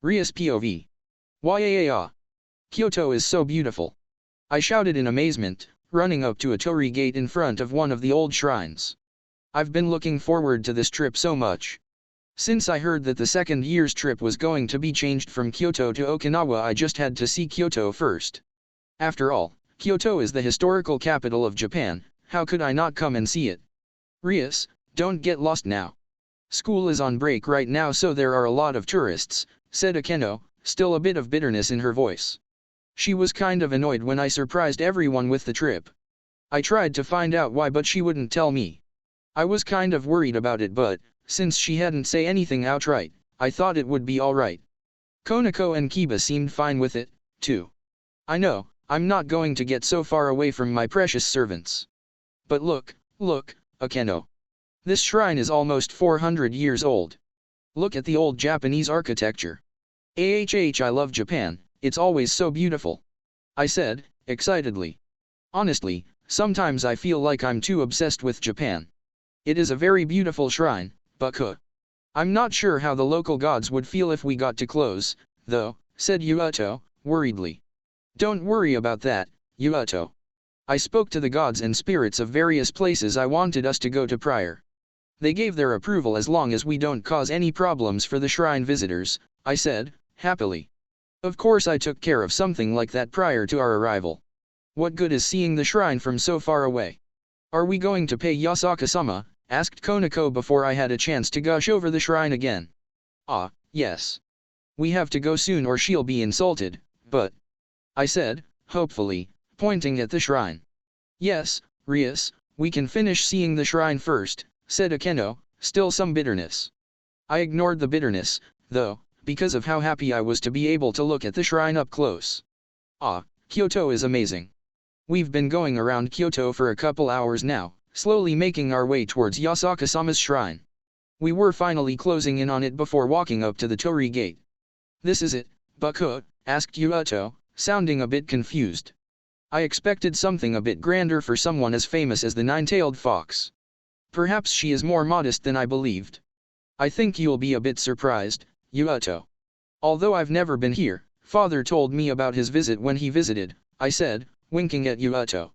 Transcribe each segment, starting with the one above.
Rias POV. Yaya. Kyoto is so beautiful. I shouted in amazement, running up to a torii gate in front of one of the old shrines. I've been looking forward to this trip so much. Since I heard that the second year's trip was going to be changed from Kyoto to Okinawa, I just had to see Kyoto first. After all, Kyoto is the historical capital of Japan, how could I not come and see it? Rias, don't get lost now. School is on break right now, so there are a lot of tourists, said Akeno, still a bit of bitterness in her voice. She was kind of annoyed when I surprised everyone with the trip. I tried to find out why, but she wouldn't tell me. I was kind of worried about it, but since she hadn't say anything outright, I thought it would be alright. Konako and Kiba seemed fine with it, too. I know, I'm not going to get so far away from my precious servants. But look, Akeno. This shrine is almost 400 years old. Look at the old Japanese architecture. I love Japan, it's always so beautiful. I said, excitedly. Honestly, sometimes I feel like I'm too obsessed with Japan. It is a very beautiful shrine, but I'm not sure how the local gods would feel if we got too close, though, said Yuato, worriedly. Don't worry about that, Yuato. I spoke to the gods and spirits of various places I wanted us to go to prior. They gave their approval as long as we don't cause any problems for the shrine visitors, I said, happily. Of course I took care of something like that prior to our arrival. What good is seeing the shrine from so far away? Are we going to pay Yasaka-sama? Asked Konako before I had a chance to gush over the shrine again. Ah, yes. We have to go soon or she'll be insulted, but I said, hopefully, pointing at the shrine. Yes, Rias, we can finish seeing the shrine first, said Akeno, still some bitterness. I ignored the bitterness, though, because of how happy I was to be able to look at the shrine up close. Ah, Kyoto is amazing. We've been going around Kyoto for a couple hours now, slowly making our way towards Yasaka-sama's shrine. We were finally closing in on it before walking up to the torii gate. This is it, Baku? Asked Yuato, sounding a bit confused. I expected something a bit grander for someone as famous as the nine-tailed fox. Perhaps she is more modest than I believed. I think you'll be a bit surprised, Yuato. Although I've never been here, father told me about his visit when he visited, I said, winking at Yuato.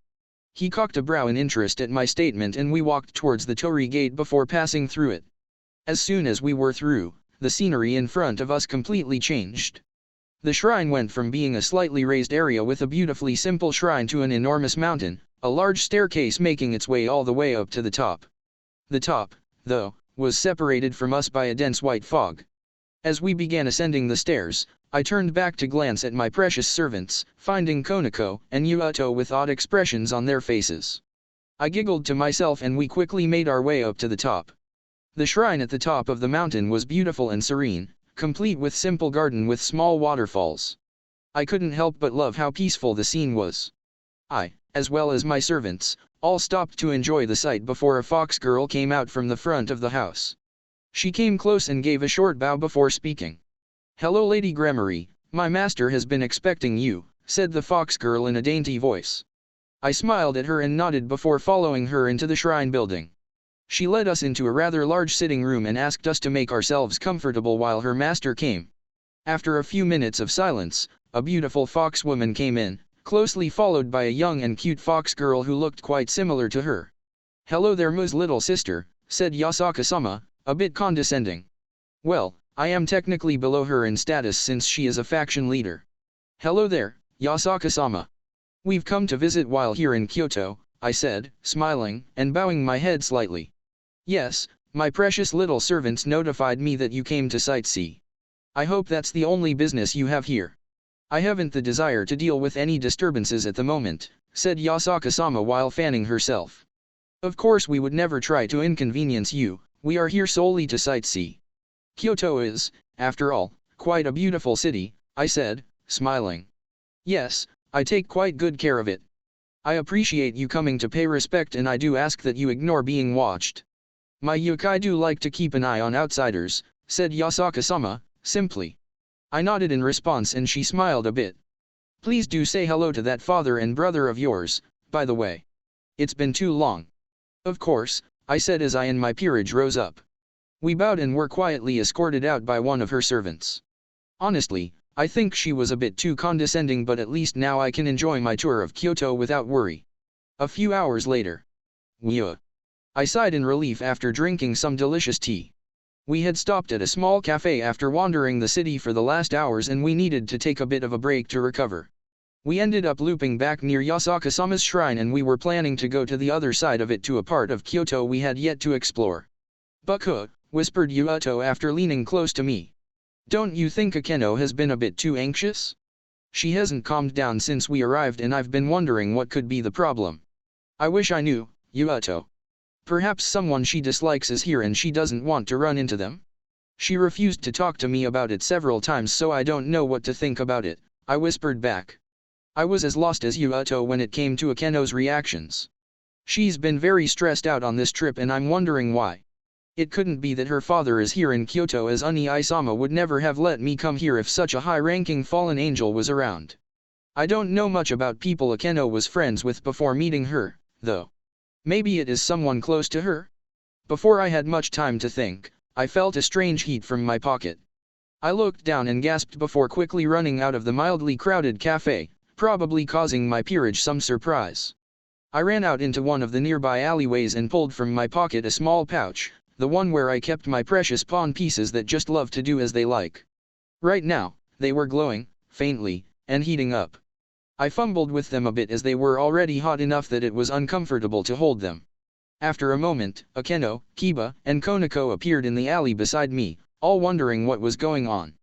He cocked a brow in interest at my statement and we walked towards the torii gate before passing through it. As soon as we were through, the scenery in front of us completely changed. The shrine went from being a slightly raised area with a beautifully simple shrine to an enormous mountain, a large staircase making its way all the way up to the top. The top, though, was separated from us by a dense white fog. As we began ascending the stairs, I turned back to glance at my precious servants, finding Konako and Yuato with odd expressions on their faces. I giggled to myself and we quickly made our way up to the top. The shrine at the top of the mountain was beautiful and serene, complete with simple garden with small waterfalls. I couldn't help but love how peaceful the scene was. I, as well as my servants, all stopped to enjoy the sight before a fox girl came out from the front of the house. She came close and gave a short bow before speaking. "Hello Lady Gremory, my master has been expecting you," said the fox girl in a dainty voice. I smiled at her and nodded before following her into the shrine building. She led us into a rather large sitting room and asked us to make ourselves comfortable while her master came. After a few minutes of silence, a beautiful fox woman came in, closely followed by a young and cute fox girl who looked quite similar to her. "Hello there, Mu's little sister," said Yasaka-sama, a bit condescending. "Well, I am technically below her in status since she is a faction leader." "Hello there, Yasaka-sama. We've come to visit while here in Kyoto," I said, smiling and bowing my head slightly. "Yes, my precious little servants notified me that you came to sightsee. I hope that's the only business you have here." "I haven't the desire to deal with any disturbances at the moment," said Yasaka-sama while fanning herself. "Of course we would never try to inconvenience you, we are here solely to sightsee. Kyoto is, after all, quite a beautiful city," I said, smiling. "Yes, I take quite good care of it. I appreciate you coming to pay respect and I do ask that you ignore being watched. My yokai do like to keep an eye on outsiders," said Yasaka-sama, simply. I nodded in response and she smiled a bit. "Please do say hello to that father and brother of yours, by the way. It's been too long." "Of course," I said as I and my peerage rose up. We bowed and were quietly escorted out by one of her servants. Honestly, I think she was a bit too condescending, but at least now I can enjoy my tour of Kyoto without worry. A few hours later. Whew. I sighed in relief after drinking some delicious tea. We had stopped at a small cafe after wandering the city for the last hours and we needed to take a bit of a break to recover. We ended up looping back near Yasaka-sama's shrine and we were planning to go to the other side of it to a part of Kyoto we had yet to explore. "Bucko," whispered Yuato after leaning close to me. "Don't you think Akeno has been a bit too anxious? She hasn't calmed down since we arrived and I've been wondering what could be the problem." "I wish I knew, Yuato. Perhaps someone she dislikes is here and she doesn't want to run into them? She refused to talk to me about it several times, so I don't know what to think about it," I whispered back. I was as lost as Yuato when it came to Akeno's reactions. She's been very stressed out on this trip and I'm wondering why. It couldn't be that her father is here in Kyoto, as Uni-sama would never have let me come here if such a high-ranking fallen angel was around. I don't know much about people Akeno was friends with before meeting her, though. Maybe it is someone close to her? Before I had much time to think, I felt a strange heat from my pocket. I looked down and gasped before quickly running out of the mildly crowded cafe, probably causing my peerage some surprise. I ran out into one of the nearby alleyways and pulled from my pocket a small pouch, the one where I kept my precious pawn pieces that just love to do as they like. Right now, they were glowing, faintly, and heating up. I fumbled with them a bit as they were already hot enough that it was uncomfortable to hold them. After a moment, Akeno, Kiba, and Konako appeared in the alley beside me, all wondering what was going on.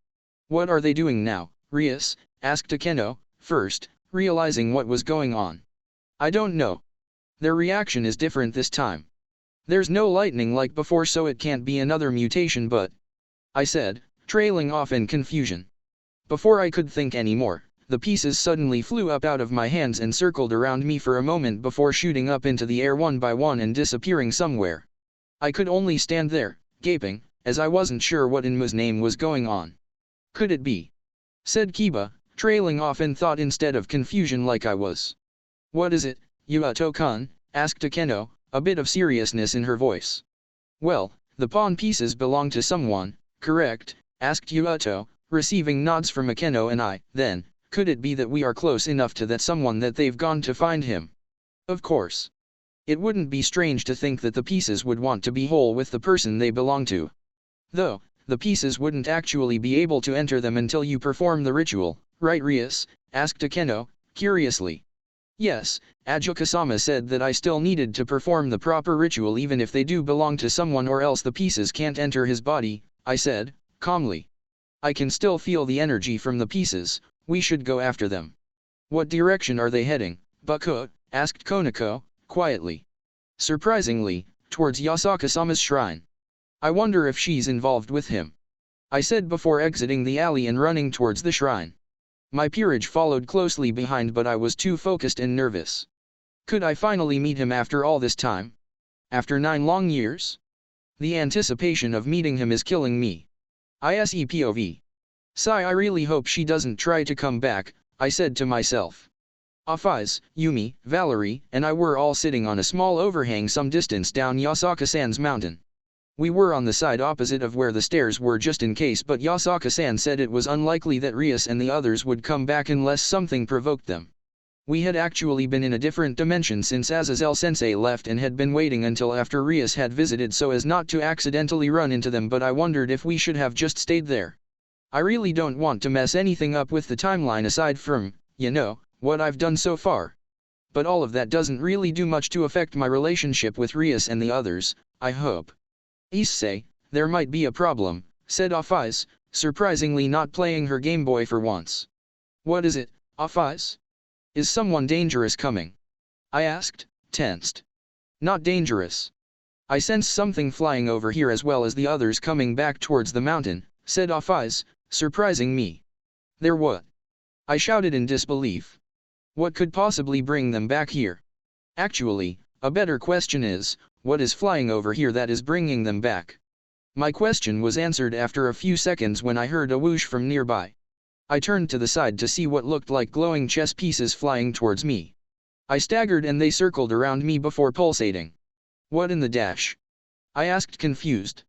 "What are they doing now, Rias?" asked Akeno, first, realizing what was going on. "I don't know. Their reaction is different this time. There's no lightning like before, so it can't be another mutation, but," I said, trailing off in confusion. Before I could think anymore, the pieces suddenly flew up out of my hands and circled around me for a moment before shooting up into the air one by one and disappearing somewhere. I could only stand there, gaping, as I wasn't sure what in Mu's name was going on. "Could it be?" said Kiba, trailing off in thought instead of confusion like I was. "What is it, Yuato-kun?" asked Akeno, a bit of seriousness in her voice. "Well, the pawn pieces belong to someone, correct?" asked Yuato, receiving nods from Akeno and I. "Then, could it be that we are close enough to that someone that they've gone to find him?" "Of course. It wouldn't be strange to think that the pieces would want to be whole with the person they belong to. Though, the pieces wouldn't actually be able to enter them until you perform the ritual, right, Rias?" asked Akeno, curiously. "Yes, Ajuka-sama said that I still needed to perform the proper ritual even if they do belong to someone, or else the pieces can't enter his body," I said, calmly. "I can still feel the energy from the pieces. We should go after them." "What direction are they heading, Bucko?" asked Konako, quietly. "Surprisingly, towards Yasaka-sama's shrine. I wonder if she's involved with him," I said before exiting the alley and running towards the shrine. My peerage followed closely behind, but I was too focused and nervous. Could I finally meet him after all this time? After 9 long years? The anticipation of meeting him is killing me. ISEPOV. Sigh, I really hope she doesn't try to come back, I said to myself. Afaiz, Yumi, Valerie, and I were all sitting on a small overhang some distance down Yasaka-san's mountain. We were on the side opposite of where the stairs were just in case, but Yasaka-san said it was unlikely that Rias and the others would come back unless something provoked them. We had actually been in a different dimension since Azazel-sensei left and had been waiting until after Rias had visited so as not to accidentally run into them, but I wondered if we should have just stayed there. I really don't want to mess anything up with the timeline aside from, what I've done so far. But all of that doesn't really do much to affect my relationship with Rias and the others, I hope. Issei, there might be a problem, said Afaiz, surprisingly not playing her Game Boy for once. What is it, Afaiz? Is someone dangerous coming? I asked, tensed. Not dangerous. I sense something flying over here as well as the others coming back towards the mountain, said Afaiz, surprising me. They're what? I shouted in disbelief. What could possibly bring them back here? Actually, a better question is, what is flying over here that is bringing them back? My question was answered after a few seconds when I heard a whoosh from nearby. I turned to the side to see what looked like glowing chess pieces flying towards me. I staggered and they circled around me before pulsating. What in the dash? I asked, confused.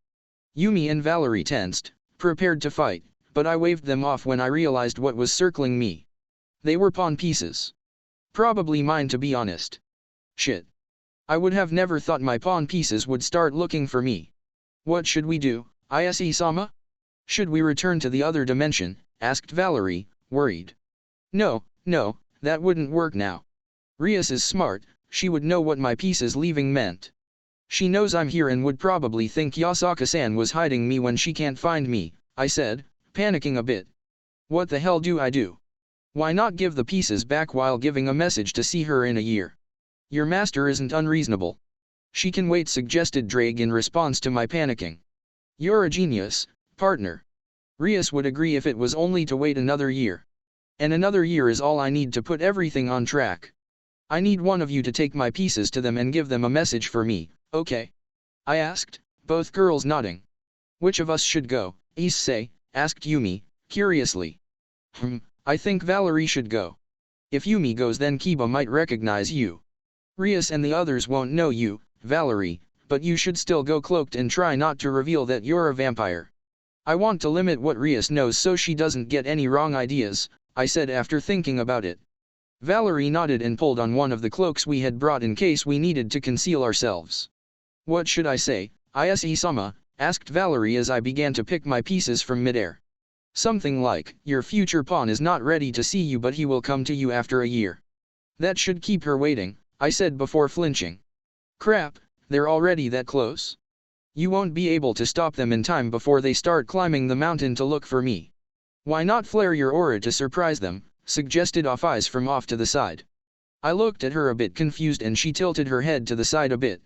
Yumi and Valerie tensed, prepared to fight, but I waved them off when I realized what was circling me. They were pawn pieces. Probably mine, to be honest. Shit. I would have never thought my pawn pieces would start looking for me. What should we do, Issei-sama? Should we return to the other dimension? Asked Valerie, worried. No, that wouldn't work now. Rias is smart, she would know what my pieces leaving meant. She knows I'm here and would probably think Yasaka-san was hiding me when she can't find me, I said, panicking a bit. What the hell do I do? Why not give the pieces back while giving a message to see her in a year? Your master isn't unreasonable. She can wait, suggested Drake in response to my panicking. You're a genius, partner. Rias would agree if it was only to wait another year. And another year is all I need to put everything on track. I need one of you to take my pieces to them and give them a message for me, okay? I asked, both girls nodding. Which of us should go, Issei? Asked Yumi, curiously. I think Valerie should go. If Yumi goes, then Kiba might recognize you. Rias and the others won't know you, Valerie, but you should still go cloaked and try not to reveal that you're a vampire. I want to limit what Rias knows so she doesn't get any wrong ideas, I said after thinking about it. Valerie nodded and pulled on one of the cloaks we had brought in case we needed to conceal ourselves. What should I say, Issei-sama? Asked Valerie as I began to pick my pieces from midair. Something like, your future pawn is not ready to see you, but he will come to you after a year. That should keep her waiting, I said before flinching. Crap, they're already that close. You won't be able to stop them in time before they start climbing the mountain to look for me. Why not flare your aura to surprise them, suggested Off-Eyes from off to the side. I looked at her a bit confused and she tilted her head to the side a bit.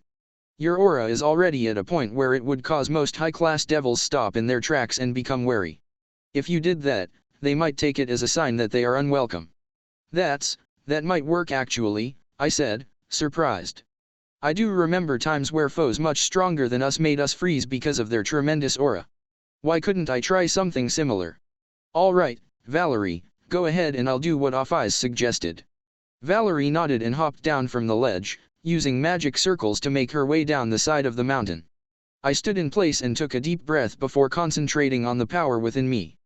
Your aura is already at a point where it would cause most high-class devils stop in their tracks and become wary. If you did that, they might take it as a sign that they are unwelcome. That might work actually, I said, surprised. I do remember times where foes much stronger than us made us freeze because of their tremendous aura. Why couldn't I try something similar? Alright, Valerie, go ahead and I'll do what Off-Eyes suggested. Valerie nodded and hopped down from the ledge, using magic circles to make her way down the side of the mountain. I stood in place and took a deep breath before concentrating on the power within me.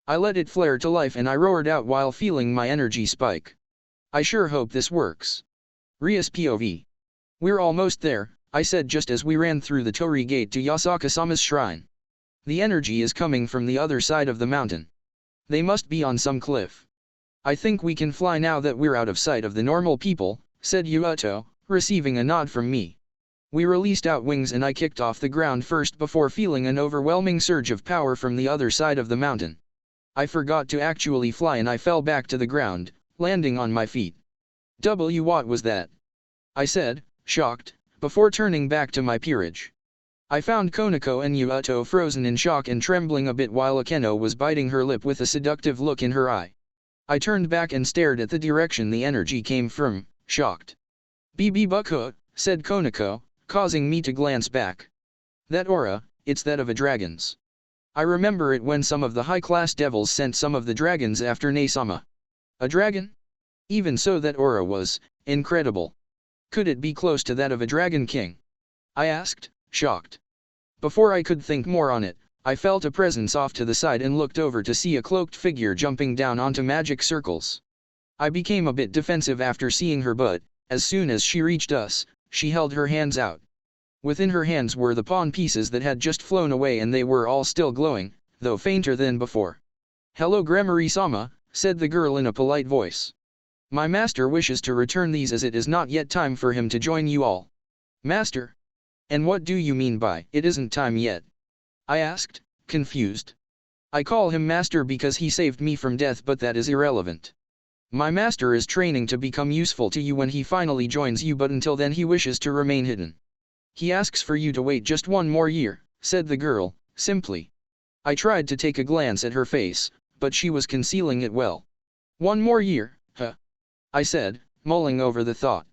I let it flare to life and I roared out while feeling my energy spike. I sure hope this works. Rias POV. We're almost there, I said just as we ran through the torii gate to Yasaka-sama's shrine. The energy is coming from the other side of the mountain. They must be on some cliff. I think we can fly now that we're out of sight of the normal people, said Yuato, receiving a nod from me. We released out wings and I kicked off the ground first before feeling an overwhelming surge of power from the other side of the mountain. I forgot to actually fly and I fell back to the ground, landing on my feet. What was that? I said, shocked, before turning back to my peerage. I found Konako and Yuato frozen in shock and trembling a bit while Akeno was biting her lip with a seductive look in her eye. I turned back and stared at the direction the energy came from, shocked. BB Buckhoot, said Konako, causing me to glance back. That aura, it's that of a dragon's. I remember it when some of the high-class devils sent some of the dragons after Nae-sama. A dragon? Even so, that aura was incredible. Could it be close to that of a dragon king? I asked, shocked. Before I could think more on it, I felt a presence off to the side and looked over to see a cloaked figure jumping down onto magic circles. I became a bit defensive after seeing her, but as soon as she reached us, she held her hands out. Within her hands were the pawn pieces that had just flown away and they were all still glowing, though fainter than before. Hello Gremory-sama, said the girl in a polite voice. My master wishes to return these as it is not yet time for him to join you all. Master? And what do you mean by, it isn't time yet? I asked, confused. I call him master because he saved me from death, but that is irrelevant. My master is training to become useful to you when he finally joins you, but until then he wishes to remain hidden. He asks for you to wait just one more year, said the girl, simply. I tried to take a glance at her face, but she was concealing it well. 1 more year, huh? I said, mulling over the thought.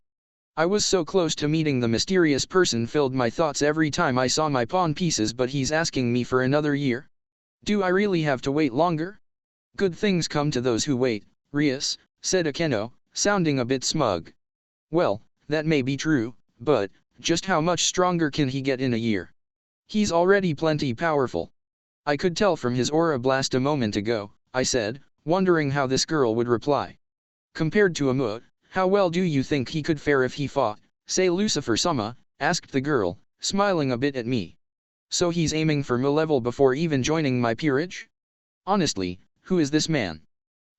I was so close to meeting the mysterious person filled my thoughts every time I saw my pawn pieces, but he's asking me for another year? Do I really have to wait longer? Good things come to those who wait, Rias, said Akeno, sounding a bit smug. Well, that may be true, but just how much stronger can he get in a year? He's already plenty powerful. I could tell from his aura blast a moment ago, I said, wondering how this girl would reply. Compared to Amut, how well do you think he could fare if he fought, say Lucifer-sama? Asked the girl, smiling a bit at me. So he's aiming for mid-level before even joining my peerage? Honestly, who is this man?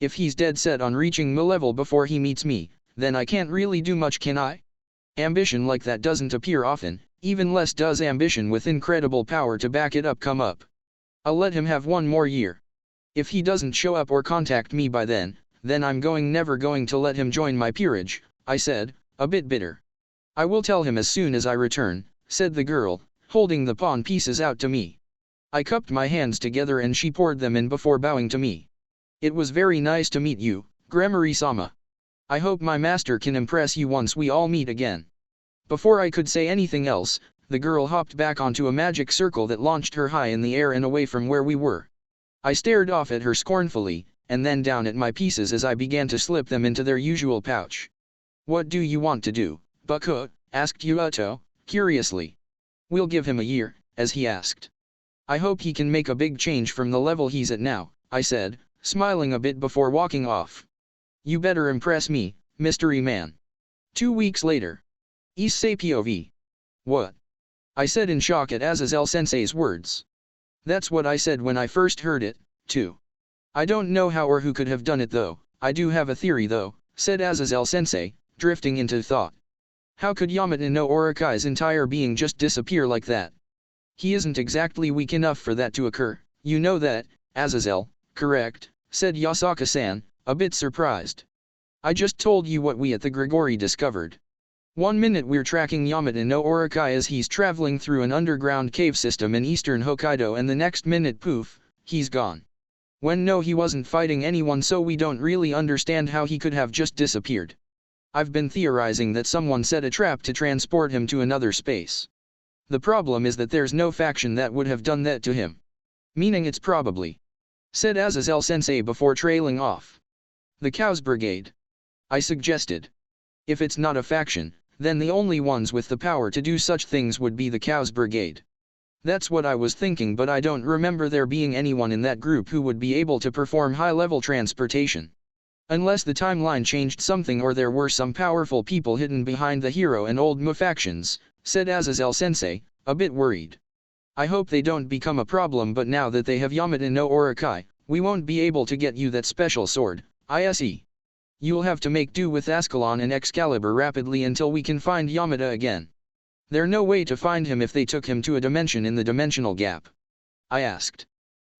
If he's dead set on reaching mid-level before he meets me, then I can't really do much, can I? Ambition like that doesn't appear often, even less does ambition with incredible power to back it up come up. I'll let him have one more year. If he doesn't show up or contact me by then I'm never going to let him join my peerage, I said, a bit bitter. I will tell him as soon as I return, said the girl, holding the pawn pieces out to me. I cupped my hands together and she poured them in before bowing to me. It was very nice to meet you, Grammary-sama. I hope my master can impress you once we all meet again. Before I could say anything else, the girl hopped back onto a magic circle that launched her high in the air and away from where we were. I stared off at her scornfully, and then down at my pieces as I began to slip them into their usual pouch. What do you want to do, Bucko? Asked Yuto, curiously. We'll give him a year, as he asked. I hope he can make a big change from the level he's at now, I said, smiling a bit before walking off. You better impress me, mystery man. 2 weeks later. Issei POV. What? I said in shock at Azazel-sensei's words. That's what I said when I first heard it, too. I don't know how or who could have done it though. I do have a theory though, said Azazel-sensei, drifting into thought. How could Yamata no Urukai's entire being just disappear like that? He isn't exactly weak enough for that to occur, you know that, Azazel, correct, said Yasaka-san, a bit surprised. I just told you what we at the Grigori discovered. 1 minute we're tracking Yamata no Urukai as he's traveling through an underground cave system in eastern Hokkaido and the next minute poof, he's gone. When no he wasn't fighting anyone so we don't really understand how he could have just disappeared. I've been theorizing that someone set a trap to transport him to another space. The problem is that there's no faction that would have done that to him. Meaning it's probably, said Azazel-sensei before trailing off. The Cows Brigade. I suggested. If it's not a faction, then the only ones with the power to do such things would be the Cows Brigade. That's what I was thinking, but I don't remember there being anyone in that group who would be able to perform high-level transportation. Unless the timeline changed something or there were some powerful people hidden behind the hero and old Mu factions, said Azazel-sensei, a bit worried. I hope they don't become a problem, but now that they have Yamata no Urukai, we won't be able to get you that special sword, issei. You'll have to make do with Ascalon and Excalibur rapidly until we can find Yamata again. There's no way to find him if they took him to a dimension in the dimensional gap. I asked.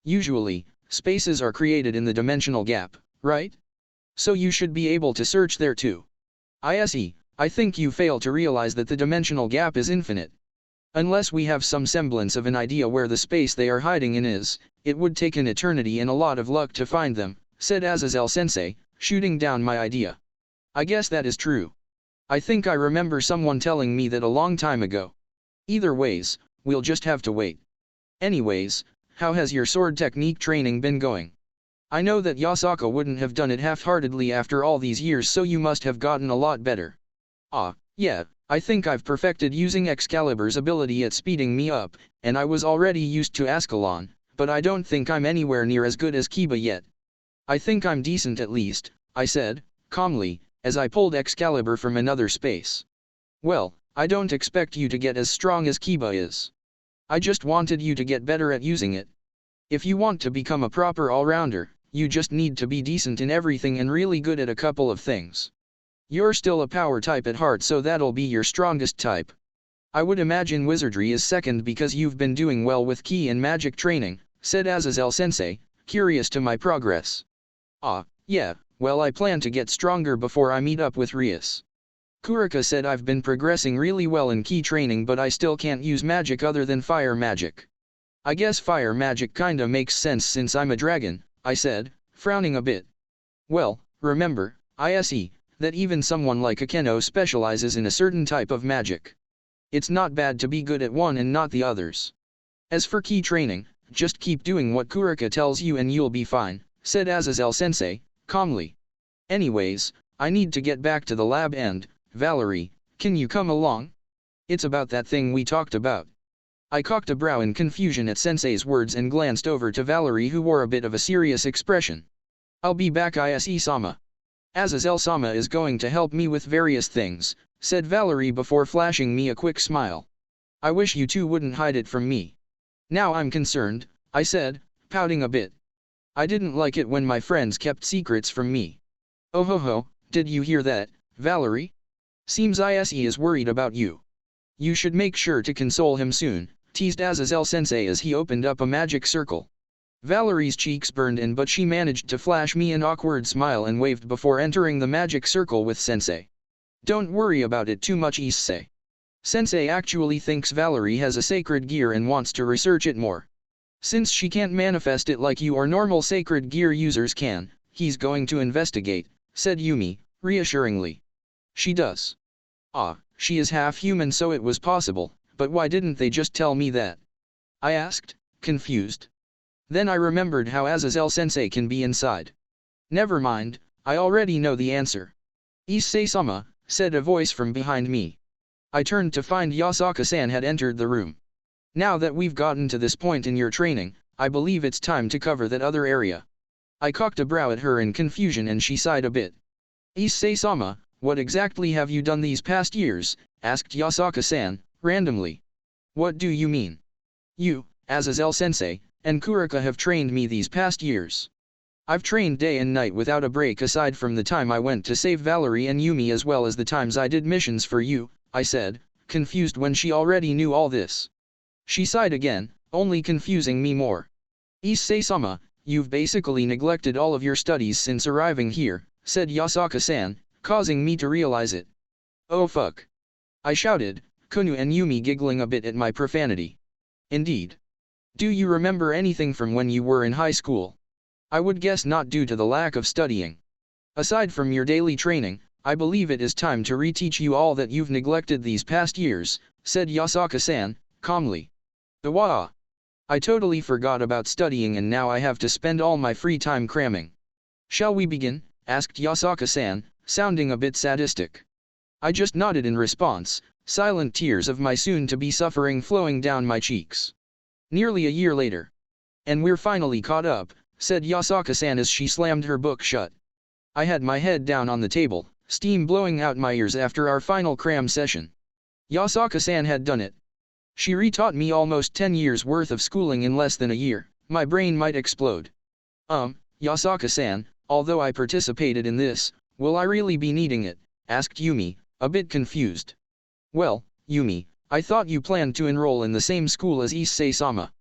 Usually, spaces are created in the dimensional gap, right? So you should be able to search there too. Issei, I think you fail to realize that the dimensional gap is infinite. Unless we have some semblance of an idea where the space they are hiding in is, it would take an eternity and a lot of luck to find them, said Azazel-sensei, shooting down my idea. I guess that is true. I think I remember someone telling me that a long time ago. Either ways, we'll just have to wait. Anyways, how has your sword technique training been going? I know that Yasaka wouldn't have done it half-heartedly after all these years, so you must have gotten a lot better. Ah, yeah, I think I've perfected using Excalibur's ability at speeding me up, and I was already used to Ascalon, but I don't think I'm anywhere near as good as Kiba yet. I think I'm decent at least, I said, calmly, as I pulled Excalibur from another space. Well, I don't expect you to get as strong as Kiba is. I just wanted you to get better at using it. If you want to become a proper all-rounder, you just need to be decent in everything and really good at a couple of things. You're still a power type at heart, so that'll be your strongest type. I would imagine wizardry is second because you've been doing well with ki and magic training, said Azazel-sensei, curious to my progress. Ah, yeah, well I plan to get stronger before I meet up with Rias. Kurika said I've been progressing really well in ki training, but I still can't use magic other than fire magic. I guess fire magic kinda makes sense since I'm a dragon, I said, frowning a bit. Well, remember, issei, that even someone like Akeno specializes in a certain type of magic. It's not bad to be good at one and not the others. As for ki training, just keep doing what Kurika tells you and you'll be fine, said Azazel-sensei, calmly. Anyways, I need to get back to the lab and, Valerie, can you come along? It's about that thing we talked about. I cocked a brow in confusion at Sensei's words and glanced over to Valerie, who wore a bit of a serious expression. "I'll be back, issei-sama. Azazel-sama is going to help me with various things," said Valerie before flashing me a quick smile. "I wish you two wouldn't hide it from me." "Now I'm concerned," I said, pouting a bit. I didn't like it when my friends kept secrets from me. "Oh ho ho, did you hear that, Valerie? Seems issei is worried about you. You should make sure to console him soon," teased Azazel-sensei as he opened up a magic circle. Valerie's cheeks burned in, but she managed to flash me an awkward smile and waved before entering the magic circle with Sensei. "Don't worry about it too much, issei. Sensei actually thinks Valerie has a sacred gear and wants to research it more. Since she can't manifest it like you or normal sacred gear users can, he's going to investigate," said Yumi, reassuringly. "She does. Ah, she is half human, so it was possible, but why didn't they just tell me that?" I asked, confused. Then I remembered how Azazel-sensei can be inside. "Never mind, I already know the answer." "Issei-sama," said a voice from behind me. I turned to find Yasaka-san had entered the room. "Now that we've gotten to this point in your training, I believe it's time to cover that other area." I cocked a brow at her in confusion and she sighed a bit. "Issei-sama, what exactly have you done these past years?" asked Yasaka-san, randomly. "What do you mean?" "You, Azazel-sensei, and Kurika have trained me these past years. I've trained day and night without a break aside from the time I went to save Valerie and Yumi, as well as the times I did missions for you," I said, confused when she already knew all this. She sighed again, only confusing me more. "Issei-sama, you've basically neglected all of your studies since arriving here," said Yasaka-san, causing me to realize it. "Oh fuck!" I shouted, Kunu and Yumi giggling a bit at my profanity. "Indeed. Do you remember anything from when you were in high school?" "I would guess not, due to the lack of studying. Aside from your daily training, I believe it is time to reteach you all that you've neglected these past years," said Yasaka-san, calmly. "Wah! I totally forgot about studying and now I have to spend all my free time cramming." "Shall we begin?" asked Yasaka-san, sounding a bit sadistic. I just nodded in response, silent tears of my soon-to-be suffering flowing down my cheeks. Nearly a year later. "And we're finally caught up," said Yasaka-san as she slammed her book shut. I had my head down on the table, steam blowing out my ears after our final cram session. Yasaka-san had done it. She retaught me almost 10 years worth of schooling in less than a year. My brain might explode. Yasaka-san, although I participated in this, will I really be needing it?" asked Yumi, a bit confused. "Well, Yumi, I thought you planned to enroll in the same school as Issei-sama.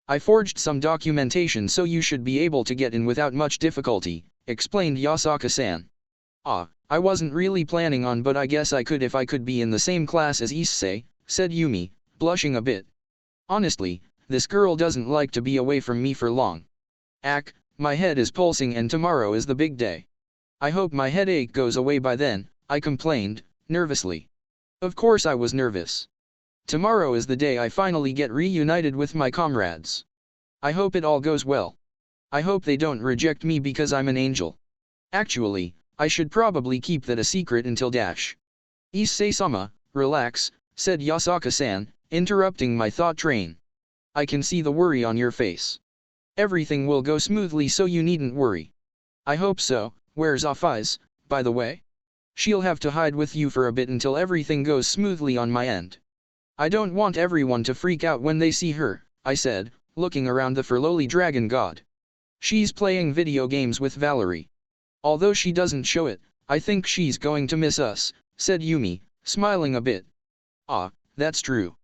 I forged some documentation so you should be able to get in without much difficulty," explained Yasaka-san. "I wasn't really planning on, but I guess I could if I could be in the same class as Issei," said Yumi, blushing a bit. "Honestly, this girl doesn't like to be away from me for long. My head is pulsing and tomorrow is the big day. I hope my headache goes away by then," I complained, nervously. Of course I was nervous. Tomorrow is the day I finally get reunited with my comrades. I hope it all goes well. I hope they don't reject me because I'm an angel. Actually, I should probably keep that a secret until dash. "Issei-sama, relax," said Yasaka-san, interrupting my thought train. "I can see the worry on your face. Everything will go smoothly, so you needn't worry." "I hope so. Where's Afaiz, by the way? She'll have to hide with you for a bit until everything goes smoothly on my end." "I don't want everyone to freak out when they see her," I said, looking around the Furloli dragon god. "She's playing video games with Valerie. Although she doesn't show it, I think she's going to miss us," said Yumi, smiling a bit. That's true.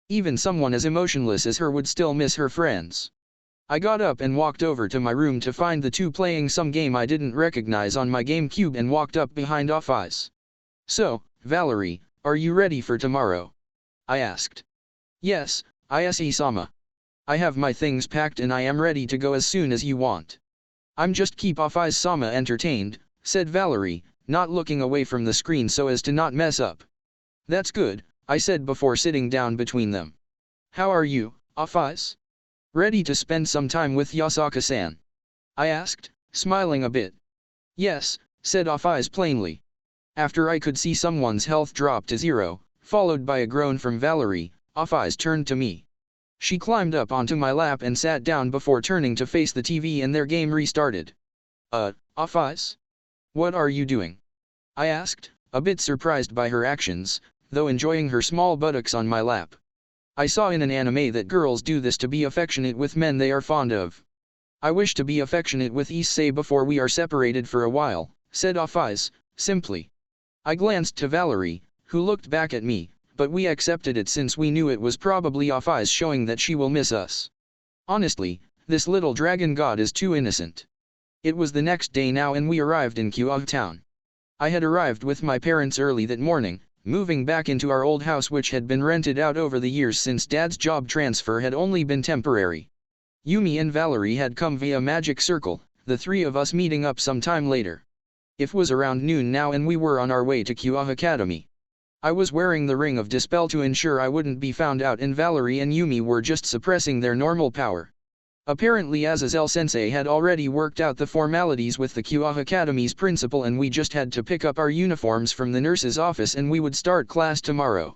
Even someone as emotionless as her would still miss her friends." I got up and walked over to my room to find the two playing some game I didn't recognize on my GameCube and walked up behind Afaiz. "So, Valerie, are you ready for tomorrow?" I asked. "Yes, issei-sama. I have my things packed and I am ready to go as soon as you want. I'm just keep Afaiz-sama entertained," said Valerie, not looking away from the screen so as to not mess up. "That's good," I said before sitting down between them. "How are you, Afaiz? Ready to spend some time with Yasaka-san?" I asked, smiling a bit. "Yes," said Afaiz plainly. After I could see someone's health drop to 0, followed by a groan from Valerie, Afaiz turned to me. She climbed up onto my lap and sat down before turning to face the TV, and their game restarted. Office? What are you doing? I asked, a bit surprised by her actions, though enjoying her small buttocks on my lap. I saw in an anime that girls do this to be affectionate with men they are fond of. I wish to be affectionate with issei before we are separated for a while, said Office, simply. I glanced to Valerie, who looked back at me, but we accepted it since we knew it was probably Office showing that she will miss us. Honestly, this little dragon god is too innocent. It was the next day now and we arrived in Kyoto town. I had arrived with my parents early that morning, moving back into our old house which had been rented out over the years since Dad's job transfer had only been temporary. Yumi and Valerie had come via magic circle, the three of us meeting up some time later. It was around noon now and we were on our way to Kyoto Academy. I was wearing the ring of dispel to ensure I wouldn't be found out, and Valerie and Yumi were just suppressing their normal power. Apparently Azazel-sensei had already worked out the formalities with the Kyoto Academy's principal, and we just had to pick up our uniforms from the nurse's office and we would start class tomorrow.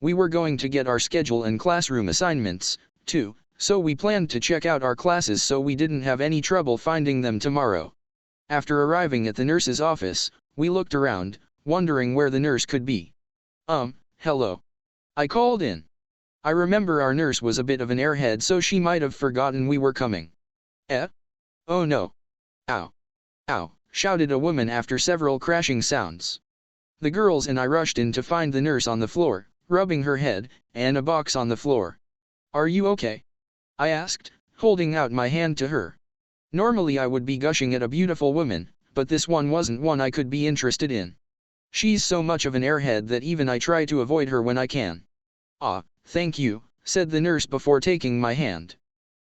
We were going to get our schedule and classroom assignments, too, so we planned to check out our classes so we didn't have any trouble finding them tomorrow. After arriving at the nurse's office, we looked around, wondering where the nurse could be. Hello. I called in. I remember our nurse was a bit of an airhead, so she might have forgotten we were coming. Oh no. Ow. Ow, shouted a woman after several crashing sounds. The girls and I rushed in to find the nurse on the floor, rubbing her head, and a box on the floor. Are you okay? I asked, holding out my hand to her. Normally I would be gushing at a beautiful woman, but this one wasn't one I could be interested in. She's so much of an airhead that even I try to avoid her when I can. Thank you, said the nurse before taking my hand.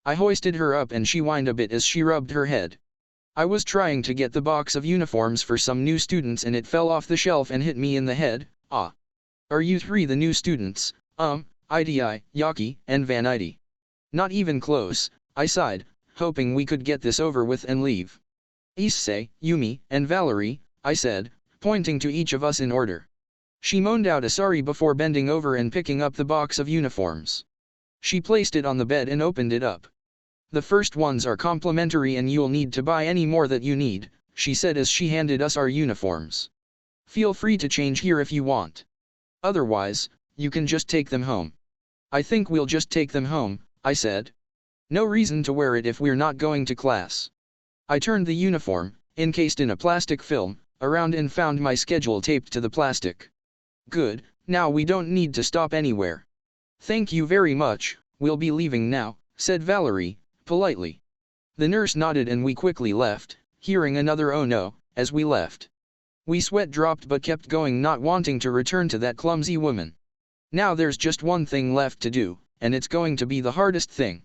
I hoisted her up and she whined a bit as she rubbed her head. I was trying to get the box of uniforms for some new students and it fell off the shelf and hit me in the head. Are you three the new students? Idi, Yaki, and Vanity. Not even close, I sighed, hoping we could get this over with and leave. Issei, Yumi, and Valerie, I said, pointing to each of us in order. She moaned out a sorry before bending over and picking up the box of uniforms. She placed it on the bed and opened it up. The first ones are complimentary and you'll need to buy any more that you need, she said as she handed us our uniforms. Feel free to change here if you want. Otherwise, you can just take them home. I think we'll just take them home, I said. No reason to wear it if we're not going to class. I turned the uniform, encased in a plastic film, around and found my schedule taped to the plastic. Good, now we don't need to stop anywhere. Thank you very much, we'll be leaving now, said Valerie, politely. The nurse nodded and we quickly left, hearing another oh no, as we left. We sweat dropped but kept going, not wanting to return to that clumsy woman. Now there's just one thing left to do, and it's going to be the hardest thing.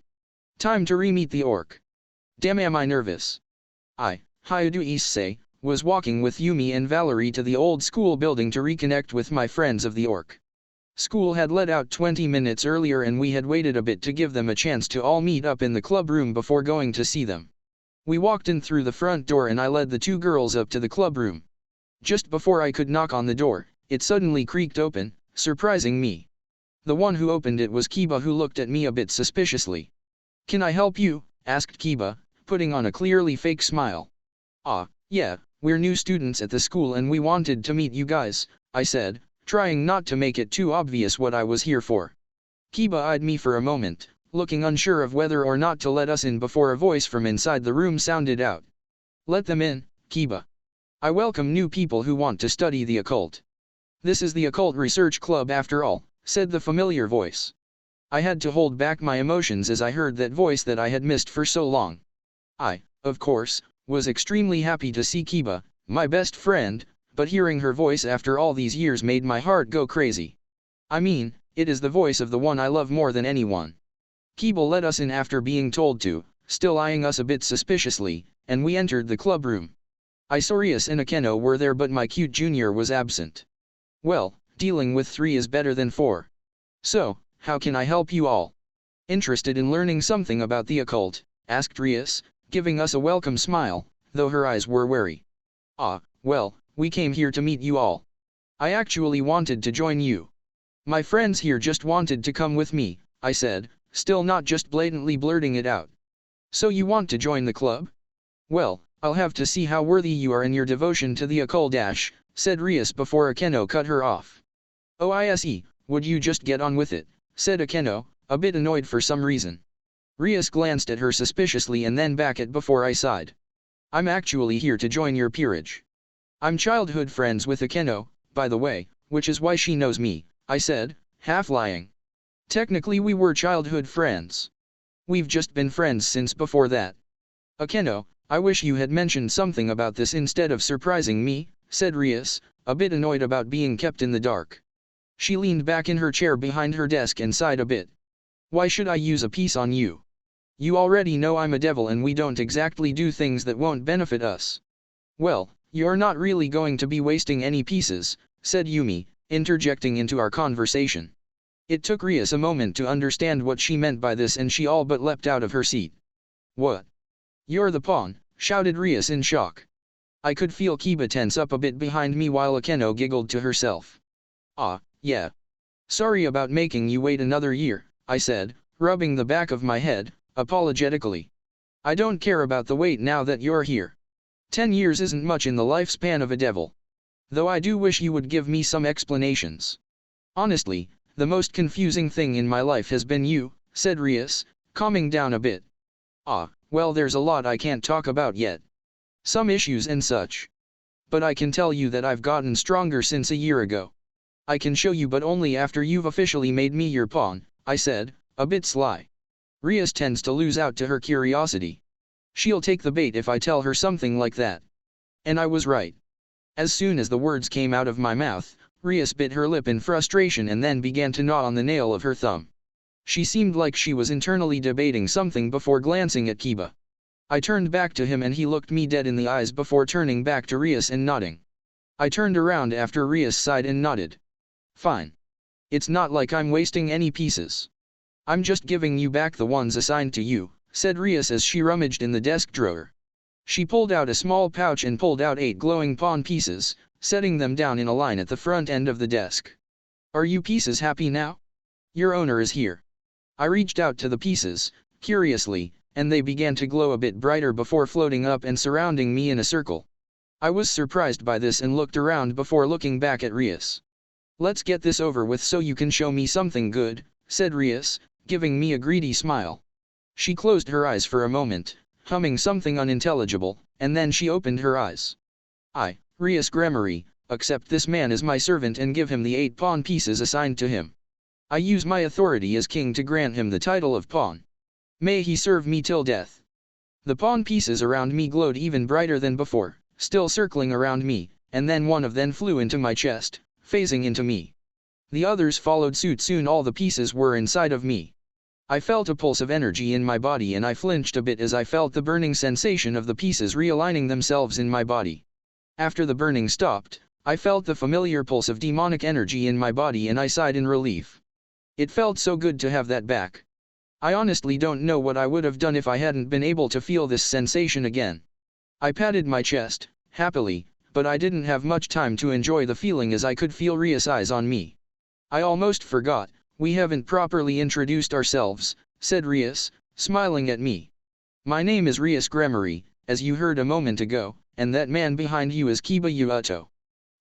Time to re-meet the orc. Damn, am I nervous. Hayadu Issei, was walking with Yumi and Valerie to the old school building to reconnect with my friends of the orc. School had let out 20 minutes earlier and we had waited a bit to give them a chance to all meet up in the club room before going to see them. We walked in through the front door and I led the two girls up to the club room. Just before I could knock on the door, it suddenly creaked open, surprising me. The one who opened it was Kiba, who looked at me a bit suspiciously. Can I help you? Asked Kiba, putting on a clearly fake smile. Yeah, we're new students at the school and we wanted to meet you guys, I said, trying not to make it too obvious what I was here for. Kiba eyed me for a moment, looking unsure of whether or not to let us in before a voice from inside the room sounded out. Let them in, Kiba. I welcome new people who want to study the occult. This is the Occult Research Club after all, said the familiar voice. I had to hold back my emotions as I heard that voice that I had missed for so long. I, of course, was extremely happy to see Kiba, my best friend, but hearing her voice after all these years made my heart go crazy. I mean, it is the voice of the one I love more than anyone. Kiba let us in after being told to, still eyeing us a bit suspiciously, and we entered the club room. Isorius and Akeno were there but my cute junior was absent. Well, dealing with 3 is better than 4. So, how can I help you all? Interested in learning something about the occult? Asked Rias, giving us a welcome smile, though her eyes were wary. Well, we came here to meet you all. I actually wanted to join you. My friends here just wanted to come with me, I said, still not just blatantly blurting it out. So you want to join the club? Well, I'll have to see how worthy you are in your devotion to the occult, said Rias before Akeno cut her off. Oh issei, would you just get on with it, said Akeno, a bit annoyed for some reason. Rias glanced at her suspiciously and then back at before I sighed. I'm actually here to join your peerage. I'm childhood friends with Akeno, by the way, which is why she knows me, I said, half lying. Technically we were childhood friends. We've just been friends since before that. Akeno, I wish you had mentioned something about this instead of surprising me, said Rias, a bit annoyed about being kept in the dark. She leaned back in her chair behind her desk and sighed a bit. Why should I use a piece on you? You already know I'm a devil and we don't exactly do things that won't benefit us. Well, you're not really going to be wasting any pieces, said Yumi, interjecting into our conversation. It took Rias a moment to understand what she meant by this and she all but leapt out of her seat. What? You're the pawn, shouted Rias in shock. I could feel Kiba tense up a bit behind me while Akeno giggled to herself. Ah, yeah. Sorry about making you wait another year, I said, rubbing the back of my head, apologetically. I don't care about the wait now that you're here. 10 years isn't much in the lifespan of a devil. Though I do wish you would give me some explanations. Honestly, the most confusing thing in my life has been you, said Rias, calming down a bit. Ah, well there's a lot I can't talk about yet. Some issues and such. But I can tell you that I've gotten stronger since a year ago. I can show you but only after you've officially made me your pawn, I said, a bit sly. Rias tends to lose out to her curiosity. She'll take the bait if I tell her something like that. And I was right. As soon as the words came out of my mouth, Rias bit her lip in frustration and then began to gnaw on the nail of her thumb. She seemed like she was internally debating something before glancing at Kiba. I turned back to him and he looked me dead in the eyes before turning back to Rias and nodding. I turned around after Rias sighed and nodded. Fine. It's not like I'm wasting any pieces. I'm just giving you back the ones assigned to you, said Rias as she rummaged in the desk drawer. She pulled out a small pouch and pulled out 8 glowing pawn pieces, setting them down in a line at the front end of the desk. Are you pieces happy now? Your owner is here. I reached out to the pieces, curiously, and they began to glow a bit brighter before floating up and surrounding me in a circle. I was surprised by this and looked around before looking back at Rias. Let's get this over with so you can show me something good, said Rias, giving me a greedy smile. She closed her eyes for a moment, humming something unintelligible, and then she opened her eyes. I, Rias Gremory, accept this man as my servant and give him the 8 pawn pieces assigned to him. I use my authority as king to grant him the title of pawn. May he serve me till death. The pawn pieces around me glowed even brighter than before, still circling around me, and then one of them flew into my chest, phasing into me. The others followed suit. Soon all the pieces were inside of me. I felt a pulse of energy in my body and I flinched a bit as I felt the burning sensation of the pieces realigning themselves in my body. After the burning stopped, I felt the familiar pulse of demonic energy in my body and I sighed in relief. It felt so good to have that back. I honestly don't know what I would have done if I hadn't been able to feel this sensation again. I patted my chest, happily, but I didn't have much time to enjoy the feeling as I could feel Rias' eyes on me. I almost forgot, we haven't properly introduced ourselves, said Rias, smiling at me. My name is Rias Gremory, as you heard a moment ago, and that man behind you is Kiba Yuuto.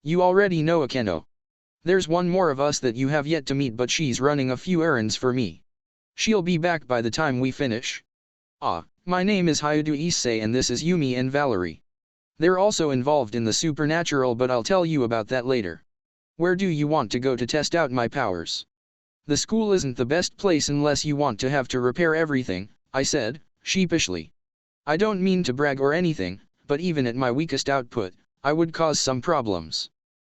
You already know Akeno. There's one more of us that you have yet to meet but she's running a few errands for me. She'll be back by the time we finish. Ah, my name is Hyudu Issei and this is Yumi and Valerie. They're also involved in the supernatural but I'll tell you about that later. Where do you want to go to test out my powers? The school isn't the best place unless you want to have to repair everything, I said, sheepishly. I don't mean to brag or anything, but even at my weakest output, I would cause some problems.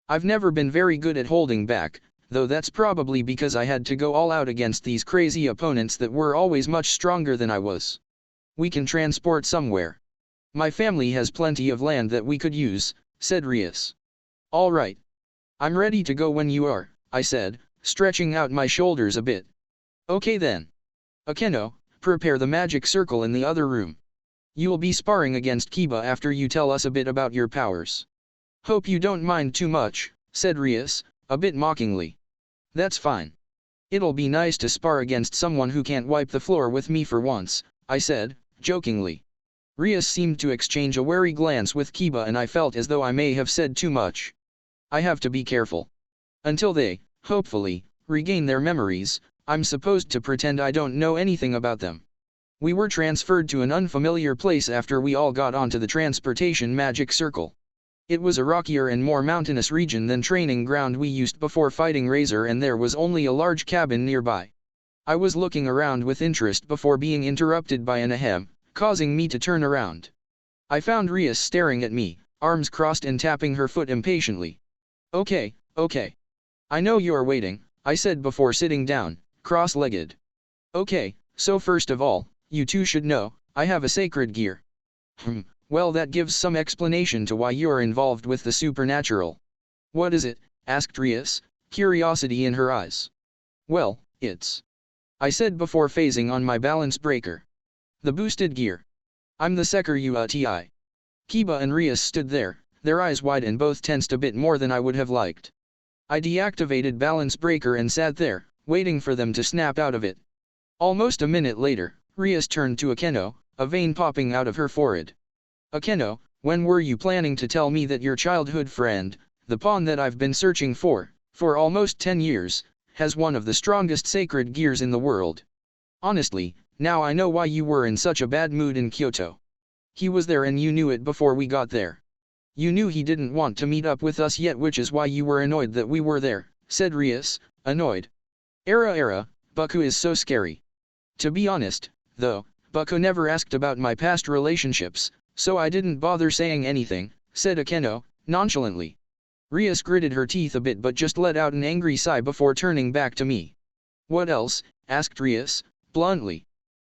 I've never been very good at holding back, though that's probably because I had to go all out against these crazy opponents that were always much stronger than I was. We can transport somewhere. My family has plenty of land that we could use, said Rias. All right. I'm ready to go when you are, I said, stretching out my shoulders a bit. Okay then. Akeno, prepare the magic circle in the other room. You'll be sparring against Kiba after you tell us a bit about your powers. Hope you don't mind too much, said Rias, a bit mockingly. That's fine. It'll be nice to spar against someone who can't wipe the floor with me for once, I said, jokingly. Rias seemed to exchange a wary glance with Kiba and I felt as though I may have said too much. I have to be careful. Until they, hopefully, regain their memories, I'm supposed to pretend I don't know anything about them. We were transferred to an unfamiliar place after we all got onto the transportation magic circle. It was a rockier and more mountainous region than training ground we used before fighting Razor, and there was only a large cabin nearby. I was looking around with interest before being interrupted by an ahem, causing me to turn around. I found Rias staring at me, arms crossed and tapping her foot impatiently. Okay. I know you're waiting, I said before sitting down, cross-legged. Okay, so first of all, you two should know, I have a sacred gear. Well, that gives some explanation to why you're involved with the supernatural. What is it? Asked Rias, curiosity in her eyes. Well, it's... I said before phasing on my balance breaker. The boosted gear. I'm the Seker Uti. Kiba and Rias stood there, their eyes wide and both tensed a bit more than I would have liked. I deactivated balance breaker and sat there, waiting for them to snap out of it. Almost a minute later, Rias turned to Akeno, a vein popping out of her forehead. Akeno, when were you planning to tell me that your childhood friend, the pawn that I've been searching for almost 10 years, has one of the strongest sacred gears in the world? Honestly, now I know why you were in such a bad mood in Kyoto. He was there and you knew it before we got there. You knew he didn't want to meet up with us yet, which is why you were annoyed that we were there, said Rias, annoyed. Bucko is so scary. To be honest, though, Bucko never asked about my past relationships, so I didn't bother saying anything, said Akeno, nonchalantly. Rias gritted her teeth a bit but just let out an angry sigh before turning back to me. What else? Asked Rias, bluntly.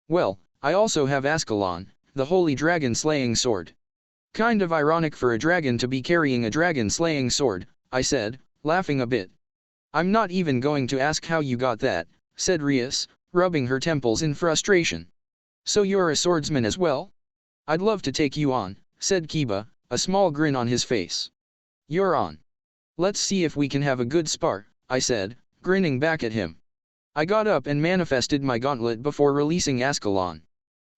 Well, I also have Ascalon, the holy dragon-slaying sword. Kind of ironic for a dragon to be carrying a dragon-slaying sword, I said, laughing a bit. I'm not even going to ask how you got that, said Rias, rubbing her temples in frustration. So you're a swordsman as well? I'd love to take you on, said Kiba, a small grin on his face. You're on. Let's see if we can have a good spar, I said, grinning back at him. I got up and manifested my gauntlet before releasing Ascalon.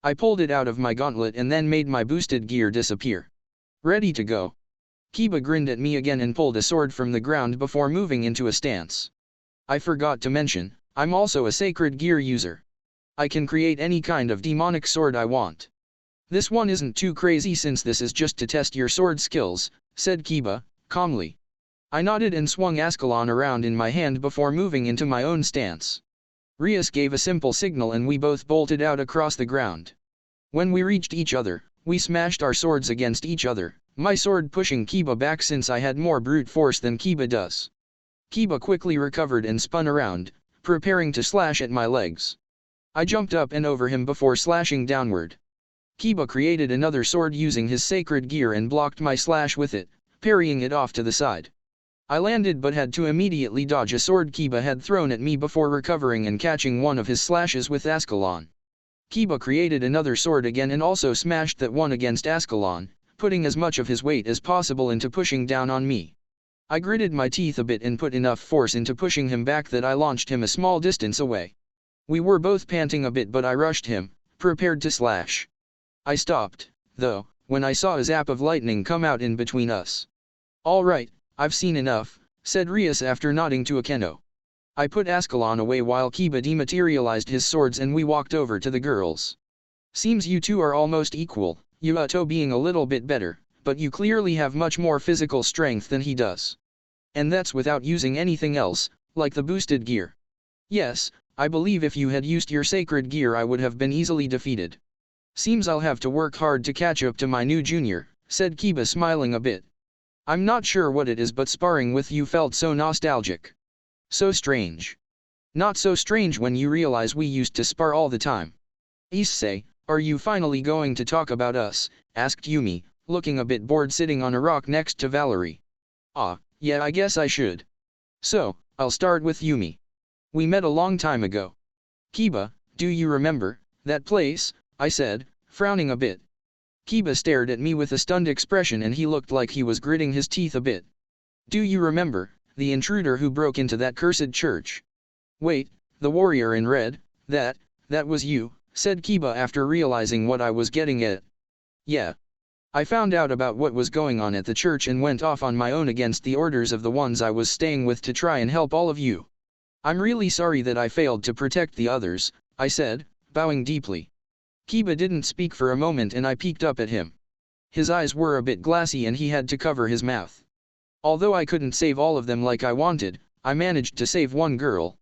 I pulled it out of my gauntlet and then made my boosted gear disappear. Ready to go. Kiba grinned at me again and pulled a sword from the ground before moving into a stance. I forgot to mention, I'm also a sacred gear user. I can create any kind of demonic sword I want. This one isn't too crazy since this is just to test your sword skills, said Kiba, calmly. I nodded and swung Ascalon around in my hand before moving into my own stance. Rias gave a simple signal and we both bolted out across the ground. When we reached each other, we smashed our swords against each other, my sword pushing Kiba back since I had more brute force than Kiba does. Kiba quickly recovered and spun around, preparing to slash at my legs. I jumped up and over him before slashing downward. Kiba created another sword using his sacred gear and blocked my slash with it, parrying it off to the side. I landed but had to immediately dodge a sword Kiba had thrown at me before recovering and catching one of his slashes with Ascalon. Kiba created another sword again and also smashed that one against Ascalon, putting as much of his weight as possible into pushing down on me. I gritted my teeth a bit and put enough force into pushing him back that I launched him a small distance away. We were both panting a bit but I rushed him, prepared to slash. I stopped, though, when I saw a zap of lightning come out in between us. All right, I've seen enough, said Rias after nodding to Akeno. I put Ascalon away while Kiba dematerialized his swords and we walked over to the girls. Seems you two are almost equal, Yuato being a little bit better, but you clearly have much more physical strength than he does. And that's without using anything else, like the boosted gear. Yes, I believe if you had used your sacred gear I would have been easily defeated. Seems I'll have to work hard to catch up to my new junior, said Kiba smiling a bit. I'm not sure what it is but sparring with you felt so nostalgic. So strange. Not so strange when you realize we used to spar all the time. Issei, are you finally going to talk about us? Asked Yumi, looking a bit bored sitting on a rock next to Valerie. Yeah I guess I should. So, I'll start with Yumi. We met a long time ago. Kiba, do you remember that place? I said, frowning a bit. Kiba stared at me with a stunned expression and he looked like he was gritting his teeth a bit. Do you remember the intruder who broke into that cursed church? Wait, the warrior in red, that was you, said Kiba after realizing what I was getting at. Yeah. I found out about what was going on at the church and went off on my own against the orders of the ones I was staying with to try and help all of you. I'm really sorry that I failed to protect the others, I said, bowing deeply. Kiba didn't speak for a moment and I peeked up at him. His eyes were a bit glassy and he had to cover his mouth. Although I couldn't save all of them like I wanted, I managed to save one girl.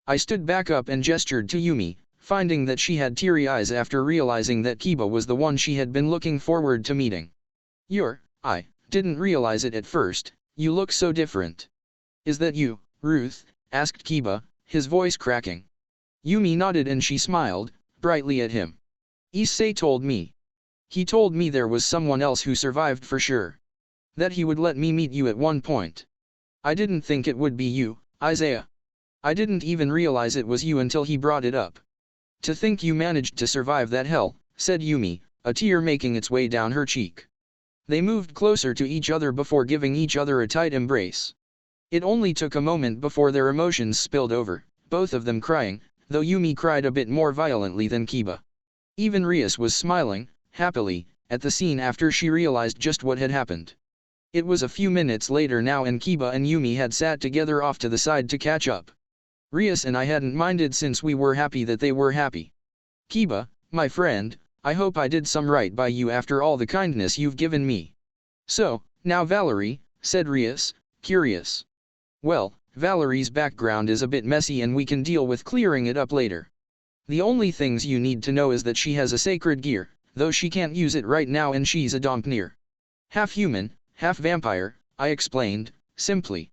I stood back up and gestured to Yumi, finding that she had teary eyes after realizing that Kiba was the one she had been looking forward to meeting. I didn't realize it at first, you look so different. Is that you, Ruth? Asked Kiba, his voice cracking. Yumi nodded and she smiled, brightly at him. Issei told me. He told me there was someone else who survived for sure. That he would let me meet you at one point. I didn't think it would be you, Isaiah. I didn't even realize it was you until he brought it up. To think you managed to survive that hell, said Yumi, a tear making its way down her cheek. They moved closer to each other before giving each other a tight embrace. It only took a moment before their emotions spilled over, both of them crying, though Yumi cried a bit more violently than Kiba. Even Rias was smiling, happily, at the scene after she realized just what had happened. It was a few minutes later now and Kiba and Yumi had sat together off to the side to catch up. Rias and I hadn't minded since we were happy that they were happy. Kiba, my friend, I hope I did some right by you after all the kindness you've given me. So, now Valerie, said Rias, curious. Well, Valerie's background is a bit messy and we can deal with clearing it up later. The only things you need to know is that she has a sacred gear, though she can't use it right now and she's a Dompnir. Half human, half vampire, I explained, simply.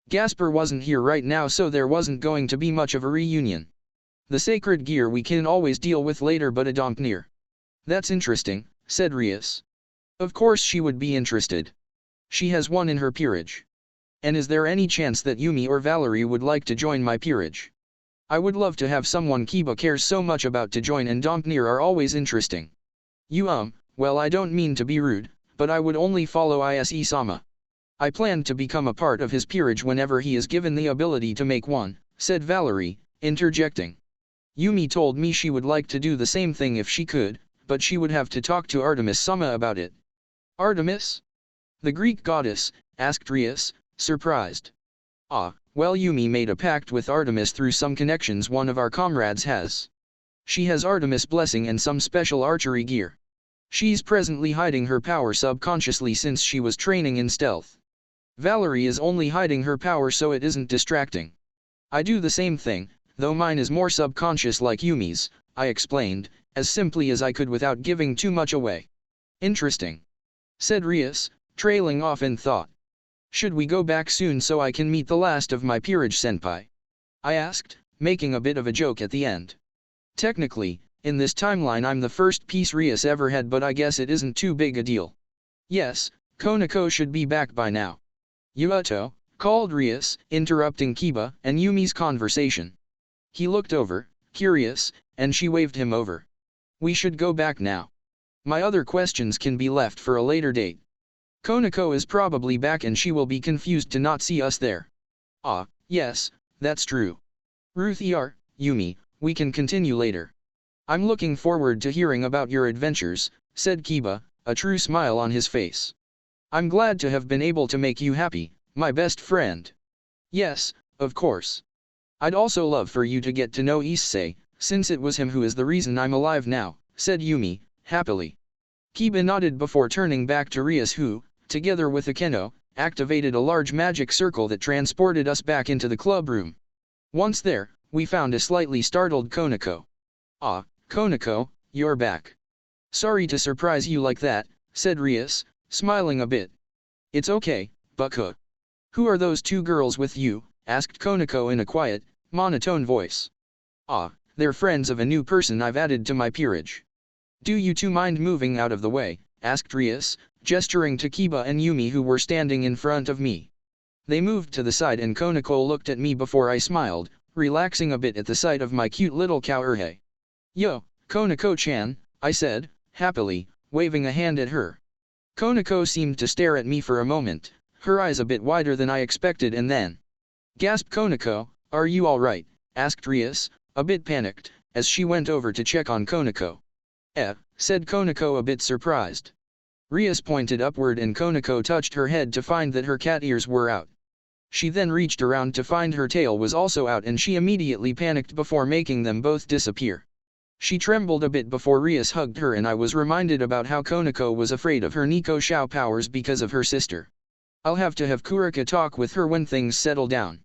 Gasper wasn't here right now so there wasn't going to be much of a reunion. The sacred gear we can always deal with later but a Dompnir. That's interesting, said Rias. Of course she would be interested. She has one in her peerage. And is there any chance that Yumi or Valerie would like to join my peerage? I would love to have someone Kiba cares so much about to join and Dompnir are always interesting. Well I don't mean to be rude, but I would only follow Issei-sama. I plan to become a part of his peerage whenever he is given the ability to make one, said Valerie, interjecting. Yumi told me she would like to do the same thing if she could, but she would have to talk to Artemis-sama about it. Artemis? The Greek goddess, asked Rias, surprised. Well Yumi made a pact with Artemis through some connections one of our comrades has. She has Artemis' blessing and some special archery gear. She's presently hiding her power subconsciously since she was training in stealth. Valerie is only hiding her power so it isn't distracting. I do the same thing, though mine is more subconscious like Yumi's, I explained, as simply as I could without giving too much away. Interesting, said Rias, trailing off in thought. Should we go back soon so I can meet the last of my peerage senpai? I asked, making a bit of a joke at the end. Technically, in this timeline I'm the first piece Rias ever had but I guess it isn't too big a deal. Yes, Konako should be back by now. Yuato, called Rias, interrupting Kiba and Yumi's conversation. He looked over, curious, and she waved him over. We should go back now. My other questions can be left for a later date. Konako is probably back and she will be confused to not see us there. Yes, that's true. Yumi, we can continue later. I'm looking forward to hearing about your adventures, said Kiba, a true smile on his face. I'm glad to have been able to make you happy, my best friend. Yes, of course. I'd also love for you to get to know Issei, since it was him who is the reason I'm alive now, said Yumi, happily. Kiba nodded before turning back to Rias who, together with Akeno, activated a large magic circle that transported us back into the club room. Once there, we found a slightly startled Konako. Konako, you're back. Sorry to surprise you like that, said Rias, smiling a bit. It's okay, Bucko. Who are those two girls with you? Asked Konako in a quiet, monotone voice. They're friends of a new person I've added to my peerage. Do you two mind moving out of the way? Asked Rias, gesturing to Kiba and Yumi who were standing in front of me. They moved to the side and Konako looked at me before I smiled, relaxing a bit at the sight of my cute little cowherhe. Yo, Konako-chan, I said, happily, waving a hand at her. Konako seemed to stare at me for a moment, her eyes a bit wider than I expected and then. Gasped Konako, are you alright? asked Rias, a bit panicked, as she went over to check on Konako. Said Konako a bit surprised. Rias pointed upward and Konako touched her head to find that her cat ears were out. She then reached around to find her tail was also out and she immediately panicked before making them both disappear. She trembled a bit before Rias hugged her and I was reminded about how Konako was afraid of her Nico Shao powers because of her sister. I'll have to have Kurika talk with her when things settle down.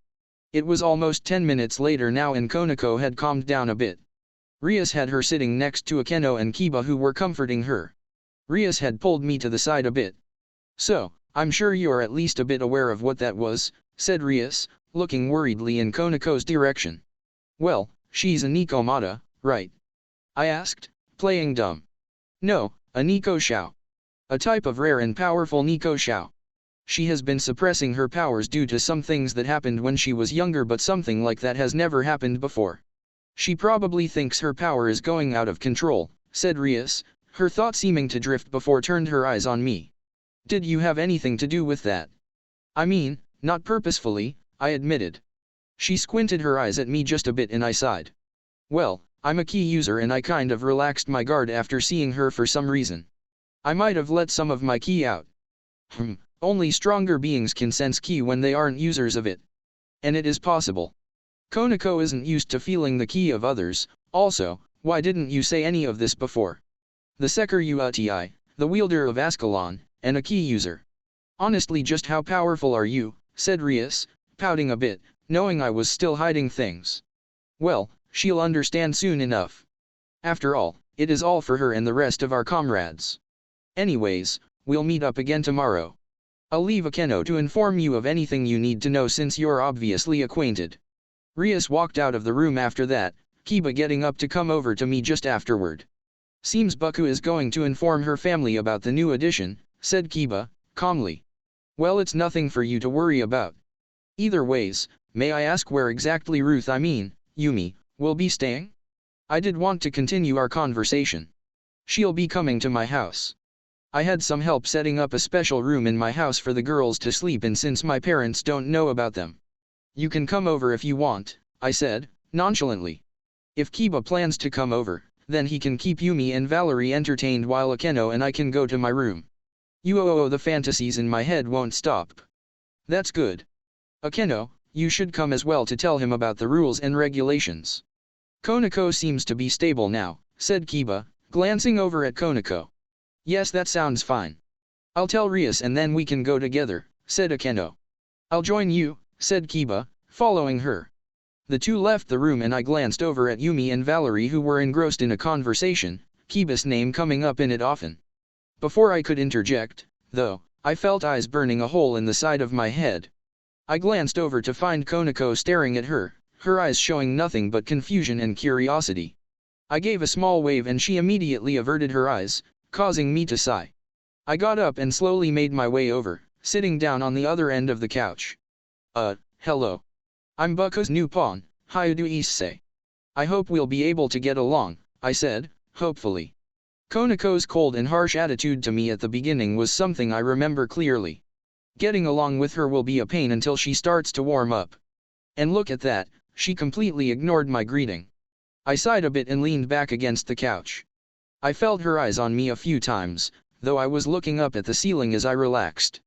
It was almost 10 minutes later now and Konako had calmed down a bit. Rias had her sitting next to Akeno and Kiba who were comforting her. Rias had pulled me to the side a bit. So, I'm sure you're at least a bit aware of what that was, said Rias, looking worriedly in Konako's direction. Well, she's a Nikomata, right? I asked, playing dumb. No, a Nico Shao. A type of rare and powerful Nico Shao. She has been suppressing her powers due to some things that happened when she was younger but something like that has never happened before. She probably thinks her power is going out of control, said Rias, her thought seeming to drift before turned her eyes on me. Did you have anything to do with that? I mean, not purposefully, I admitted. She squinted her eyes at me just a bit and I sighed. Well, I'm a key user and I kind of relaxed my guard after seeing her for some reason. I might have let some of my ki out. Only stronger beings can sense ki when they aren't users of it. And it is possible. Konako isn't used to feeling the ki of others, also, why didn't you say any of this before? The Seker Uti, the wielder of Ascalon, and a ki user. Honestly, just how powerful are you, said Rias, pouting a bit, knowing I was still hiding things. Well, she'll understand soon enough. After all, it is all for her and the rest of our comrades. Anyways, we'll meet up again tomorrow. I'll leave Akeno to inform you of anything you need to know since you're obviously acquainted. Rias walked out of the room after that, Kiba getting up to come over to me just afterward. Seems Buku is going to inform her family about the new addition, said Kiba, calmly. Well, it's nothing for you to worry about. Either ways, may I ask where exactly Yumi, will be staying? I did want to continue our conversation. She'll be coming to my house. I had some help setting up a special room in my house for the girls to sleep in since my parents don't know about them. You can come over if you want, I said, nonchalantly. If Kiba plans to come over, then he can keep Yumi and Valerie entertained while Akeno and I can go to my room. The fantasies in my head won't stop. That's good. Akeno, you should come as well to tell him about the rules and regulations. Konako seems to be stable now, said Kiba, glancing over at Konako. Yes, that sounds fine. I'll tell Rias and then we can go together, said Akeno. I'll join you, said Kiba, following her. The two left the room and I glanced over at Yumi and Valerie who were engrossed in a conversation, Kiba's name coming up in it often. Before I could interject, though, I felt eyes burning a hole in the side of my head. I glanced over to find Konako staring at her, her eyes showing nothing but confusion and curiosity. I gave a small wave and she immediately averted her eyes, causing me to sigh. I got up and slowly made my way over, sitting down on the other end of the couch. Hello. I'm Buku's new pawn, Hyudu issei. I hope we'll be able to get along, I said, hopefully. Konako's cold and harsh attitude to me at the beginning was something I remember clearly. Getting along with her will be a pain until she starts to warm up. And look at that, she completely ignored my greeting. I sighed a bit and leaned back against the couch. I felt her eyes on me a few times, though I was looking up at the ceiling as I relaxed.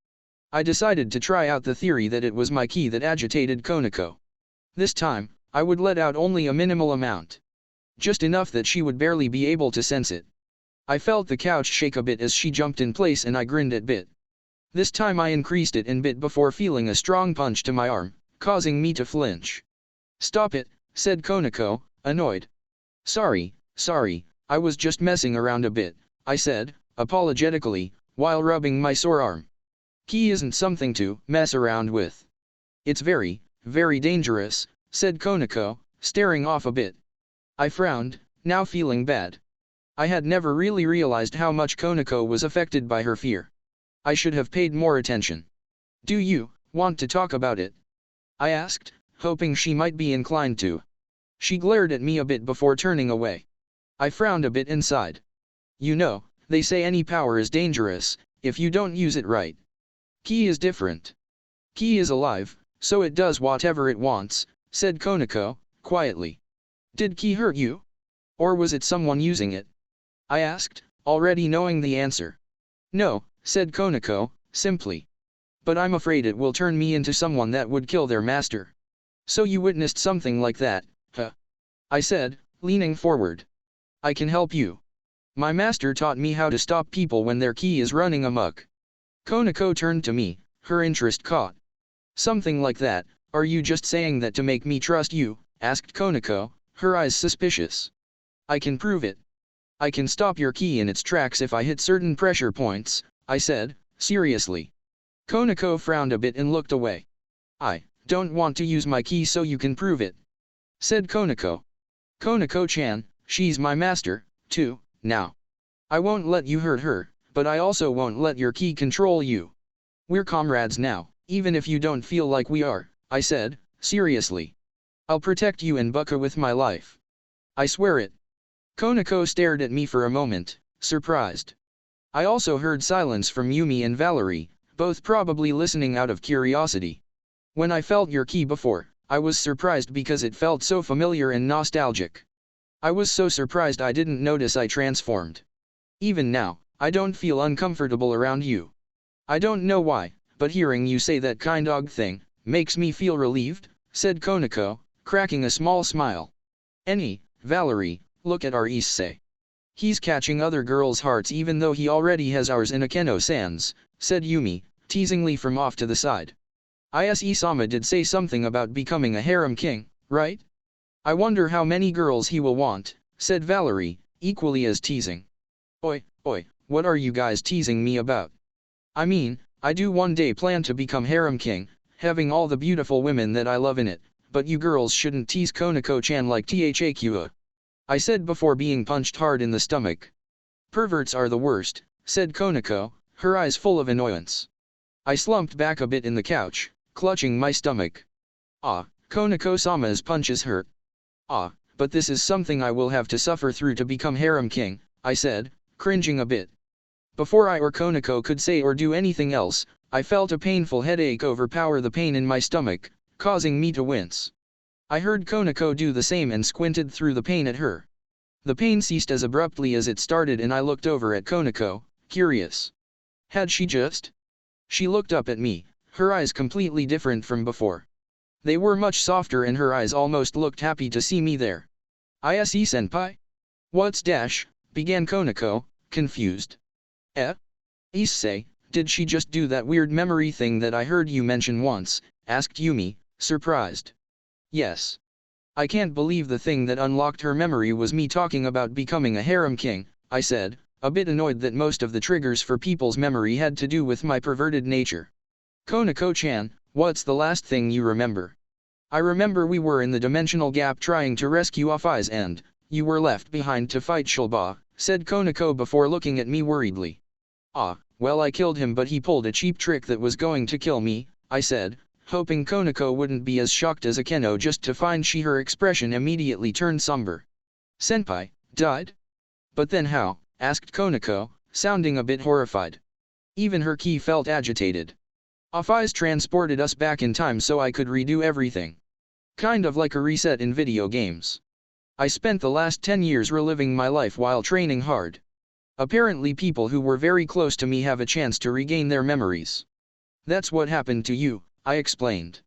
I decided to try out the theory that it was my ki that agitated Konako. This time, I would let out only a minimal amount. Just enough that she would barely be able to sense it. I felt the couch shake a bit as she jumped in place and I grinned at bit. This time I increased it in bit before feeling a strong punch to my arm, causing me to flinch. Stop it, said Konako, annoyed. Sorry, I was just messing around a bit, I said, apologetically, while rubbing my sore arm. Ki isn't something to mess around with. It's very, very dangerous, said Konako, staring off a bit. I frowned, now feeling bad. I had never really realized how much Konako was affected by her fear. I should have paid more attention. Do you want to talk about it? I asked, hoping she might be inclined to. She glared at me a bit before turning away. I frowned a bit inside. You know, they say any power is dangerous, if you don't use it right. Ki is different. Ki is alive, so it does whatever it wants, said Konako, quietly. Did key hurt you? Or was it someone using it? I asked, already knowing the answer. No, said Konako, simply. But I'm afraid it will turn me into someone that would kill their master. So you witnessed something like that, huh? I said, leaning forward. I can help you. My master taught me how to stop people when their ki is running amok. Konako turned to me, her interest caught. Something like that, are you just saying that to make me trust you? Asked Konako, her eyes suspicious. I can prove it. I can stop your ki in its tracks if I hit certain pressure points, I said, seriously. Konako frowned a bit and looked away. I don't want to use my ki so you can prove it, said Konako. Konako-chan, she's my master, too, now. I won't let you hurt her, but I also won't let your ki control you. We're comrades now, even if you don't feel like we are, I said, seriously. I'll protect you and Bucka with my life. I swear it. Konako stared at me for a moment, surprised. I also heard silence from Yumi and Valerie, both probably listening out of curiosity. When I felt your ki before, I was surprised because it felt so familiar and nostalgic. I was so surprised I didn't notice I transformed. Even now, I don't feel uncomfortable around you. I don't know why, but hearing you say that kind of thing, makes me feel relieved, said Konako, cracking a small smile. Valerie, look at our issei. He's catching other girls' hearts even though he already has ours in Akeno-san's, said Yumi, teasingly from off to the side. Issei-sama did say something about becoming a harem king, right? I wonder how many girls he will want, said Valerie, equally as teasing. Oi, what are you guys teasing me about? I mean, I do one day plan to become harem king, having all the beautiful women that I love in it, but you girls shouldn't tease Konako-chan like THAQA. I said before being punched hard in the stomach. Perverts are the worst, said Konako, her eyes full of annoyance. I slumped back a bit in the couch, clutching my stomach. Konako-sama's punches hurt. But this is something I will have to suffer through to become harem king, I said, cringing a bit. Before I or Konako could say or do anything else, I felt a painful headache overpower the pain in my stomach, causing me to wince. I heard Konako do the same and squinted through the pain at her. The pain ceased as abruptly as it started and I looked over at Konako, curious. Had she just? She looked up at me, her eyes completely different from before. They were much softer and her eyes almost looked happy to see me there. Issei-senpai? What's dash? Began Konako, confused. Issei, did she just do that weird memory thing that I heard you mention once? Asked Yumi, surprised. Yes. I can't believe the thing that unlocked her memory was me talking about becoming a harem king, I said, a bit annoyed that most of the triggers for people's memory had to do with my perverted nature. Konako-chan, what's the last thing you remember? I remember we were in the dimensional gap trying to rescue Offai's and you were left behind to fight Shilba, said Konako before looking at me worriedly. Well I killed him but he pulled a cheap trick that was going to kill me, I said, hoping Konako wouldn't be as shocked as Akeno just to find her expression immediately turned somber. Senpai, died? But then how? Asked Konako, sounding a bit horrified. Even her ki felt agitated. Offai's transported us back in time so I could redo everything. Kind of like a reset in video games. I spent the last 10 years reliving my life while training hard. Apparently people who were very close to me have a chance to regain their memories. That's what happened to you, I explained.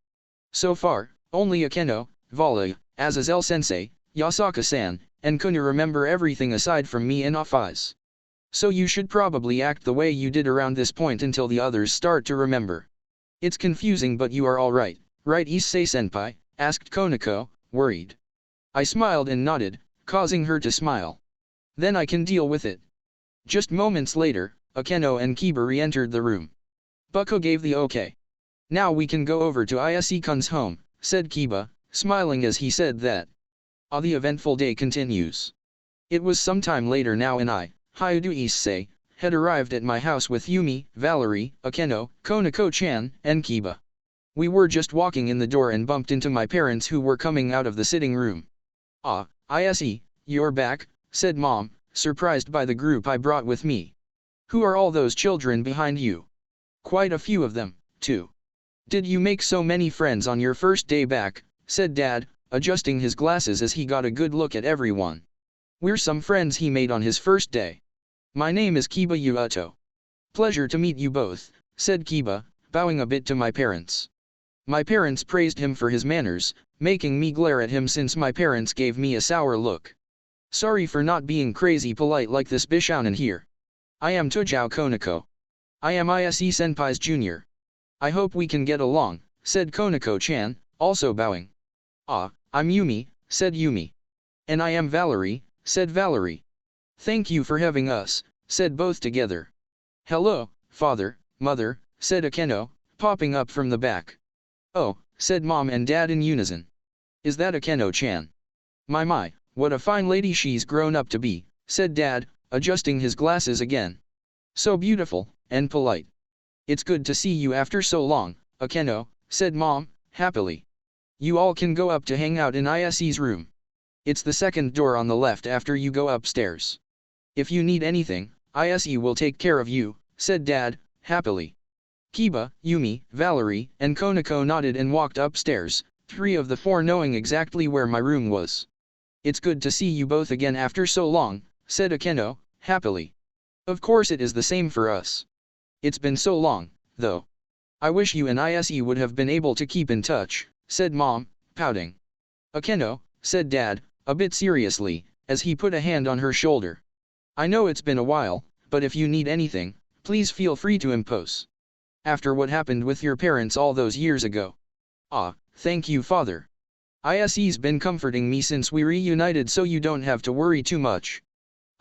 So far, only Akeno, Vala, Azazel-sensei, Yasaka-san, and Kuna remember everything aside from me and Offai's. So you should probably act the way you did around this point until the others start to remember. It's confusing but you are alright, right Issei-senpai? Asked Konako, worried. I smiled and nodded, causing her to smile. Then I can deal with it. Just moments later, Akeno and Kiba re-entered the room. Bucko gave the okay. Now we can go over to Issei-kun's home, said Kiba, smiling as he said that. The eventful day continues. It was some time later now and I, Hyudu Issei, had arrived at my house with Yumi, Valerie, Akeno, Konako-chan, and Kiba. We were just walking in the door and bumped into my parents who were coming out of the sitting room. Issei, you're back, said Mom, surprised by the group I brought with me. Who are all those children behind you? Quite a few of them, too. Did you make so many friends on your first day back, said Dad, adjusting his glasses as he got a good look at everyone. We're some friends he made on his first day. My name is Kiba Yuto. Pleasure to meet you both, said Kiba, bowing a bit to my parents. My parents praised him for his manners, making me glare at him since my parents gave me a sour look. Sorry for not being crazy polite like this Bishounen here. I am Tojao Konako. I am issei senpai's junior. I hope we can get along, said Konako-chan, also bowing. Ah, I'm Yumi, said Yumi. And I am Valerie, said Valerie. Thank you for having us, said both together. Hello, father, mother, said Akeno, popping up from the back. Oh, said mom and dad in unison. Is that Akeno-chan? My, what a fine lady she's grown up to be, said dad, adjusting his glasses again. So beautiful, and polite. It's good to see you after so long, Akeno, said mom, happily. You all can go up to hang out in issei's room. It's the second door on the left after you go upstairs. If you need anything, issei will take care of you, said dad, happily. Kiba, Yumi, Valerie, and Konako nodded and walked upstairs, 3 of the 4 knowing exactly where my room was. It's good to see you both again after so long, said Akeno, happily. Of course it is the same for us. It's been so long, though. I wish you and issei would have been able to keep in touch, said mom, pouting. Akeno, said dad, a bit seriously, as he put a hand on her shoulder. I know it's been a while, but if you need anything, please feel free to impose. After what happened with your parents all those years ago. Ah, thank you father. Issei's been comforting me since we reunited so you don't have to worry too much.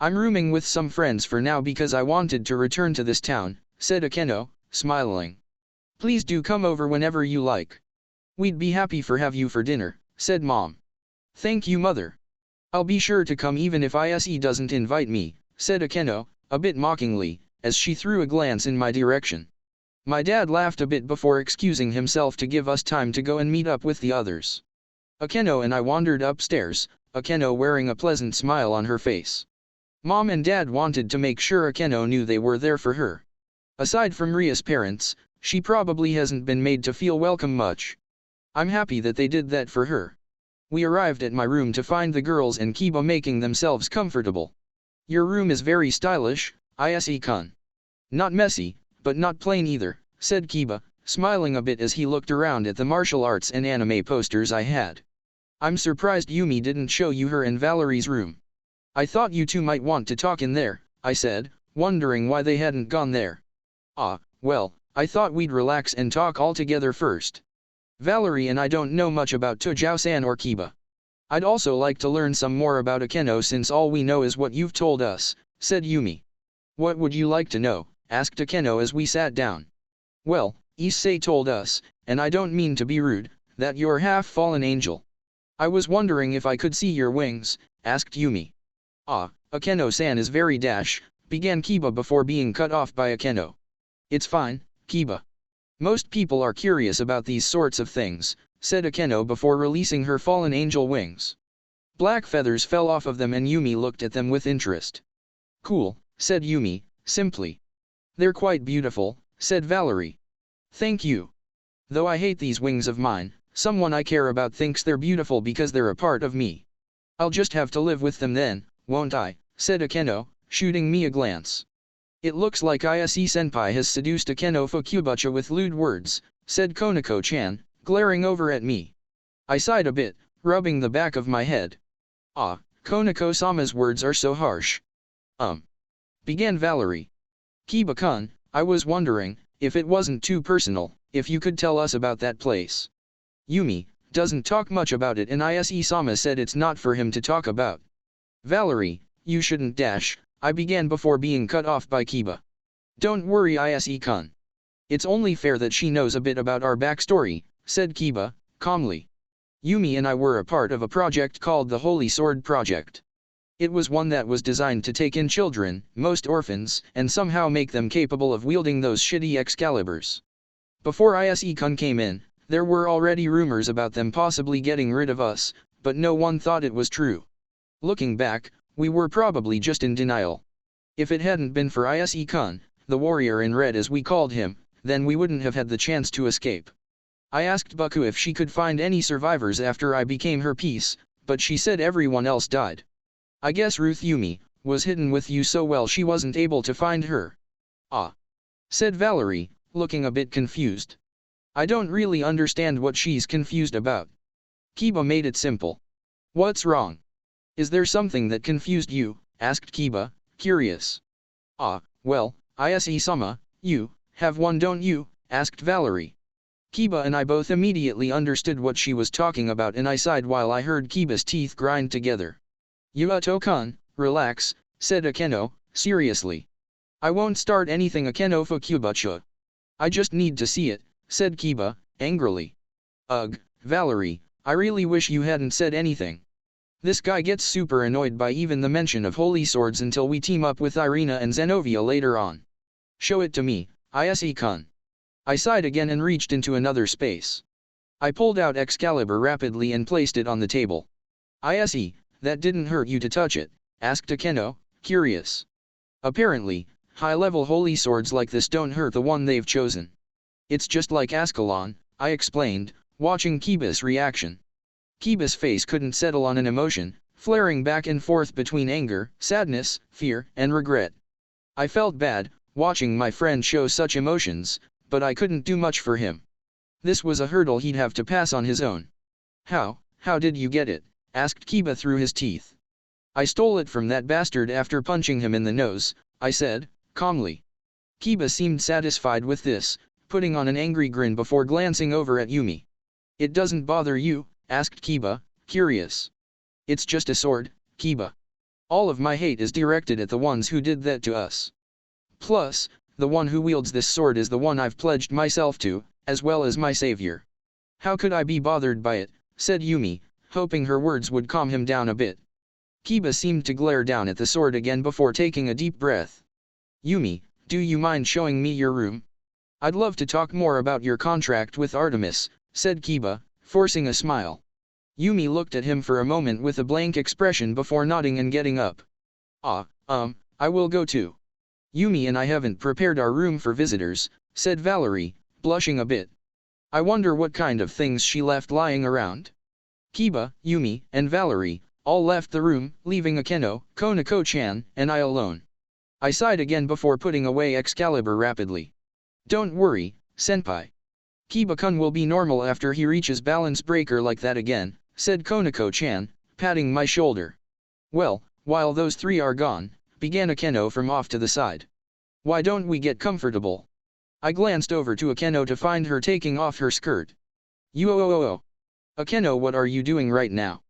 I'm rooming with some friends for now because I wanted to return to this town, said Akeno, smiling. Please do come over whenever you like. We'd be happy for have you for dinner, said mom. Thank you mother. I'll be sure to come even if issei doesn't invite me, said Akeno, a bit mockingly, as she threw a glance in my direction. My dad laughed a bit before excusing himself to give us time to go and meet up with the others. Akeno and I wandered upstairs, Akeno wearing a pleasant smile on her face. Mom and dad wanted to make sure Akeno knew they were there for her. Aside from Ria's parents, she probably hasn't been made to feel welcome much. I'm happy that they did that for her. We arrived at my room to find the girls and Kiba making themselves comfortable. Your room is very stylish, issei-kun. Not messy, but not plain either, said Kiba, smiling a bit as he looked around at the martial arts and anime posters I had. I'm surprised Yumi didn't show you her and Valerie's room. I thought you two might want to talk in there, I said, wondering why they hadn't gone there. Ah, well, I thought we'd relax and talk all together first. Valerie and I don't know much about Tojao-san or Kiba. I'd also like to learn some more about Akeno since all we know is what you've told us, said Yumi. What would you like to know? Asked Akeno as we sat down. Well, Issei told us, and I don't mean to be rude, that you're half-fallen angel. I was wondering if I could see your wings, asked Yumi. Ah, Akeno-san is very dash, began Kiba before being cut off by Akeno. It's fine, Kiba. Most people are curious about these sorts of things, said Akeno before releasing her fallen angel wings. Black feathers fell off of them and Yumi looked at them with interest. Cool, said Yumi, simply. They're quite beautiful, said Valerie. Thank you. Though I hate these wings of mine, someone I care about thinks they're beautiful because they're a part of me. I'll just have to live with them then, won't I, said Akeno, shooting me a glance. It looks like issei senpai has seduced Akeno Fukubacha with lewd words, said Konako-chan, glaring over at me. I sighed a bit, rubbing the back of my head. Ah, Konako-sama's words are so harsh. Began Valerie. Kiba-kun, I was wondering, if it wasn't too personal, if you could tell us about that place. Yumi doesn't talk much about it and issei-sama said it's not for him to talk about. Valerie, you shouldn't dash, I began before being cut off by Kiba. Don't worry issei-kun. It's only fair that she knows a bit about our backstory, said Kiba, calmly. Yumi and I were a part of a project called the Holy Sword Project. It was one that was designed to take in children, most orphans, and somehow make them capable of wielding those shitty Excaliburs. Before issei-kun came in, there were already rumors about them possibly getting rid of us, but no one thought it was true. Looking back, we were probably just in denial. If it hadn't been for issei-kun, the warrior in red as we called him, then we wouldn't have had the chance to escape. I asked Buku if she could find any survivors after I became her piece, but she said everyone else died. I guess Ruth Yumi was hidden with you so well she wasn't able to find her. Ah, said Valerie, looking a bit confused. I don't really understand what she's confused about. Kiba made it simple. What's wrong? Is there something that confused you? Asked Kiba, curious. Ah, well, issei-sama, you have one, don't you? Asked Valerie. Kiba and I both immediately understood what she was talking about, and I sighed while I heard Kiba's teeth grind together. Yuto-kun, relax, said Akeno, seriously. I won't start anything Akeno Fukubacha. I just need to see it, said Kiba, angrily. Ugh, Valerie, I really wish you hadn't said anything. This guy gets super annoyed by even the mention of holy swords until we team up with Irina and Zenovia later on. Show it to me, issei-kun. I sighed again and reached into another space. I pulled out Excalibur rapidly and placed it on the table. Issei, that didn't hurt you to touch it? Asked Akeno, curious. Apparently, high-level holy swords like this don't hurt the one they've chosen. It's just like Ascalon, I explained, watching Kiba's reaction. Kiba's face couldn't settle on an emotion, flaring back and forth between anger, sadness, fear, and regret. I felt bad, watching my friend show such emotions, but I couldn't do much for him. This was a hurdle he'd have to pass on his own. How did you get it? Asked Kiba through his teeth. I stole it from that bastard after punching him in the nose, I said, calmly. Kiba seemed satisfied with this, putting on an angry grin before glancing over at Yumi. It doesn't bother you? Asked Kiba, curious. It's just a sword, Kiba. All of my hate is directed at the ones who did that to us. Plus, the one who wields this sword is the one I've pledged myself to, as well as my savior. How could I be bothered by it? Said Yumi, hoping her words would calm him down a bit. Kiba seemed to glare down at the sword again before taking a deep breath. Yumi, do you mind showing me your room? I'd love to talk more about your contract with Artemis, said Kiba, forcing a smile. Yumi looked at him for a moment with a blank expression before nodding and getting up. I will go too. Yumi and I haven't prepared our room for visitors, said Valerie, blushing a bit. I wonder what kind of things she left lying around. Kiba, Yumi, and Valerie all left the room, leaving Akeno, Konako-chan, and I alone. I sighed again before putting away Excalibur rapidly. Don't worry, senpai. Kiba-kun will be normal after he reaches balance breaker like that again, said Konako-chan, patting my shoulder. Well, while those three are gone, began Akeno from off to the side. Why don't we get comfortable? I glanced over to Akeno to find her taking off her skirt. Akeno, what are you doing right now?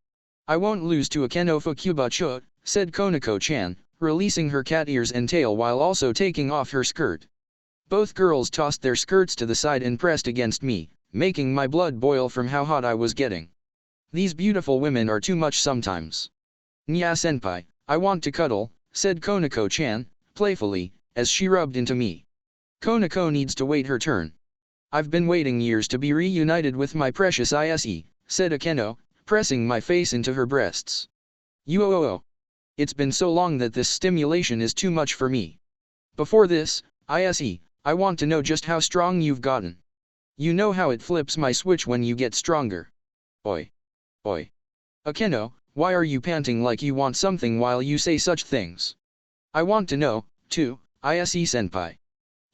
I won't lose to Akeno Fukubacha, said Konako-chan, releasing her cat ears and tail while also taking off her skirt. Both girls tossed their skirts to the side and pressed against me, making my blood boil from how hot I was getting. These beautiful women are too much sometimes. Nya senpai, I want to cuddle, said Konako-chan, playfully, as she rubbed into me. Konako needs to wait her turn. I've been waiting years to be reunited with my precious issei, said Akeno, pressing my face into her breasts. It's been so long that this stimulation is too much for me. Before this, issei, I want to know just how strong you've gotten. You know how it flips my switch when you get stronger. Oi. Akeno, why are you panting like you want something while you say such things? I want to know, too, issei-senpai.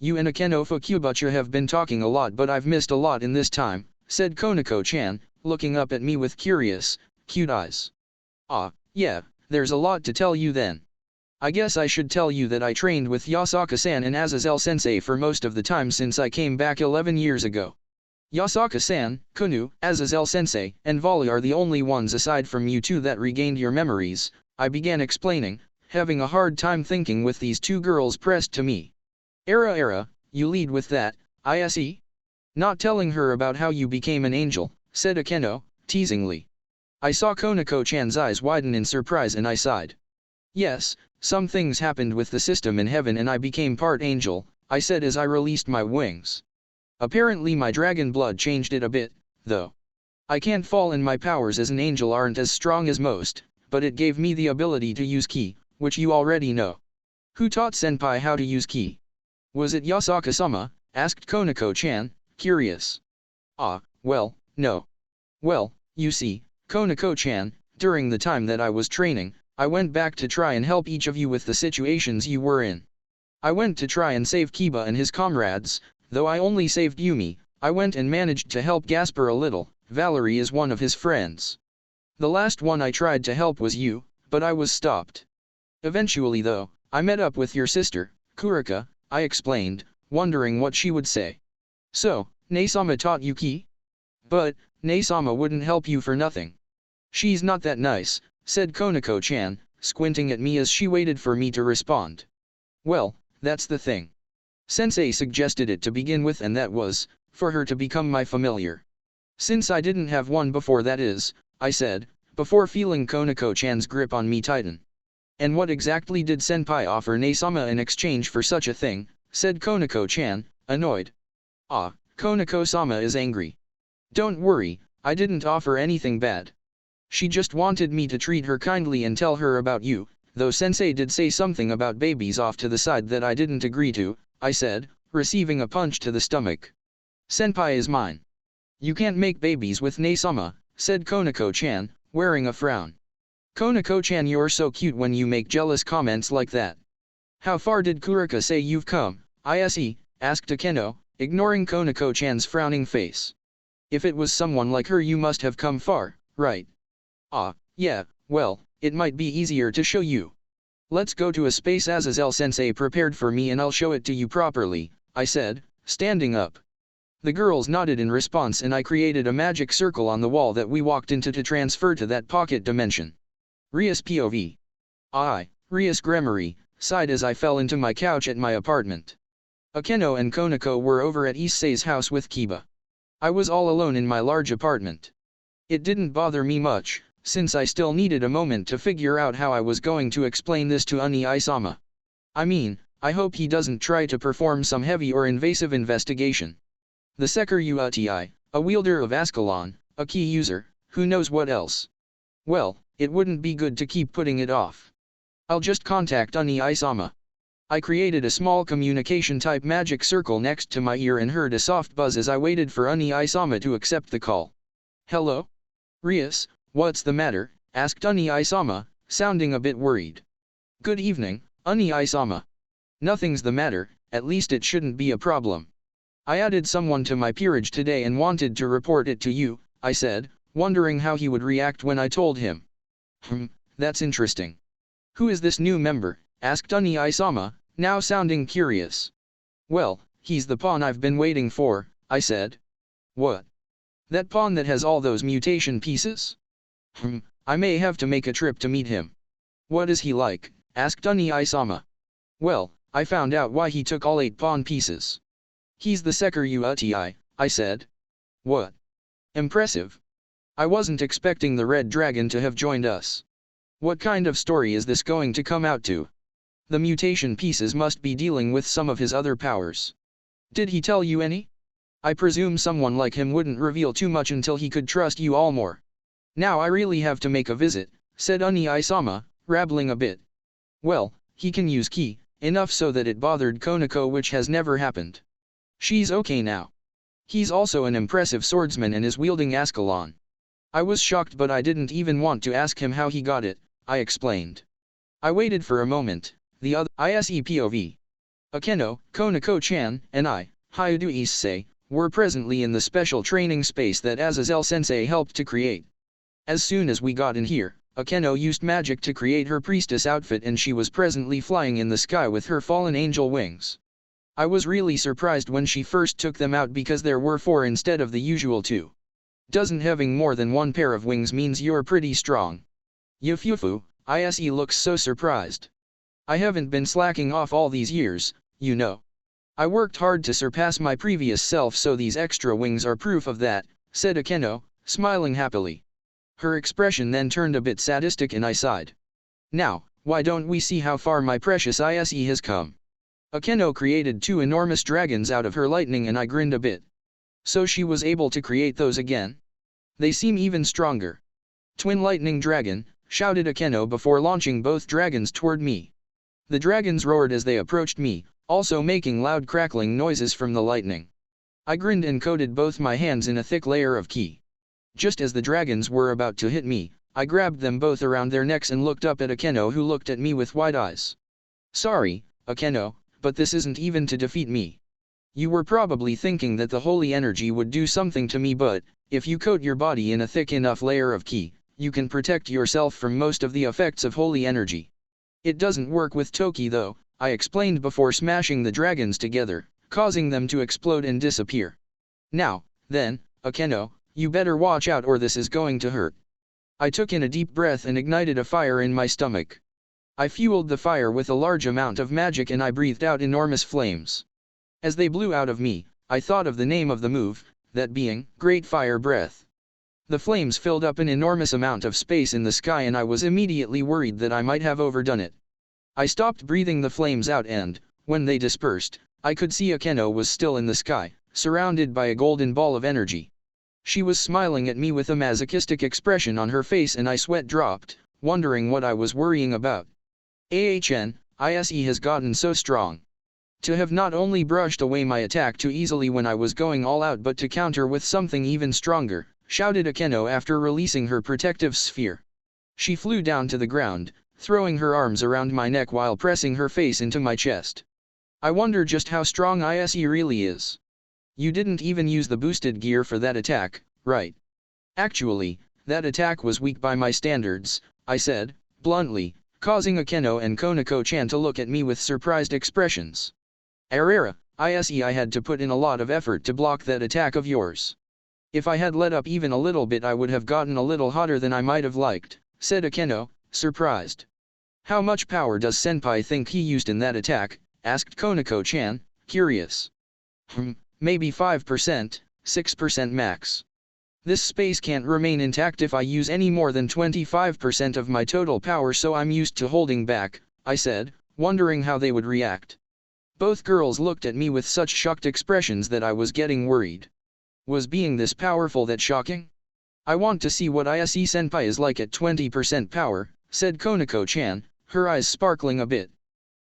You and Akeno Fukubacha have been talking a lot, but I've missed a lot in this time, said Konako-chan, looking up at me with curious, cute eyes. Yeah, there's a lot to tell you then. I guess I should tell you that I trained with Yasaka-san and Azazel-sensei for most of the time since I came back 11 years ago. Yasaka-san, Kunu, Azazel-sensei, and Vali are the only ones aside from you two that regained your memories, I began explaining, having a hard time thinking with these two girls pressed to me. Era, you lead with that, issei? Not telling her about how you became an angel, said Akeno, teasingly. I saw Konako-chan's eyes widen in surprise and I sighed. Yes, some things happened with the system in heaven and I became part angel, I said as I released my wings. Apparently my dragon blood changed it a bit, though. I can't fall and my powers as an angel aren't as strong as most, but it gave me the ability to use ki, which you already know. Who taught senpai how to use ki? Was it Yasaka-sama? Asked Konako-chan, curious. Well, no. Well, you see, Konako-chan, during the time that I was training, I went back to try and help each of you with the situations you were in. I went to try and save Kiba and his comrades, though I only saved Yumi. I went and managed to help Gasper a little. Valerie is one of his friends. The last one I tried to help was you, but I was stopped. Eventually though, I met up with your sister, Kurika, I explained, wondering what she would say. So, Nae-sama taught you ki? But, Nae-sama wouldn't help you for nothing. She's not that nice, said Konako-chan, squinting at me as she waited for me to respond. Well, that's the thing. Sensei suggested it to begin with, and that was, for her to become my familiar. Since I didn't have one before, that is, I said, before feeling Konako-chan's grip on me tighten. And what exactly did Senpai offer Nae-sama in exchange for such a thing, said Konako-chan, annoyed. Ah, Konako-sama is angry. Don't worry, I didn't offer anything bad. She just wanted me to treat her kindly and tell her about you, though Sensei did say something about babies off to the side that I didn't agree to, I said, receiving a punch to the stomach. Senpai is mine. You can't make babies with Nae-sama, said Konako-chan, wearing a frown. Konako-chan, you're so cute when you make jealous comments like that. How far did Kurika say you've come, issei? Asked Akeno, ignoring Konako-chan's frowning face. If it was someone like her, you must have come far, right? Ah, yeah, well, it might be easier to show you. Let's go to a space Azazel-sensei prepared for me and I'll show it to you properly, I said, standing up. The girls nodded in response and I created a magic circle on the wall that we walked into to transfer to that pocket dimension. Rias POV. Rias Gremory, sighed as I fell into my couch at my apartment. Akeno and Konako were over at Issei's house with Kiba. I was all alone in my large apartment. It didn't bother me much, since I still needed a moment to figure out how I was going to explain this to Issei-sama. I mean, I hope he doesn't try to perform some heavy or invasive investigation. The Seker Uti, a wielder of Ascalon, a key user, who knows what else? Well, it wouldn't be good to keep putting it off. I'll just contact Issei-sama. I created a small communication-type magic circle next to my ear and heard a soft buzz as I waited for Issei-sama to accept the call. Hello? Rias, what's the matter? Asked Issei-sama, sounding a bit worried. Good evening, Issei-sama. Nothing's the matter, at least it shouldn't be a problem. I added someone to my peerage today and wanted to report it to you, I said, wondering how he would react when I told him. That's interesting. Who is this new member? Asked Issei-sama, now sounding curious. Well, he's the pawn I've been waiting for, I said. What? That pawn that has all those mutation pieces? I may have to make a trip to meet him. What is he like? Asked Issei-sama. Well, I found out why he took all 8 pawn pieces. He's the Seker Uti, I said. What? Impressive. I wasn't expecting the Red Dragon to have joined us. What kind of story is this going to come out to? The mutation pieces must be dealing with some of his other powers. Did he tell you any? I presume someone like him wouldn't reveal too much until he could trust you all more. Now I really have to make a visit, said Issei-sama, rambling a bit. Well, he can use ki, enough so that it bothered Konako, which has never happened. She's okay now. He's also an impressive swordsman and is wielding Ascalon. I was shocked, but I didn't even want to ask him how he got it, I explained. I waited for a moment. The other issei POV. Akeno, Konako-chan, and I, Hyudu Issei, were presently in the special training space that Azazel-sensei helped to create. As soon as we got in here, Akeno used magic to create her priestess outfit and she was presently flying in the sky with her fallen angel wings. I was really surprised when she first took them out because there were 4 instead of the usual 2. Doesn't having more than 1 pair of wings means you're pretty strong? Yufufu, issei looks so surprised. I haven't been slacking off all these years, you know. I worked hard to surpass my previous self, so these extra wings are proof of that, said Akeno, smiling happily. Her expression then turned a bit sadistic and I sighed. Now, why don't we see how far my precious issei has come? Akeno created 2 enormous dragons out of her lightning and I grinned a bit. So she was able to create those again? They seem even stronger. Twin lightning dragon, shouted Akeno before launching both dragons toward me. The dragons roared as they approached me, also making loud crackling noises from the lightning. I grinned and coated both my hands in a thick layer of ki. Just as the dragons were about to hit me, I grabbed them both around their necks and looked up at Akeno, who looked at me with wide eyes. Sorry, Akeno, but this isn't even to defeat me. You were probably thinking that the holy energy would do something to me, but if you coat your body in a thick enough layer of ki, you can protect yourself from most of the effects of holy energy. It doesn't work with Toki though, I explained before smashing the dragons together, causing them to explode and disappear. Now, then, Akeno, you better watch out or this is going to hurt. I took in a deep breath and ignited a fire in my stomach. I fueled the fire with a large amount of magic and I breathed out enormous flames. As they blew out of me, I thought of the name of the move, that being, Great Fire Breath. The flames filled up an enormous amount of space in the sky and I was immediately worried that I might have overdone it. I stopped breathing the flames out and, when they dispersed, I could see Akeno was still in the sky, surrounded by a golden ball of energy. She was smiling at me with a masochistic expression on her face and I sweat dropped, wondering what I was worrying about. Issei has gotten so strong. To have not only brushed away my attack too easily when I was going all out but to counter with something even stronger, shouted Akeno after releasing her protective sphere. She flew down to the ground, throwing her arms around my neck while pressing her face into my chest. I wonder just how strong Issei really is. You didn't even use the boosted gear for that attack, right? Actually, that attack was weak by my standards, I said, bluntly, causing Akeno and Konako-chan to look at me with surprised expressions. Issei, I had to put in a lot of effort to block that attack of yours. If I had let up even a little bit I would have gotten a little hotter than I might have liked, said Akeno, surprised. How much power does Senpai think he used in that attack? Asked Konako-chan, curious. Maybe 5%, 6% max. This space can't remain intact if I use any more than 25% of my total power, so I'm used to holding back, I said, wondering how they would react. Both girls looked at me with such shocked expressions that I was getting worried. Was being this powerful that shocking? I want to see what Issei Senpai is like at 20% power, said Konako-chan, her eyes sparkling a bit.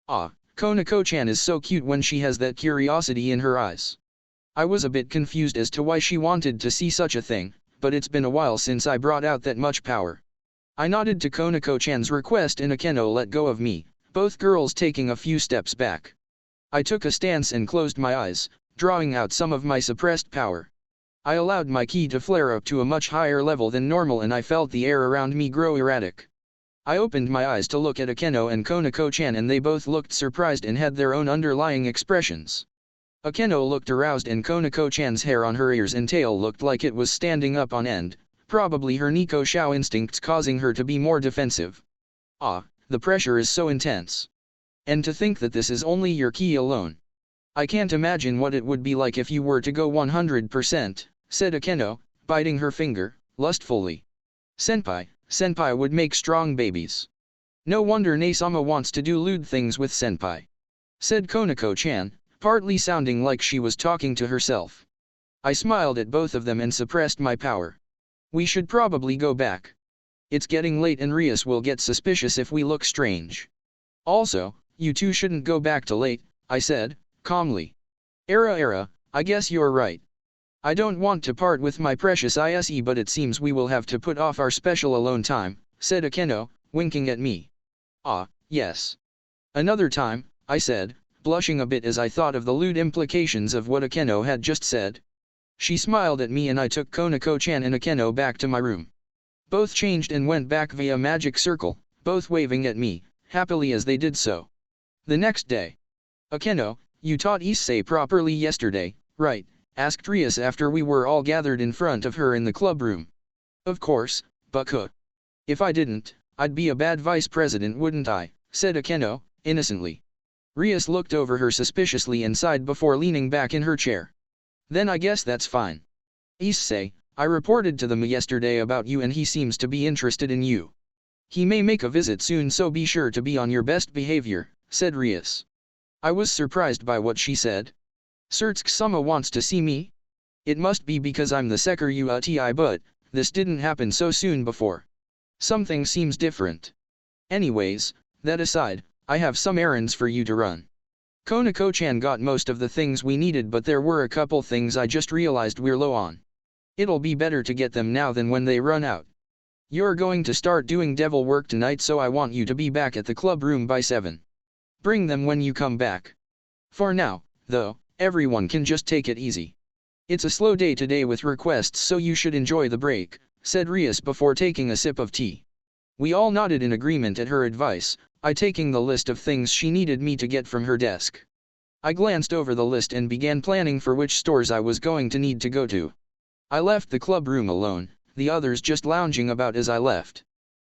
Ah, Konako-chan is so cute when she has that curiosity in her eyes. I was a bit confused as to why she wanted to see such a thing, but it's been a while since I brought out that much power. I nodded to Konako-chan's request and Akeno let go of me, both girls taking a few steps back. I took a stance and closed my eyes, drawing out some of my suppressed power. I allowed my ki to flare up to a much higher level than normal and I felt the air around me grow erratic. I opened my eyes to look at Akeno and Konako-chan and they both looked surprised and had their own underlying expressions. Akeno looked aroused and Konako-chan's hair on her ears and tail looked like it was standing up on end, probably her Nico Shao instincts causing her to be more defensive. Ah, the pressure is so intense. And to think that this is only your ki alone. I can't imagine what it would be like if you were to go 100%, said Akeno, biting her finger, lustfully. Senpai would make strong babies. No wonder Nae-sama wants to do lewd things with Senpai. Said Konako-chan, partly sounding like she was talking to herself. I smiled at both of them and suppressed my power. We should probably go back. It's getting late and Rias will get suspicious if we look strange. Also, you two shouldn't go back to late, I said, calmly. I guess you're right. I don't want to part with my precious Issei, but it seems we will have to put off our special alone time, said Akeno, winking at me. Ah, yes. Another time, I said, blushing a bit as I thought of the lewd implications of what Akeno had just said. She smiled at me and I took Konako-chan and Akeno back to my room. Both changed and went back via magic circle, both waving at me, happily as they did so. The next day. Akeno, you taught issei properly yesterday, right? Asked Rias after we were all gathered in front of her in the club room. Of course, Bucka. If I didn't, I'd be a bad vice president, wouldn't I? Said Akeno, innocently. Rias looked over her suspiciously and sighed before leaning back in her chair. Then I guess that's fine. Issei, I reported to them yesterday about you and he seems to be interested in you. He may make a visit soon, so be sure to be on your best behavior, said Rias. I was surprised by what she said. Surtsuke-sama wants to see me? It must be because I'm the Sekuryu Uti, but this didn't happen so soon before. Something seems different. Anyways, that aside, I have some errands for you to run. Konako-chan got most of the things we needed, but there were a couple things I just realized we're low on. It'll be better to get them now than when they run out. You're going to start doing devil work tonight, so I want you to be back at the club room by 7. Bring them when you come back. For now, though, everyone can just take it easy. It's a slow day today with requests, so you should enjoy the break, said Rias before taking a sip of tea. We all nodded in agreement at her advice, I taking the list of things she needed me to get from her desk. I glanced over the list and began planning for which stores I was going to need to go to. I left the club room alone, the others just lounging about as I left.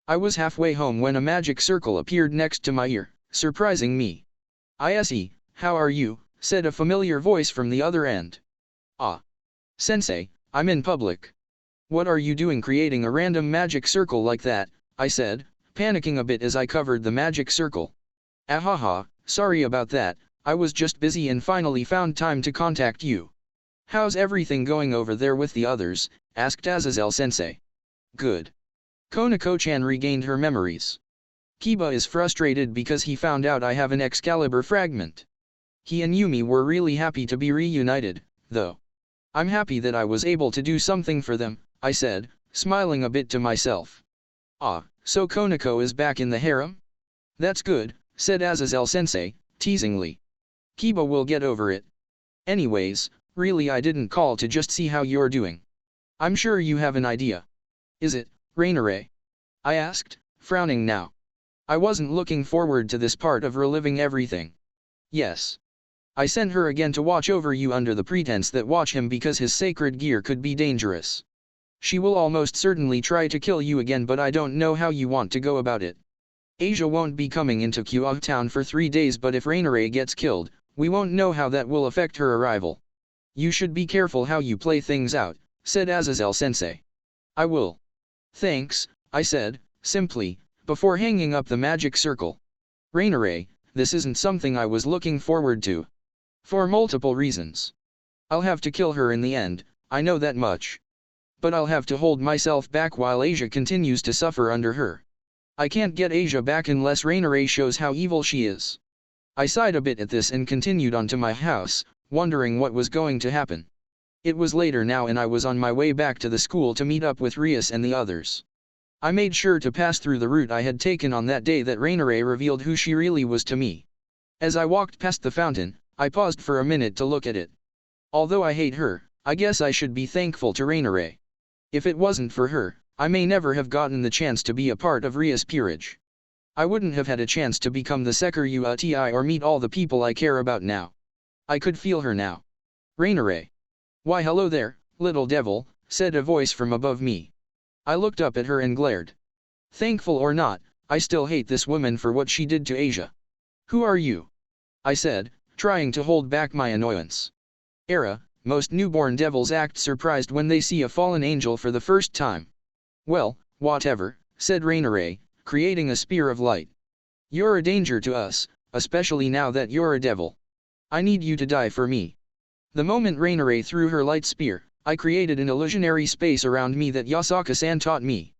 I was halfway home when a magic circle appeared next to my ear, surprising me. "Issei, how are you?" said a familiar voice from the other end. "Ah. Sensei, I'm in public." "What are you doing creating a random magic circle like that?" I said, panicking a bit as I covered the magic circle. "Ahaha, sorry about that, I was just busy and finally found time to contact you." "How's everything going over there with the others?" asked Azazel-sensei. "Good." Konako-chan regained her memories. "Kiba is frustrated because he found out I have an Excalibur fragment. He and Yumi were really happy to be reunited, though. I'm happy that I was able to do something for them," I said, smiling a bit to myself. "Ah, so Konako is back in the harem? That's good," said Azazel-sensei, teasingly. "Kiba will get over it. Anyways, really I didn't call to just see how you're doing. I'm sure you have an idea. Is it, Rainare?" I asked, frowning now. I wasn't looking forward to this part of reliving everything. "Yes. I sent her again to watch over you under the pretense that watch him because his sacred gear could be dangerous. She will almost certainly try to kill you again, but I don't know how you want to go about it. Asia won't be coming into Kyoto town for 3 days, but if Rainare gets killed, we won't know how that will affect her arrival. You should be careful how you play things out," said Azazel-sensei. "I will. Thanks," I said, simply, before hanging up the magic circle. "Rainare, this isn't something I was looking forward to. For multiple reasons. I'll have to kill her in the end, I know that much. But I'll have to hold myself back while Asia continues to suffer under her. I can't get Asia back unless Rainare shows how evil she is." I sighed a bit at this and continued on to my house, wondering what was going to happen. It was later now and I was on my way back to the school to meet up with Rias and the others. I made sure to pass through the route I had taken on that day that Rainare revealed who she really was to me. As I walked past the fountain, I paused for a minute to look at it. Although I hate her, I guess I should be thankful to Rainare. If it wasn't for her, I may never have gotten the chance to be a part of Rias' peerage. I wouldn't have had a chance to become the Sekuryu Uti or meet all the people I care about now. I could feel her now. "Rainare. Why hello there, little devil," said a voice from above me. I looked up at her and glared. Thankful or not, I still hate this woman for what she did to Asia. "Who are you?" I said, trying to hold back my annoyance. Most newborn devils act surprised when they see a fallen angel for the first time. "Well, whatever," said Rainare, creating a spear of light. "You're a danger to us, especially now that you're a devil. I need you to die for me." The moment Rainare threw her light spear, I created an illusionary space around me that Yasaka-san taught me.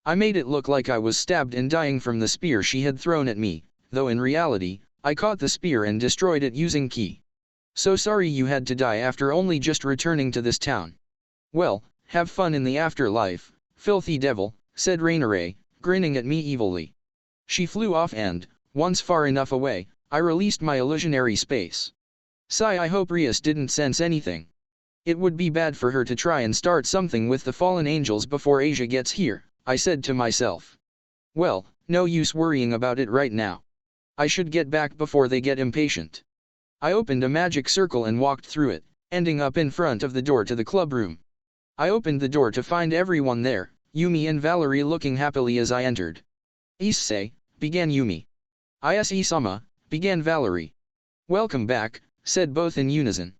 I made it look like I was stabbed and dying from the spear she had thrown at me, though in reality, I caught the spear and destroyed it using ki. "So sorry you had to die after only just returning to this town. Well, have fun in the afterlife, filthy devil," said Rainare, grinning at me evilly. She flew off and, once far enough away, I released my illusionary space. Sigh, I hope Rias didn't sense anything. It would be bad for her to try and start something with the fallen angels before Asia gets here, I said to myself. Well, no use worrying about it right now. I should get back before they get impatient. I opened a magic circle and walked through it, ending up in front of the door to the club room. I opened the door to find everyone there, Yumi and Valerie looking happily as I entered. "Issei," began Yumi. "Issei-sama," began Valerie. "Welcome back," said both in unison.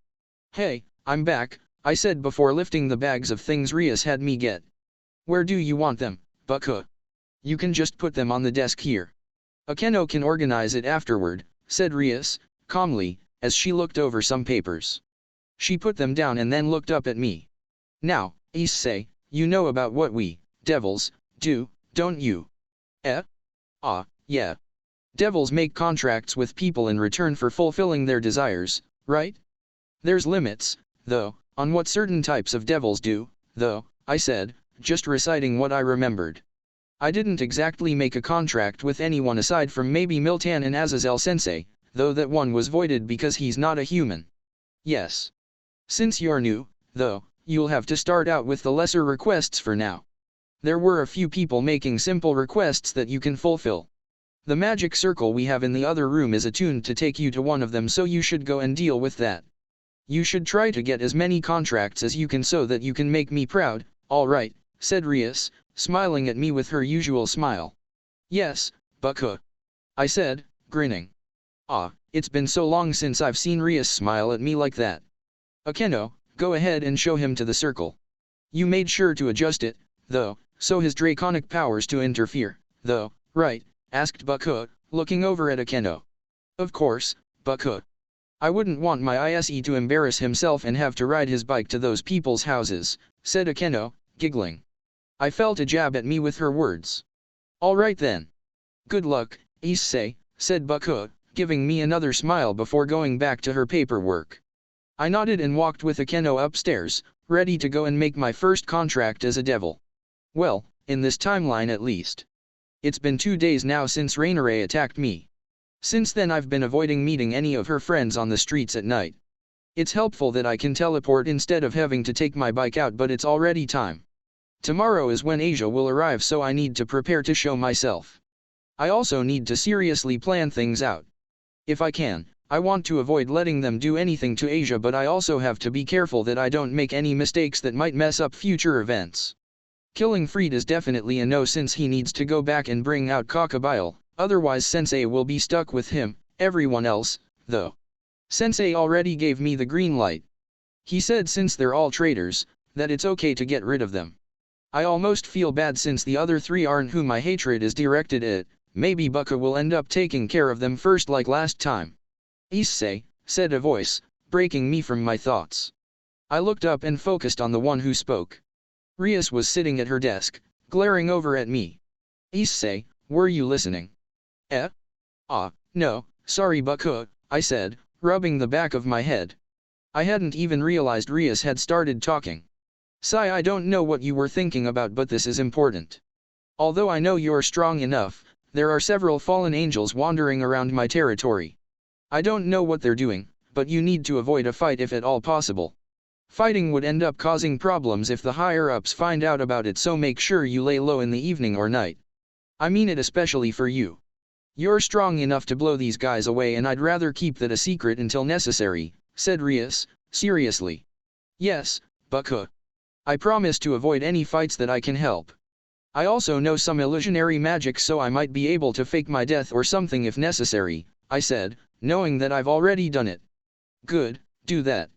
"Hey, I'm back," I said before lifting the bags of things Rias had me get. "Where do you want them, Bucka?" "You can just put them on the desk here. Akeno can organize it afterward," said Rias, calmly, as she looked over some papers. She put them down and then looked up at me. "Now, Issei, you know about what we, devils, do, don't you?" "Eh? Ah, yeah. Devils make contracts with people in return for fulfilling their desires, right? There's limits, though, on what certain types of devils do, though, I said, just reciting what I remembered. I didn't exactly make a contract with anyone aside from maybe Miltan and Azazel Sensei, though that one was voided because he's not a human. Yes. Since you're new, though, you'll have to start out with the lesser requests for now. There were a few people making simple requests that you can fulfill. The magic circle we have in the other room is attuned to take you to one of them, so you should go and deal with that. You should try to get as many contracts as you can so that you can make me proud. All right, said Rias, smiling at me with her usual smile. Yes, Bucka, I said, grinning. Ah, it's been so long since I've seen Rias smile at me like that. Akeno, go ahead and show him to the circle. You made sure to adjust it, though, so his draconic powers to interfere, though, right? Asked Bucka, looking over at Akeno. Of course, Bucka. I wouldn't want my issei to embarrass himself and have to ride his bike to those people's houses, said Akeno, giggling. I felt a jab at me with her words. All right then. Good luck, issei, said Bucka, giving me another smile before going back to her paperwork. I nodded and walked with Akeno upstairs, ready to go and make my first contract as a devil. Well, in this timeline at least. It's been 2 days now since Rainare attacked me. Since then I've been avoiding meeting any of her friends on the streets at night. It's helpful that I can teleport instead of having to take my bike out, but it's already time. Tomorrow is when Asia will arrive, so I need to prepare to show myself. I also need to seriously plan things out. If I can, I want to avoid letting them do anything to Asia, but I also have to be careful that I don't make any mistakes that might mess up future events. Killing Fried is definitely a no, since he needs to go back and bring out Kakabile, otherwise Sensei will be stuck with him. Everyone else, though. Sensei already gave me the green light. He said since they're all traitors, that it's okay to get rid of them. I almost feel bad since the other 3 aren't who my hatred is directed at. Maybe Bucka will end up taking care of them first like last time. Issei, said a voice, breaking me from my thoughts. I looked up and focused on the one who spoke. Rias was sitting at her desk, glaring over at me. Issei, were you listening? No, sorry Bucka, I said, rubbing the back of my head. I hadn't even realized Rias had started talking. Sai, I don't know what you were thinking about, but this is important. Although I know you're strong enough, there are several fallen angels wandering around my territory. I don't know what they're doing, but you need to avoid a fight if at all possible. Fighting would end up causing problems if the higher-ups find out about it, so make sure you lay low in the evening or night. I mean it especially for you. You're strong enough to blow these guys away, and I'd rather keep that a secret until necessary, said Rias, seriously. Yes, Bucka. I promise to avoid any fights that I can help. I also know some illusionary magic, so I might be able to fake my death or something if necessary, I said, knowing that I've already done it. Good, do that.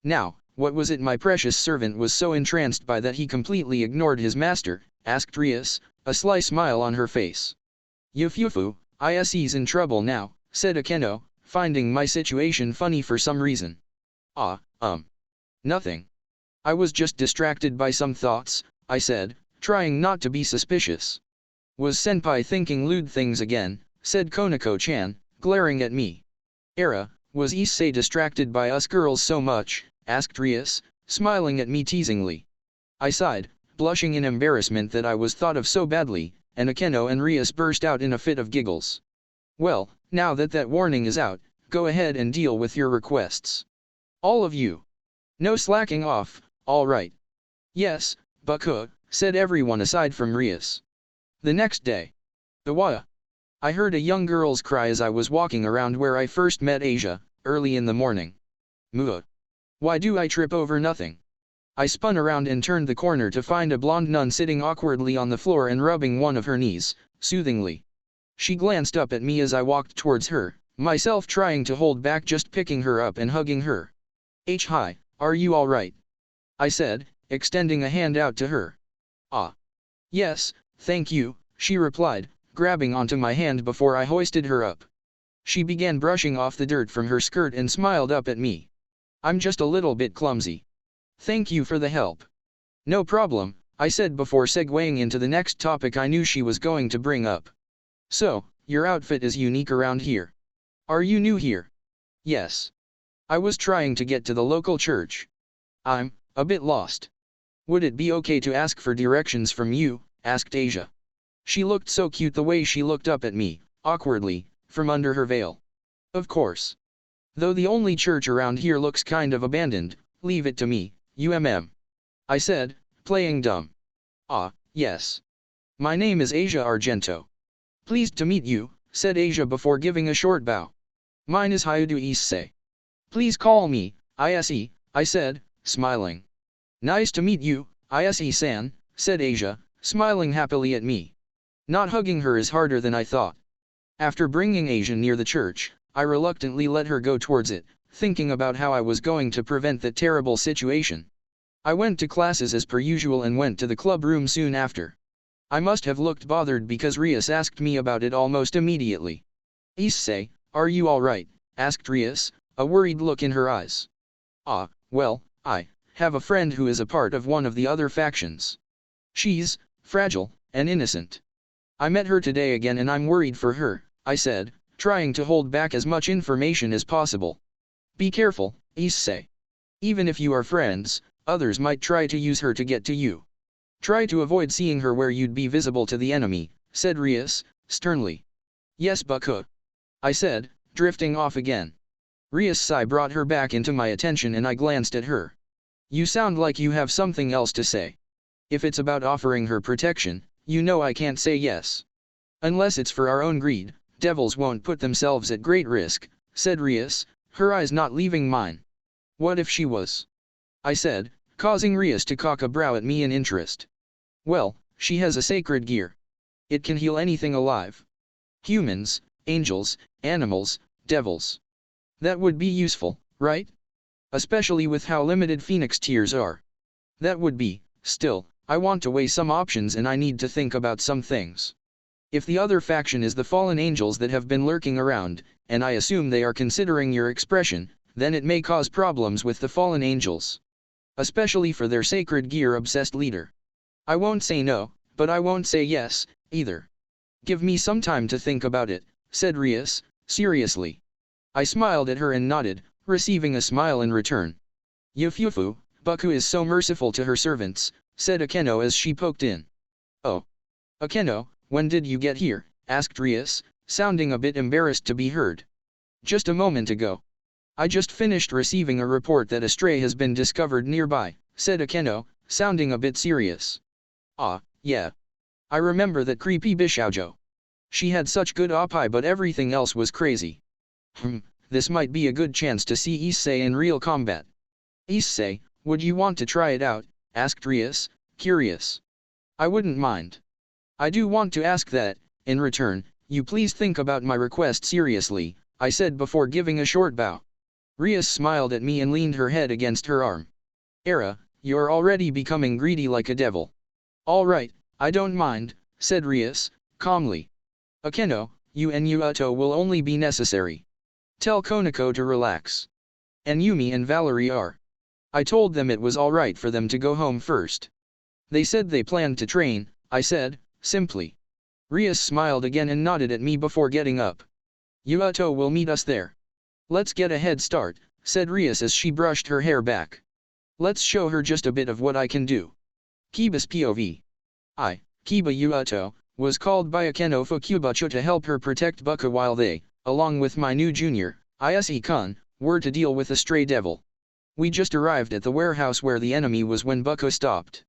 Now, what was it my precious servant was so entranced by that he completely ignored his master? Asked Rias, a sly smile on her face. Yufufu, issei's in trouble now, said Akeno, finding my situation funny for some reason. Nothing. I was just distracted by some thoughts, I said, trying not to be suspicious. Was Senpai thinking lewd things again? Said Konako-chan, glaring at me. Was Issei distracted by us girls so much? Asked Rias, smiling at me teasingly. I sighed, blushing in embarrassment that I was thought of so badly, and Akeno and Rias burst out in a fit of giggles. Well, now that warning is out, go ahead and deal with your requests. All of you. No slacking off, all right. Yes, Bucka, said everyone aside from Rias. The next day. I heard a young girl's cry as I was walking around where I first met Asia, early in the morning. Muah. Why do I trip over nothing? I spun around and turned the corner to find a blonde nun sitting awkwardly on the floor and rubbing one of her knees, soothingly. She glanced up at me as I walked towards her, myself trying to hold back just picking her up and hugging her. Hi, are you alright? I said, extending a hand out to her. Yes, thank you, she replied, grabbing onto my hand before I hoisted her up. She began brushing off the dirt from her skirt and smiled up at me. I'm just a little bit clumsy. Thank you for the help. No problem, I said before segueing into the next topic I knew she was going to bring up. So, your outfit is unique around here. Are you new here? Yes. I was trying to get to the local church. I'm a bit lost. Would it be okay to ask for directions from you? Asked Asia. She looked so cute the way she looked up at me, awkwardly, from under her veil. Of course. Though the only church around here looks kind of abandoned, leave it to me, I said, playing dumb. Ah, yes. My name is Asia Argento. Pleased to meet you, said Asia before giving a short bow. Mine is Hayudu Issei. Please call me, Issei, I said, smiling. Nice to meet you, Issei-san, said Asia, smiling happily at me. Not hugging her is harder than I thought. After bringing Asia near the church, I reluctantly let her go towards it, thinking about how I was going to prevent that terrible situation. I went to classes as per usual and went to the club room soon after. I must have looked bothered because Rias asked me about it almost immediately. Issei, are you alright? Asked Rias, a worried look in her eyes. Ah, well, I have a friend who is a part of one of the other factions. She's fragile and innocent. I met her today again and I'm worried for her, I said, trying to hold back as much information as possible. Be careful, Issei. Even if you are friends, others might try to use her to get to you. Try to avoid seeing her where you'd be visible to the enemy, said Rias, sternly. Yes, Baku. I said, drifting off again. Rias' sigh brought her back into my attention and I glanced at her. You sound like you have something else to say. If it's about offering her protection, you know I can't say yes. Unless it's for our own greed, devils won't put themselves at great risk, said Rias, her eyes not leaving mine. What if she was? I said, causing Rias to cock a brow at me in interest. Well, she has a sacred gear. It can heal anything alive. Humans, angels, animals, devils. That would be useful, right? Especially with how limited Phoenix tiers are. That would be, still, I want to weigh some options and I need to think about some things. If the other faction is the fallen angels that have been lurking around, and I assume they are considering your expression, then it may cause problems with the fallen angels. Especially for their sacred gear-obsessed leader. I won't say no, but I won't say yes, either. Give me some time to think about it, said Rias, seriously. I smiled at her and nodded, receiving a smile in return. Yufufu, Baku is so merciful to her servants, said Akeno as she poked in. Oh. Akeno, when did you get here? Asked Rias, sounding a bit embarrassed to be heard. Just a moment ago. I just finished receiving a report that a stray has been discovered nearby, said Akeno, sounding a bit serious. Ah, yeah. I remember that creepy Bishoujo. She had such good oppai but everything else was crazy. This might be a good chance to see Issei in real combat. Issei, would you want to try it out? Asked Rias, curious. I wouldn't mind. I do want to ask that, in return, you please think about my request seriously, I said before giving a short bow. Rias smiled at me and leaned her head against her arm. Era, you're already becoming greedy like a devil. Alright, I don't mind, said Rias, calmly. Akeno, you and Yuato will only be necessary. Tell Konako to relax. And Yumi and Valerie are. I told them it was alright for them to go home first. They said they planned to train, I said, simply. Rias smiled again and nodded at me before getting up. Yuato will meet us there. Let's get a head start, said Rias as she brushed her hair back. Let's show her just a bit of what I can do. Kiba's POV. Kiba Yuato, was called by Akeno Fukubacho to help her protect Buka while they, along with my new junior, Issei-kun, were to deal with a stray devil. We just arrived at the warehouse where the enemy was when Buka stopped.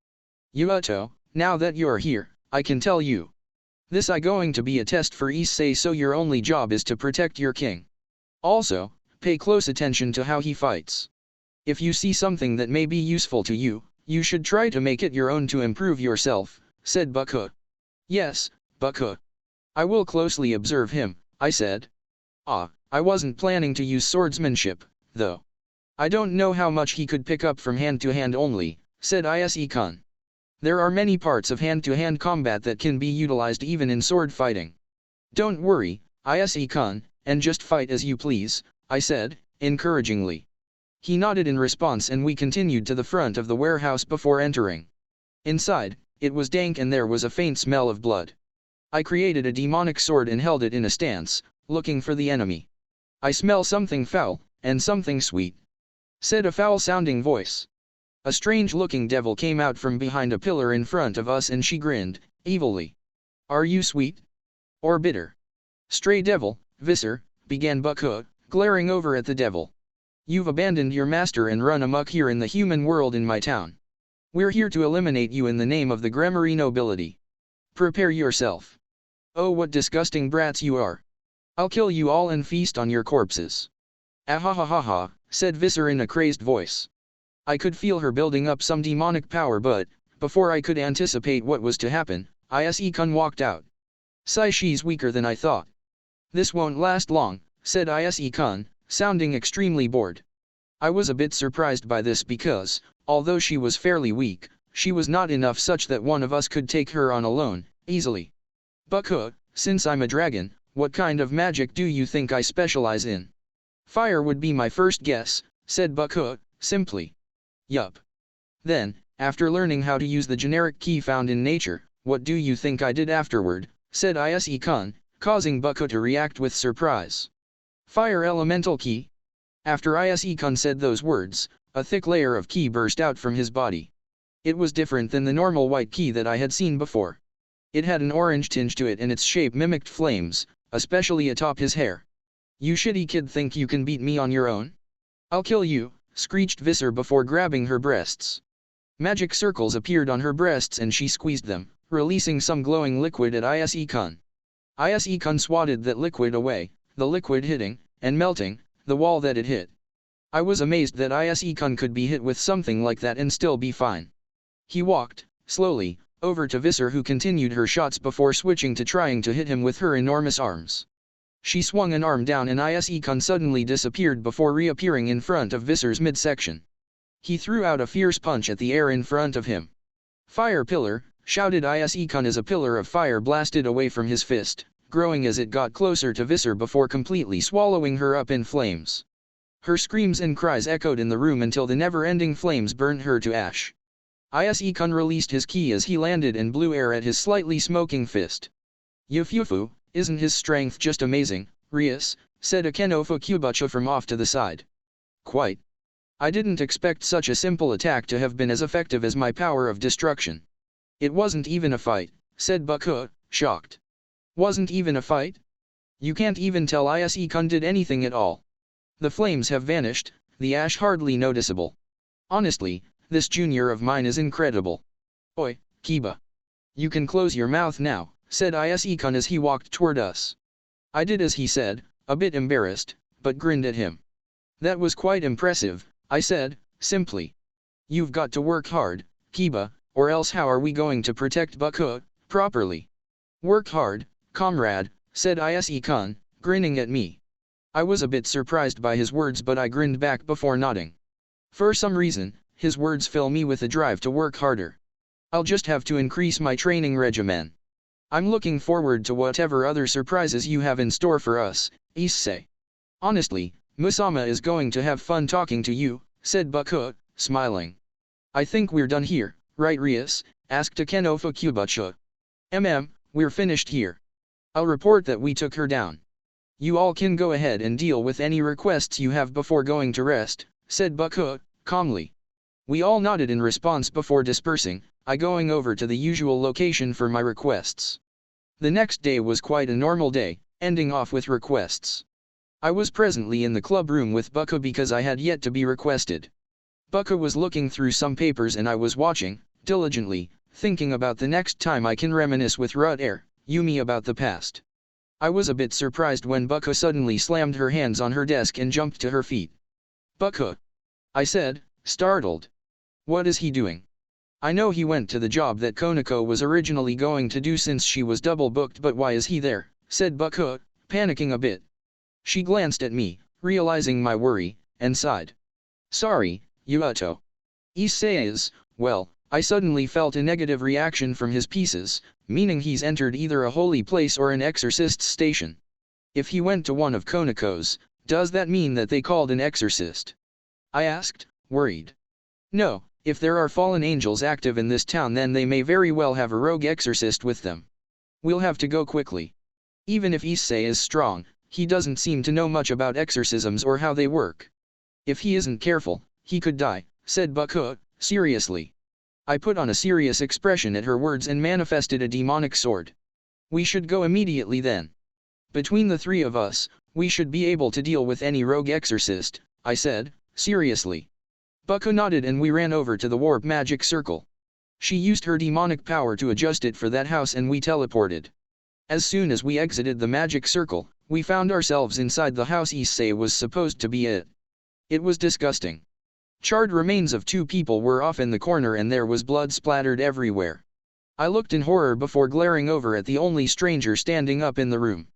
Yuato, now that you're here, I can tell you. This is going to be a test for Issei, so your only job is to protect your king. Also, pay close attention to how he fights. If you see something that may be useful to you, you should try to make it your own to improve yourself, said Buka. Yes, Buka. I will closely observe him, I said. I wasn't planning to use swordsmanship, though. I don't know how much he could pick up from hand-to-hand only, said Issei-kun. There are many parts of hand-to-hand combat that can be utilized even in sword fighting. Don't worry, Issei-kun, and just fight as you please, I said, encouragingly. He nodded in response and we continued to the front of the warehouse before entering. Inside, it was dank and there was a faint smell of blood. I created a demonic sword and held it in a stance, looking for the enemy. I smell something foul, and something sweet, said a foul-sounding voice. A strange-looking devil came out from behind a pillar in front of us and she grinned, evilly. Are you sweet? Or bitter? Stray devil, Visser, began Buckhook, glaring over at the devil. You've abandoned your master and run amok here in the human world in my town. We're here to eliminate you in the name of the Grammary nobility. Prepare yourself. Oh, what disgusting brats you are. I'll kill you all and feast on your corpses. Ahahaha, said Visser in a crazed voice. I could feel her building up some demonic power, but, before I could anticipate what was to happen, Issei-kun walked out. Sigh, she's weaker than I thought. This won't last long, said Issei-kun, sounding extremely bored. I was a bit surprised by this because, although she was fairly weak, she was not enough such that one of us could take her on alone, easily. Buckhook, since I'm a dragon, what kind of magic do you think I specialize in? Fire would be my first guess, said Buckhook, simply. Yup. Then, after learning how to use the generic key found in nature, what do you think I did afterward, said Issei-kun, causing Buckhook to react with surprise. Fire elemental key? After Issei-kun said those words, a thick layer of ki burst out from his body. It was different than the normal white ki that I had seen before. It had an orange tinge to it and its shape mimicked flames, especially atop his hair. You shitty kid think you can beat me on your own? I'll kill you, screeched Visser before grabbing her breasts. Magic circles appeared on her breasts and she squeezed them, releasing some glowing liquid at Issei-kun. Issei-kun swatted that liquid away, the liquid hitting, and melting, the wall that it hit. I was amazed that Issei-kun could be hit with something like that and still be fine. He walked, slowly, over to Visser, who continued her shots before switching to trying to hit him with her enormous arms. She swung an arm down and Issei-kun suddenly disappeared before reappearing in front of Visser's midsection. He threw out a fierce punch at the air in front of him. Fire pillar, shouted Issei-kun as a pillar of fire blasted away from his fist, growing as it got closer to Visser before completely swallowing her up in flames. Her screams and cries echoed in the room until the never-ending flames burned her to ash. Issei-kun released his ki as he landed and blew air at his slightly smoking fist. Yufufu, isn't his strength just amazing, Rias, said Akeno Fukubacha from off to the side. Quite. I didn't expect such a simple attack to have been as effective as my power of destruction. It wasn't even a fight, said Buckhook, shocked. Wasn't even a fight? You can't even tell Issei-kun did anything at all. The flames have vanished, the ash hardly noticeable. Honestly, this junior of mine is incredible. Oi, Kiba. You can close your mouth now, said Issei-kun as he walked toward us. I did as he said, a bit embarrassed, but grinned at him. That was quite impressive, I said, simply. You've got to work hard, Kiba, or else how are we going to protect Buckhook properly? Work hard, comrade, said Issei-kun, grinning at me. I was a bit surprised by his words, but I grinned back before nodding. For some reason, his words fill me with a drive to work harder. I'll just have to increase my training regimen. I'm looking forward to whatever other surprises you have in store for us, issei. Honestly, Musama is going to have fun talking to you, said Buckhook, smiling. I think we're done here, right Rias? Asked Akeno Fukubacha. We're finished here. I'll report that we took her down. You all can go ahead and deal with any requests you have before going to rest, said Buckhook, calmly. We all nodded in response before dispersing, I going over to the usual location for my requests. The next day was quite a normal day, ending off with requests. I was presently in the club room with Buckhook because I had yet to be requested. Buckhook was looking through some papers and I was watching, diligently, thinking about the next time I can reminisce with Rutter, Yumi about the past. I was a bit surprised when Buckhook suddenly slammed her hands on her desk and jumped to her feet. Buckhook, I said, startled. What is he doing? I know he went to the job that Konako was originally going to do since she was double booked, but why is he there? Said Buckhook, panicking a bit. She glanced at me, realizing my worry, and sighed. Sorry, Yuato. Issei is, well, I suddenly felt a negative reaction from his pieces, meaning he's entered either a holy place or an exorcist's station. If he went to one of Konako's, does that mean that they called an exorcist? I asked, worried. No, if there are fallen angels active in this town then they may very well have a rogue exorcist with them. We'll have to go quickly. Even if issei is strong, he doesn't seem to know much about exorcisms or how they work. If he isn't careful, he could die, said Baku, seriously. I put on a serious expression at her words and manifested a demonic sword. We should go immediately then. Between the three of us, we should be able to deal with any rogue exorcist, I said, seriously. Baku nodded and we ran over to the warp magic circle. She used her demonic power to adjust it for that house and we teleported. As soon as we exited the magic circle, we found ourselves inside the house issei was supposed to be at. It was disgusting. Charred remains of two people were off in the corner and there was blood splattered everywhere. I looked in horror before glaring over at the only stranger standing up in the room.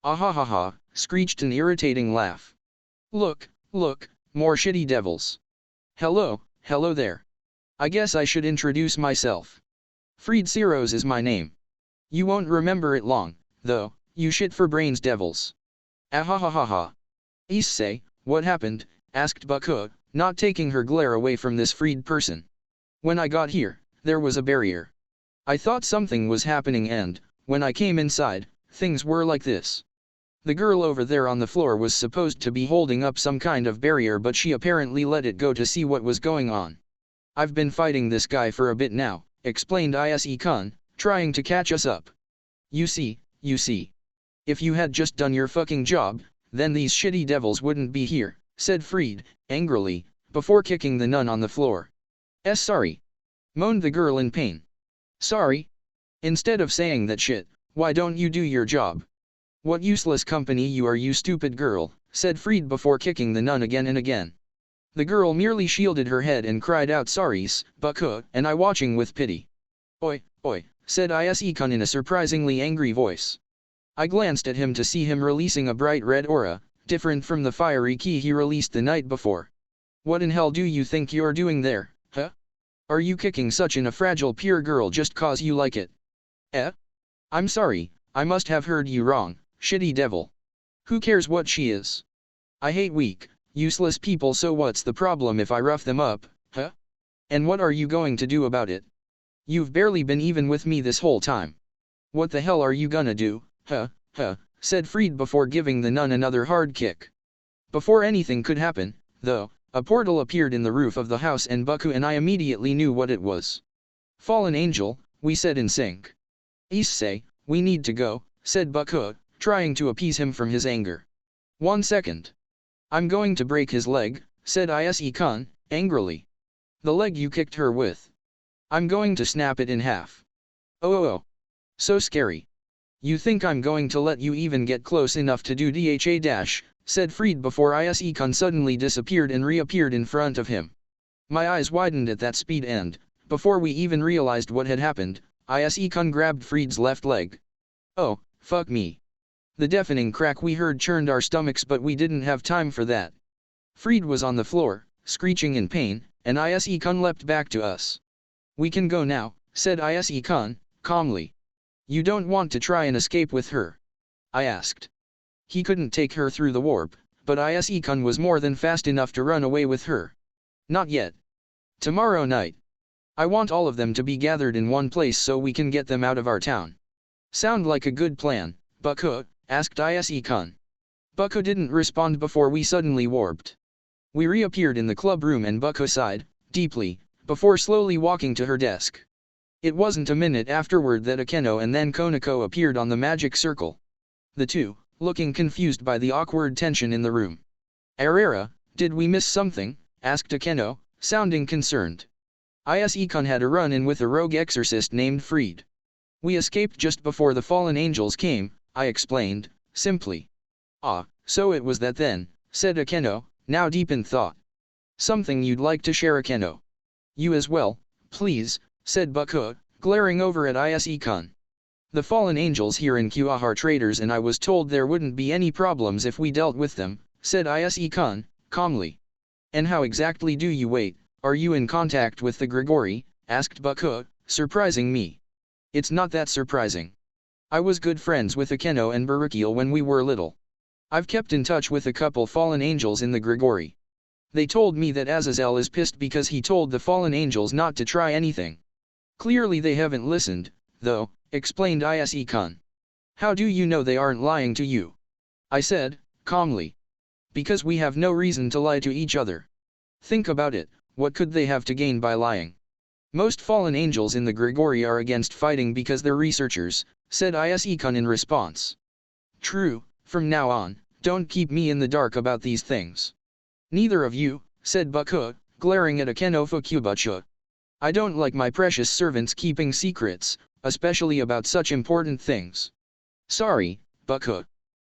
Ahahaha, screeched an irritating laugh. Look, more shitty devils. Hello there. I guess I should introduce myself. Fried Siros is my name. You won't remember it long, though, you shit for brains devils. Ahahaha. Issei, what happened? Asked Baku, not taking her glare away from this freed person. When I got here, there was a barrier. I thought something was happening and, when I came inside, things were like this. The girl over there on the floor was supposed to be holding up some kind of barrier but she apparently let it go to see what was going on. I've been fighting this guy for a bit now, explained issei-kun, trying to catch us up. You see. If you had just done your fucking job, then these shitty devils wouldn't be here, said Fried, angrily, before kicking the nun on the floor. Sorry. Moaned the girl in pain. Sorry? Instead of saying that shit, why don't you do your job? What useless company you are, you stupid girl, said Fried before kicking the nun again and again. The girl merely shielded her head and cried out sorries, Baku, and I watching with pity. Oi, said issei-kun in a surprisingly angry voice. I glanced at him to see him releasing a bright red aura, different from the fiery ki he released the night before. What in hell do you think you're doing there, huh? Are you kicking such a fragile pure girl just cause you like it? I'm sorry, I must have heard you wrong, shitty devil. Who cares what she is? I hate weak, useless people, so what's the problem if I rough them up, huh? And what are you going to do about it? You've barely been even with me this whole time. What the hell are you gonna do, huh, said Fried before giving the nun another hard kick. Before anything could happen, though, a portal appeared in the roof of the house and Baku and I immediately knew what it was. Fallen angel, we said in sync. Issei, we need to go, said Baku, trying to appease him from his anger. 1 second. I'm going to break his leg, said issei-kun, angrily. The leg you kicked her with. I'm going to snap it in half. Oh. So scary. You think I'm going to let you even get close enough to do dha-, said Fried before issei-kun suddenly disappeared and reappeared in front of him. My eyes widened at that speed and, before we even realized what had happened, issei-kun grabbed Fried's left leg. Oh, fuck me. The deafening crack we heard churned our stomachs but we didn't have time for that. Fried was on the floor, screeching in pain, and issei-kun leapt back to us. We can go now, said issei-kun, calmly. You don't want to try and escape with her? I asked. He couldn't take her through the warp, but issei-kun was more than fast enough to run away with her. Not yet. Tomorrow night. I want all of them to be gathered in one place so we can get them out of our town. Sound like a good plan, Baku? Asked issei-kun. Baku didn't respond before we suddenly warped. We reappeared in the club room and Baku sighed, deeply, before slowly walking to her desk. It wasn't a minute afterward that Akeno and then Konako appeared on the magic circle. The two, looking confused by the awkward tension in the room. Arera, did we miss something? Asked Akeno, sounding concerned. Issei-kun had a run-in with a rogue exorcist named Fried. We escaped just before the fallen angels came, I explained, simply. Ah, so it was that then, said Akeno, now deep in thought. Something you'd like to share, Akeno? You as well, please, said Baku, glaring over at issei-kun. The fallen angels here in Kyoto are traitors and I was told there wouldn't be any problems if we dealt with them, said issei-kun, calmly. And how exactly do you wait? Are you in contact with the Grigori? Asked Baku, surprising me. It's not that surprising. I was good friends with Akeno and Barukiel when we were little. I've kept in touch with a couple fallen angels in the Grigori. They told me that Azazel is pissed because he told the fallen angels not to try anything. Clearly they haven't listened, though, explained Issei-kun. How do you know they aren't lying to you? I said, calmly. Because we have no reason to lie to each other. Think about it, what could they have to gain by lying? Most fallen angels in the Grigori are against fighting because they're researchers, said Issei-kun in response. True, from now on, don't keep me in the dark about these things. Neither of you, said Baku, glaring at Akeno Fukubacha. I don't like my precious servants keeping secrets, especially about such important things. Sorry, Baku.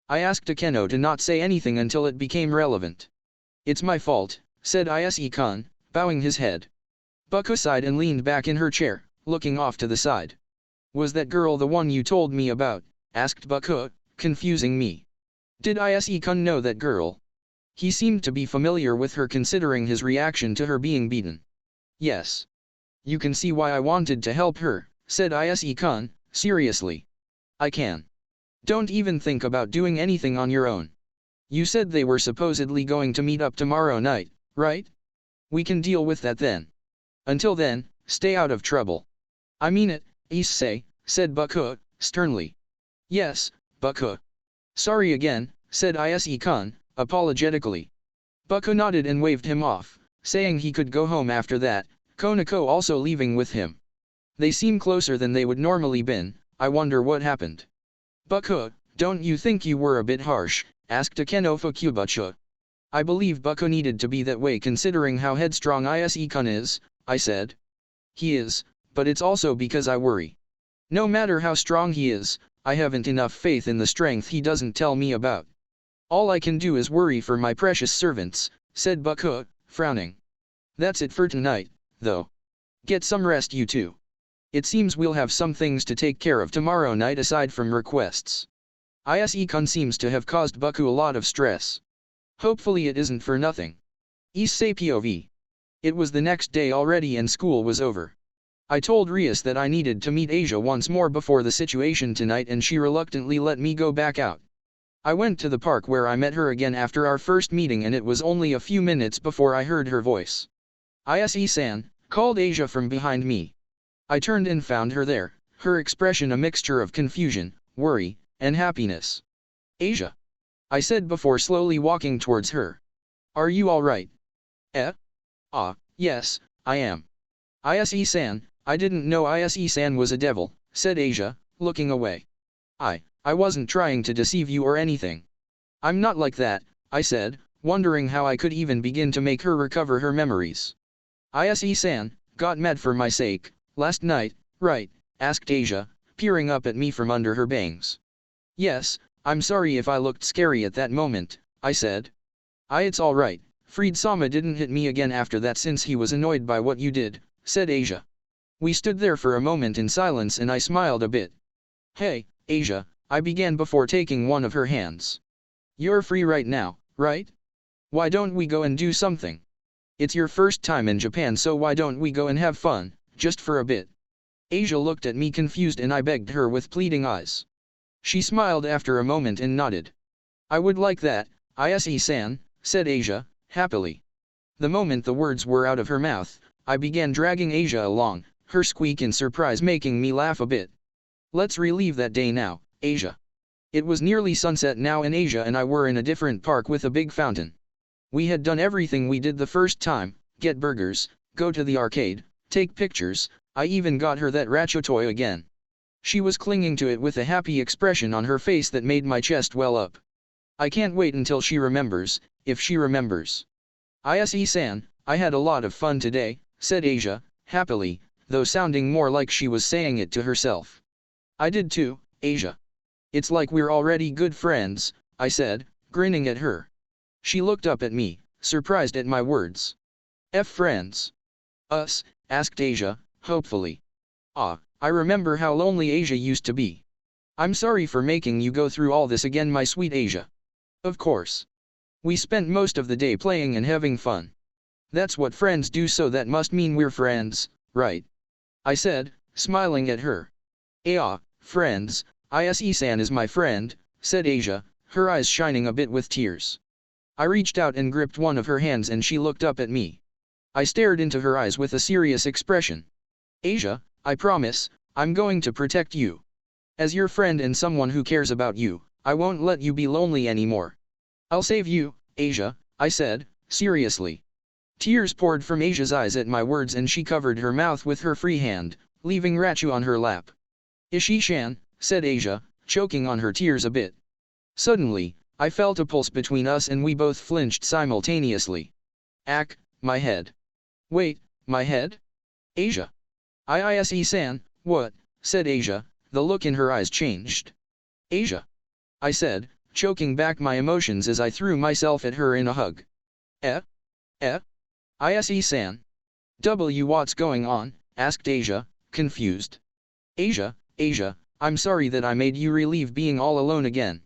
I asked Akeno to not say anything until it became relevant. It's my fault, said Issei-kun, bowing his head. Baku sighed and leaned back in her chair, looking off to the side. Was that girl the one you told me about? Asked Baku, confusing me. Did Issei-kun know that girl? He seemed to be familiar with her considering his reaction to her being beaten. Yes. You can see why I wanted to help her, said Issei-kun, seriously. I can. Don't even think about doing anything on your own. You said they were supposedly going to meet up tomorrow night, right? We can deal with that then. Until then, stay out of trouble. I mean it, issei, said Baku, sternly. Yes, Baku. Sorry again, said Issei-kun, apologetically. Baku nodded and waved him off, saying he could go home after that, Konako also leaving with him. They seem closer than they would normally been. I wonder what happened. Baku, don't you think you were a bit harsh? Asked Akeno Fukubacha. I believe Baku needed to be that way considering how headstrong Issei-kun is, I said. He is, but it's also because I worry. No matter how strong he is, I haven't enough faith in the strength he doesn't tell me about. All I can do is worry for my precious servants, said Baku, frowning. That's it for tonight, though. Get some rest you two. It seems we'll have some things to take care of tomorrow night aside from requests. Issei-kun seems to have caused Baku a lot of stress. Hopefully it isn't for nothing. Issei POV. It was the next day already and school was over. I told Rias that I needed to meet Asia once more before the situation tonight and she reluctantly let me go back out. I went to the park where I met her again after our first meeting and it was only a few minutes before I heard her voice. Issei-san, called Asia from behind me. I turned and found her there, her expression a mixture of confusion, worry, and happiness. Asia. I said before slowly walking towards her. Are you alright? Yes, I am. Issei-san, I didn't know Issei-san was a devil, said Asia, looking away. I wasn't trying to deceive you or anything. I'm not like that, I said, wondering how I could even begin to make her recover her memories. Issei-san, got mad for my sake, last night, right? Asked Asia, peering up at me from under her bangs. Yes, I'm sorry if I looked scary at that moment, I said. It's alright, Fried-sama didn't hit me again after that since he was annoyed by what you did, said Asia. We stood there for a moment in silence and I smiled a bit. Hey, Asia, I began before taking one of her hands. You're free right now, right? Why don't we go and do something? It's your first time in Japan so why don't we go and have fun, just for a bit? Asia looked at me confused and I begged her with pleading eyes. She smiled after a moment and nodded. I would like that, Issei-san, said Asia, happily. The moment the words were out of her mouth, I began dragging Asia along, her squeak in surprise making me laugh a bit. Let's relive that day now, Asia. It was nearly sunset now and Asia and I were in a different park with a big fountain. We had done everything we did the first time, get burgers, go to the arcade, take pictures, I even got her that Racho toy again. She was clinging to it with a happy expression on her face that made my chest well up. I can't wait until she remembers, if she remembers. Issei-san, I had a lot of fun today, said Asia, happily, though sounding more like she was saying it to herself. I did too, Asia. It's like we're already good friends, I said, grinning at her. She looked up at me, surprised at my words. Friends? Us? Asked Asia, hopefully. I remember how lonely Asia used to be. I'm sorry for making you go through all this again, my sweet Asia. Of course. We spent most of the day playing and having fun. That's what friends do, so that must mean we're friends, right? I said, smiling at her. Friends, Issei-san is my friend, said Asia, her eyes shining a bit with tears. I reached out and gripped one of her hands and she looked up at me. I stared into her eyes with a serious expression. Asia, I promise, I'm going to protect you. As your friend and someone who cares about you, I won't let you be lonely anymore. I'll save you, Asia, I said, seriously. Tears poured from Asia's eyes at my words and she covered her mouth with her free hand, leaving Rachu on her lap. Issei-shan, said Asia, choking on her tears a bit. Suddenly, I felt a pulse between us and we both flinched simultaneously. Ack, my head. Wait, my head? Asia. Issei-san, what? Said Asia, the look in her eyes changed. Asia. I said, choking back my emotions as I threw myself at her in a hug. Issei-san. What's going on? Asked Asia, confused. Asia, I'm sorry that I made you relieve being all alone again.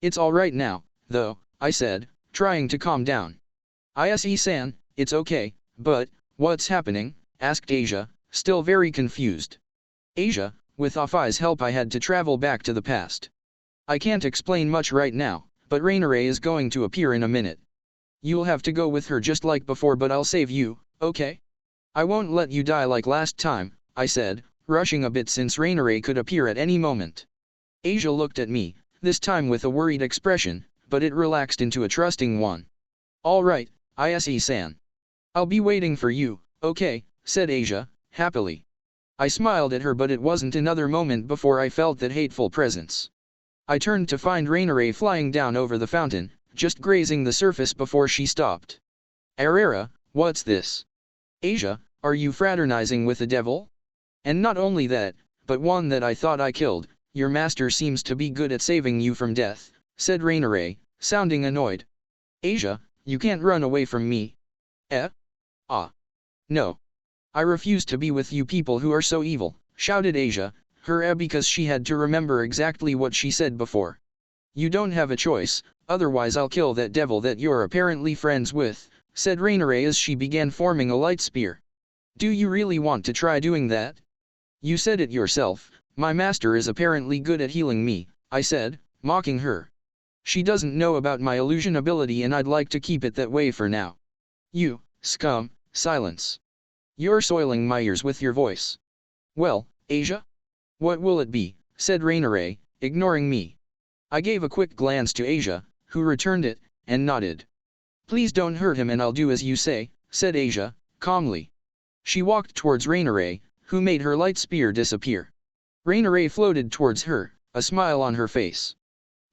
It's alright now, though, I said, trying to calm down. Issei-san, it's okay, but, what's happening? Asked Asia, still very confused. Asia, with Offai's help I had to travel back to the past. I can't explain much right now, but Rainare is going to appear in a minute. You'll have to go with her just like before, but I'll save you, okay? I won't let you die like last time, I said, rushing a bit since Rainare could appear at any moment. Asia looked at me, this time with a worried expression, but it relaxed into a trusting one. Alright, Issei-san. I'll be waiting for you, okay, said Asia, happily. I smiled at her, but it wasn't another moment before I felt that hateful presence. I turned to find Rainare flying down over the fountain, just grazing the surface before she stopped. Arera, what's this? Asia, are you fraternizing with the devil? And not only that, but one that I thought I killed. Your master seems to be good at saving you from death, said Rainare, sounding annoyed. Asia, you can't run away from me. No. I refuse to be with you people who are so evil, shouted Asia, her because she had to remember exactly what she said before. You don't have a choice, otherwise I'll kill that devil that you're apparently friends with, said Rainare as she began forming a light spear. Do you really want to try doing that? You said it yourself, my master is apparently good at healing me, I said, mocking her. She doesn't know about my illusion ability and I'd like to keep it that way for now. You, scum, silence. You're soiling my ears with your voice. Well, Asia? What will it be? Said Rainare, ignoring me. I gave a quick glance to Asia, who returned it, and nodded. Please don't hurt him and I'll do as you say, said Asia, calmly. She walked towards Rainare, who made her light spear disappear. Rainare floated towards her, a smile on her face.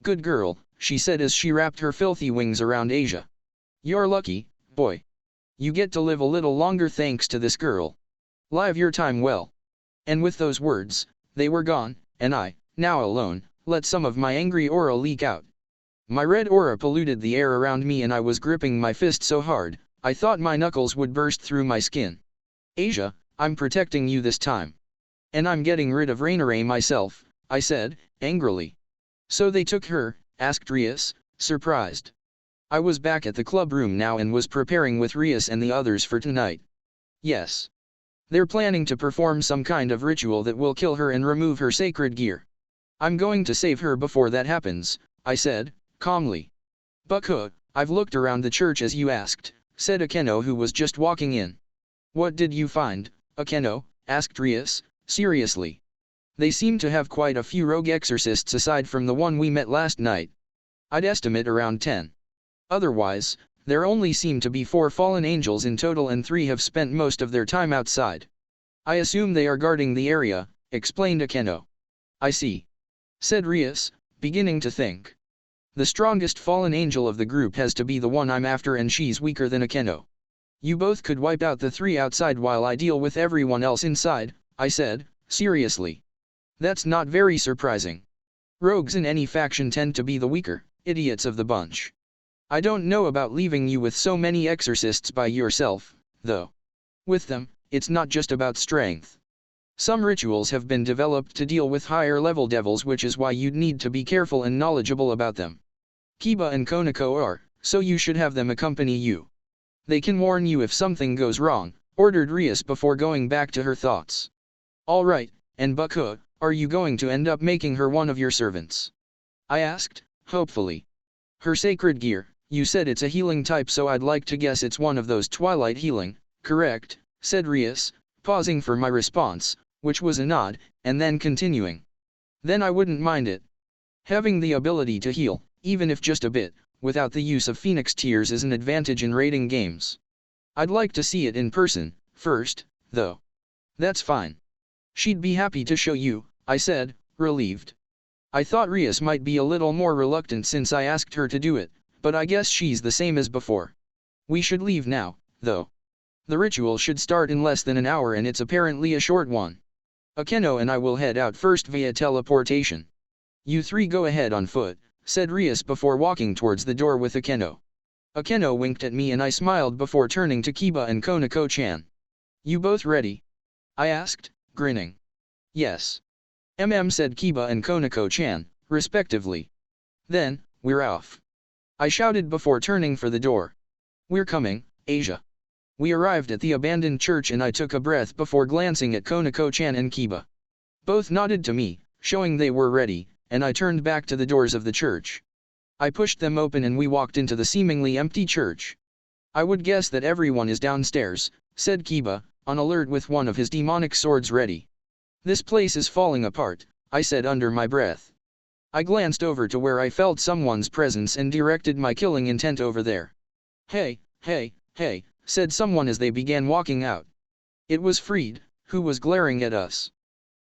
Good girl, she said as she wrapped her filthy wings around Asia. You're lucky, boy. You get to live a little longer thanks to this girl. Live your time well. And with those words, they were gone, and I, now alone, let some of my angry aura leak out. My red aura polluted the air around me and I was gripping my fist so hard, I thought my knuckles would burst through my skin. Asia, I'm protecting you this time. And I'm getting rid of Rainare myself, I said, angrily. So they took her? Asked Rias, surprised. I was back at the club room now and was preparing with Rias and the others for tonight. Yes. They're planning to perform some kind of ritual that will kill her and remove her sacred gear. I'm going to save her before that happens, I said, calmly. Bucko, I've looked around the church as you asked, said Akeno who was just walking in. What did you find, Akeno? Asked Rias, seriously. They seem to have quite a few rogue exorcists aside from the one we met last night. I'd estimate around 10. Otherwise, there only seem to be 4 fallen angels in total and 3 have spent most of their time outside. I assume they are guarding the area, explained Akeno. I see. Said Rias, beginning to think. The strongest fallen angel of the group has to be the one I'm after and she's weaker than Akeno. You both could wipe out the 3 outside while I deal with everyone else inside, I said, seriously. That's not very surprising. Rogues in any faction tend to be the weaker idiots of the bunch. I don't know about leaving you with so many exorcists by yourself, though. With them, it's not just about strength. Some rituals have been developed to deal with higher level devils, which is why you'd need to be careful and knowledgeable about them. Kiba and Konako are, so you should have them accompany you. They can warn you if something goes wrong, ordered Rias before going back to her thoughts. Alright, and Bucko, are you going to end up making her one of your servants? I asked, hopefully. Her sacred gear, you said it's a healing type, so I'd like to guess it's one of those twilight healing, correct, said Rias, pausing for my response, which was a nod, and then continuing. Then I wouldn't mind it. Having the ability to heal, even if just a bit, without the use of Phoenix Tears is an advantage in raiding games. I'd like to see it in person, first, though. That's fine. She'd be happy to show you, I said, relieved. I thought Rias might be a little more reluctant since I asked her to do it, but I guess she's the same as before. We should leave now, though. The ritual should start in less than an hour and it's apparently a short one. Akeno and I will head out first via teleportation. You three go ahead on foot, said Rias before walking towards the door with Akeno. Akeno winked at me and I smiled before turning to Kiba and Konako-chan. You both ready? I asked, grinning. Yes. Said Kiba and Konako-chan, respectively. Then, we're off. I shouted before turning for the door. We're coming, Asia. We arrived at the abandoned church and I took a breath before glancing at Konako-chan and Kiba. Both nodded to me, showing they were ready, and I turned back to the doors of the church. I pushed them open and we walked into the seemingly empty church. I would guess that everyone is downstairs, said Kiba, on alert with one of his demonic swords ready. This place is falling apart, I said under my breath. I glanced over to where I felt someone's presence and directed my killing intent over there. Hey, said someone as they began walking out. It was Fried, who was glaring at us.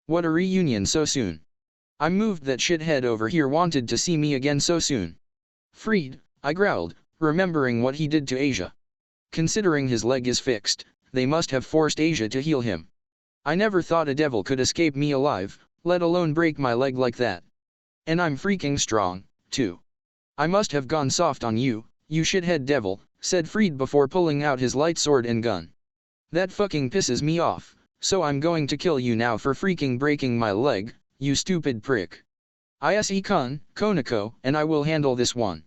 What a reunion so soon. I'm moved that shithead over here wanted to see me again so soon. Fried, I growled, remembering what he did to Asia. Considering his leg is fixed, they must have forced Asia to heal him. I never thought a devil could escape me alive, let alone break my leg like that. And I'm freaking strong, too. I must have gone soft on you, you shithead devil, said Fried before pulling out his light sword and gun. That fucking pisses me off, so I'm going to kill you now for freaking breaking my leg, you stupid prick. Issei-kun, Konako, and I will handle this one.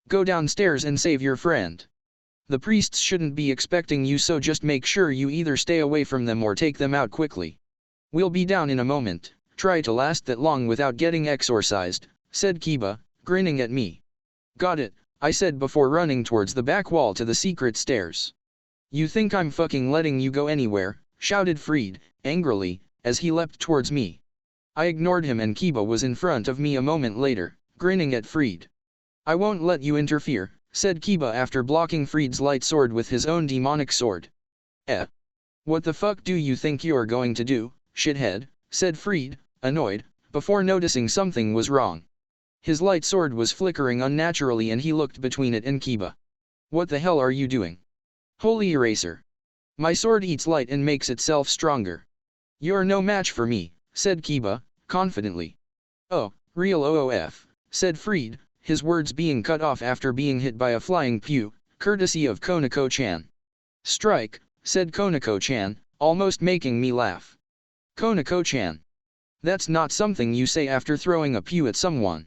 Go downstairs and save your friend. The priests shouldn't be expecting you, so just make sure you either stay away from them or take them out quickly. We'll be down in a moment, try to last that long without getting exorcised, said Kiba, grinning at me. Got it, I said before running towards the back wall to the secret stairs. You think I'm fucking letting you go anywhere, shouted Fried, angrily, as he leapt towards me. I ignored him and Kiba was in front of me a moment later, grinning at Fried. I won't let you interfere, said Kiba after blocking Fried's light sword with his own demonic sword. What the fuck do you think you're going to do, shithead, said Fried, annoyed, before noticing something was wrong. His light sword was flickering unnaturally and he looked between it and Kiba. What the hell are you doing? Holy eraser. My sword eats light and makes itself stronger. You're no match for me, said Kiba, confidently. Oh, real OOF, said Fried, his words being cut off after being hit by a flying pew, courtesy of Konako-chan. Strike, said Konako-chan, almost making me laugh. Konako-chan. That's not something you say after throwing a pew at someone.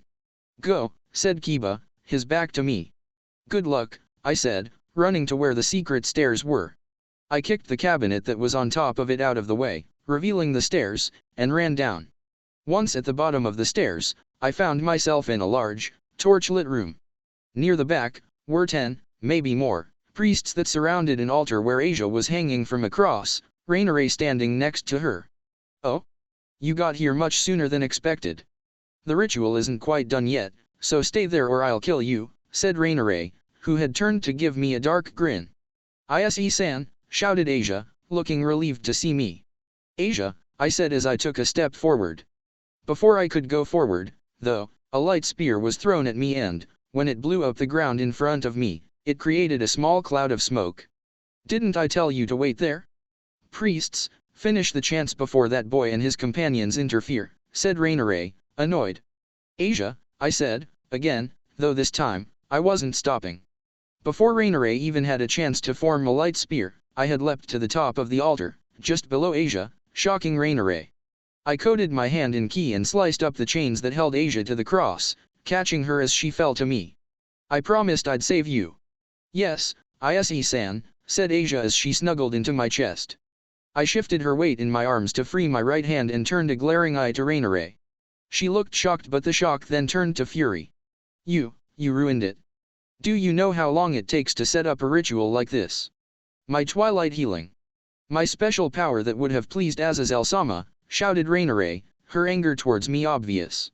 Go, said Kiba, his back to me. Good luck, I said, running to where the secret stairs were. I kicked the cabinet that was on top of it out of the way, revealing the stairs, and ran down. Once at the bottom of the stairs, I found myself in a large, torch-lit room. Near the back, were 10, maybe more, priests that surrounded an altar where Asia was hanging from a cross, Rainare standing next to her. Oh? You got here much sooner than expected. The ritual isn't quite done yet, so stay there or I'll kill you, said Rainare, who had turned to give me a dark grin. Issei-san, shouted Asia, looking relieved to see me. Asia, I said as I took a step forward. Before I could go forward, though, a light spear was thrown at me and, when it blew up the ground in front of me, it created a small cloud of smoke. Didn't I tell you to wait there? Priests, finish the chants before that boy and his companions interfere, said Rainare, annoyed. Asia, I said, again, though this time, I wasn't stopping. Before Rainare even had a chance to form a light spear, I had leapt to the top of the altar, just below Asia, shocking Rainare. I coated my hand in ki and sliced up the chains that held Asia to the cross, catching her as she fell to me. I promised I'd save you. Yes, Issei-san, said Asia as she snuggled into my chest. I shifted her weight in my arms to free my right hand and turned a glaring eye to Rainare. She looked shocked, but the shock then turned to fury. You ruined it. Do you know how long it takes to set up a ritual like this? My twilight healing. My special power that would have pleased Azazel-sama, shouted Rainare, her anger towards me obvious.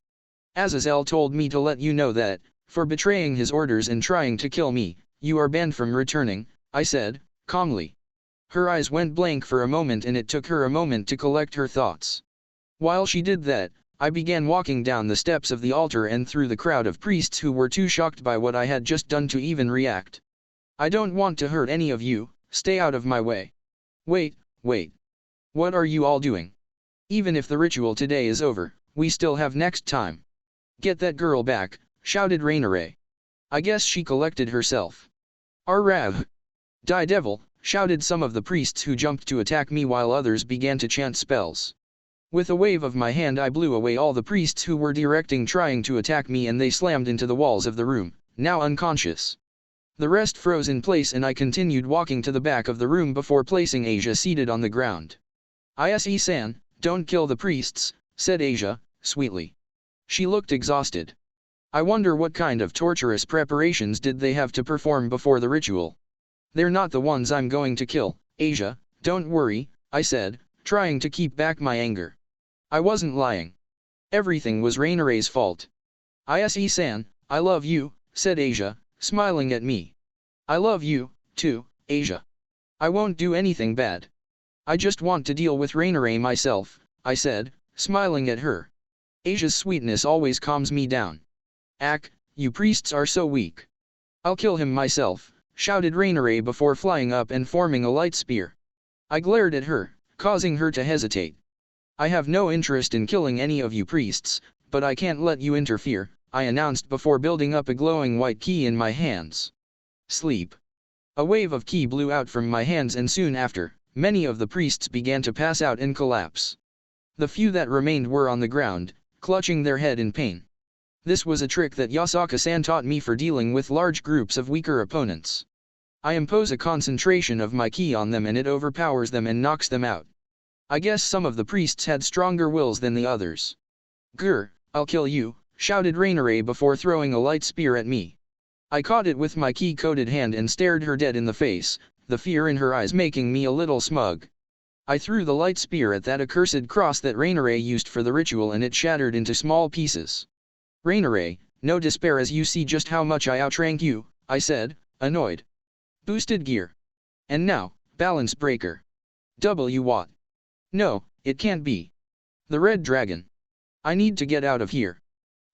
Azazel told me to let you know that, for betraying his orders and trying to kill me, you are banned from returning, I said, calmly. Her eyes went blank for a moment and it took her a moment to collect her thoughts. While she did that, I began walking down the steps of the altar and through the crowd of priests who were too shocked by what I had just done to even react. I don't want to hurt any of you, stay out of my way. Wait. What are you all doing? Even if the ritual today is over, we still have next time. Get that girl back, shouted Rainare. I guess she collected herself. Arrav! Die devil, shouted some of the priests who jumped to attack me while others began to chant spells. With a wave of my hand I blew away all the priests who were trying to attack me and they slammed into the walls of the room, now unconscious. The rest froze in place and I continued walking to the back of the room before placing Asia seated on the ground. Issei-san, don't kill the priests, said Asia, sweetly. She looked exhausted. I wonder what kind of torturous preparations did they have to perform before the ritual. They're not the ones I'm going to kill, Asia, don't worry, I said, trying to keep back my anger. I wasn't lying. Everything was Rainare's fault. Issei-san, I love you, said Asia, smiling at me. I love you, too, Asia. I won't do anything bad. I just want to deal with Rainare myself, I said, smiling at her. Asia's sweetness always calms me down. Ack, you priests are so weak. I'll kill him myself, shouted Rainare before flying up and forming a light spear. I glared at her, causing her to hesitate. I have no interest in killing any of you priests, but I can't let you interfere, I announced before building up a glowing white key in my hands. Sleep. A wave of ki blew out from my hands and soon after, many of the priests began to pass out and collapse. The few that remained were on the ground, clutching their head in pain. This was a trick that Yasaka-san taught me for dealing with large groups of weaker opponents. I impose a concentration of my ki on them and it overpowers them and knocks them out. I guess some of the priests had stronger wills than the others. Grr, I'll kill you, shouted Rainare before throwing a light spear at me. I caught it with my ki-coated hand and stared her dead in the face, the fear in her eyes making me a little smug. I threw the light spear at that accursed cross that Rainare used for the ritual and it shattered into small pieces. Rainare, no despair as you see just how much I outrank you, I said, annoyed. Boosted gear. And now, balance breaker. What? No, it can't be. The red dragon. I need to get out of here.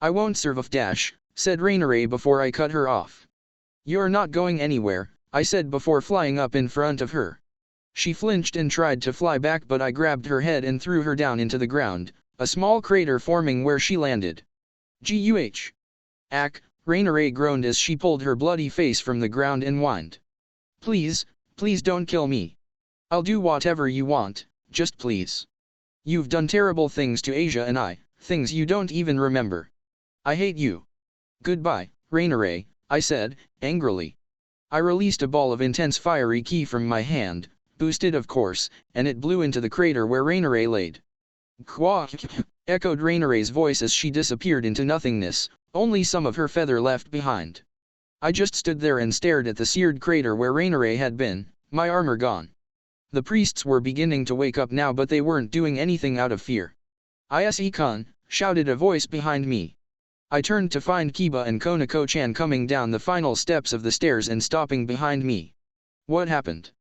I won't survive dash, said Rainare before I cut her off. You're not going anywhere, I said before flying up in front of her. She flinched and tried to fly back but I grabbed her head and threw her down into the ground, a small crater forming where she landed. Guh. Ack, Rainare groaned as she pulled her bloody face from the ground and whined. Please don't kill me. I'll do whatever you want, just please. You've done terrible things to Asia and I, things you don't even remember. I hate you. Goodbye, Rainare, I said, angrily. I released a ball of intense fiery ki from my hand, boosted of course, and it blew into the crater where Rainare laid. Quack! Echoed Rainare's voice as she disappeared into nothingness, only some of her feather left behind. I just stood there and stared at the seared crater where Rainare had been, my armor gone. The priests were beginning to wake up now but they weren't doing anything out of fear. Issei-kun, shouted a voice behind me. I turned to find Kiba and Konako-chan coming down the final steps of the stairs and stopping behind me. What happened?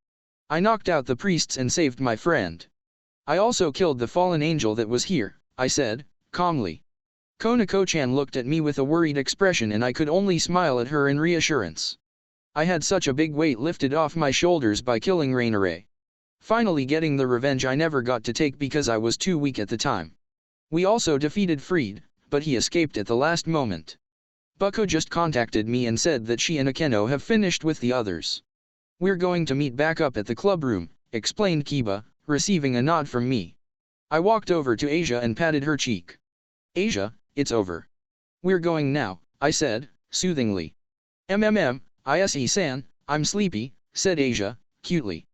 I knocked out the priests and saved my friend. I also killed the fallen angel that was here, I said, calmly. Konako-chan looked at me with a worried expression and I could only smile at her in reassurance. I had such a big weight lifted off my shoulders by killing Rainare. Finally getting the revenge I never got to take because I was too weak at the time. We also defeated Freed, but he escaped at the last moment. Bucko just contacted me and said that she and Akeno have finished with the others. We're going to meet back up at the club room, explained Kiba, receiving a nod from me. I walked over to Asia and patted her cheek. Asia, it's over. We're going now, I said, soothingly. Issei-san, I'm sleepy, said Asia, cutely.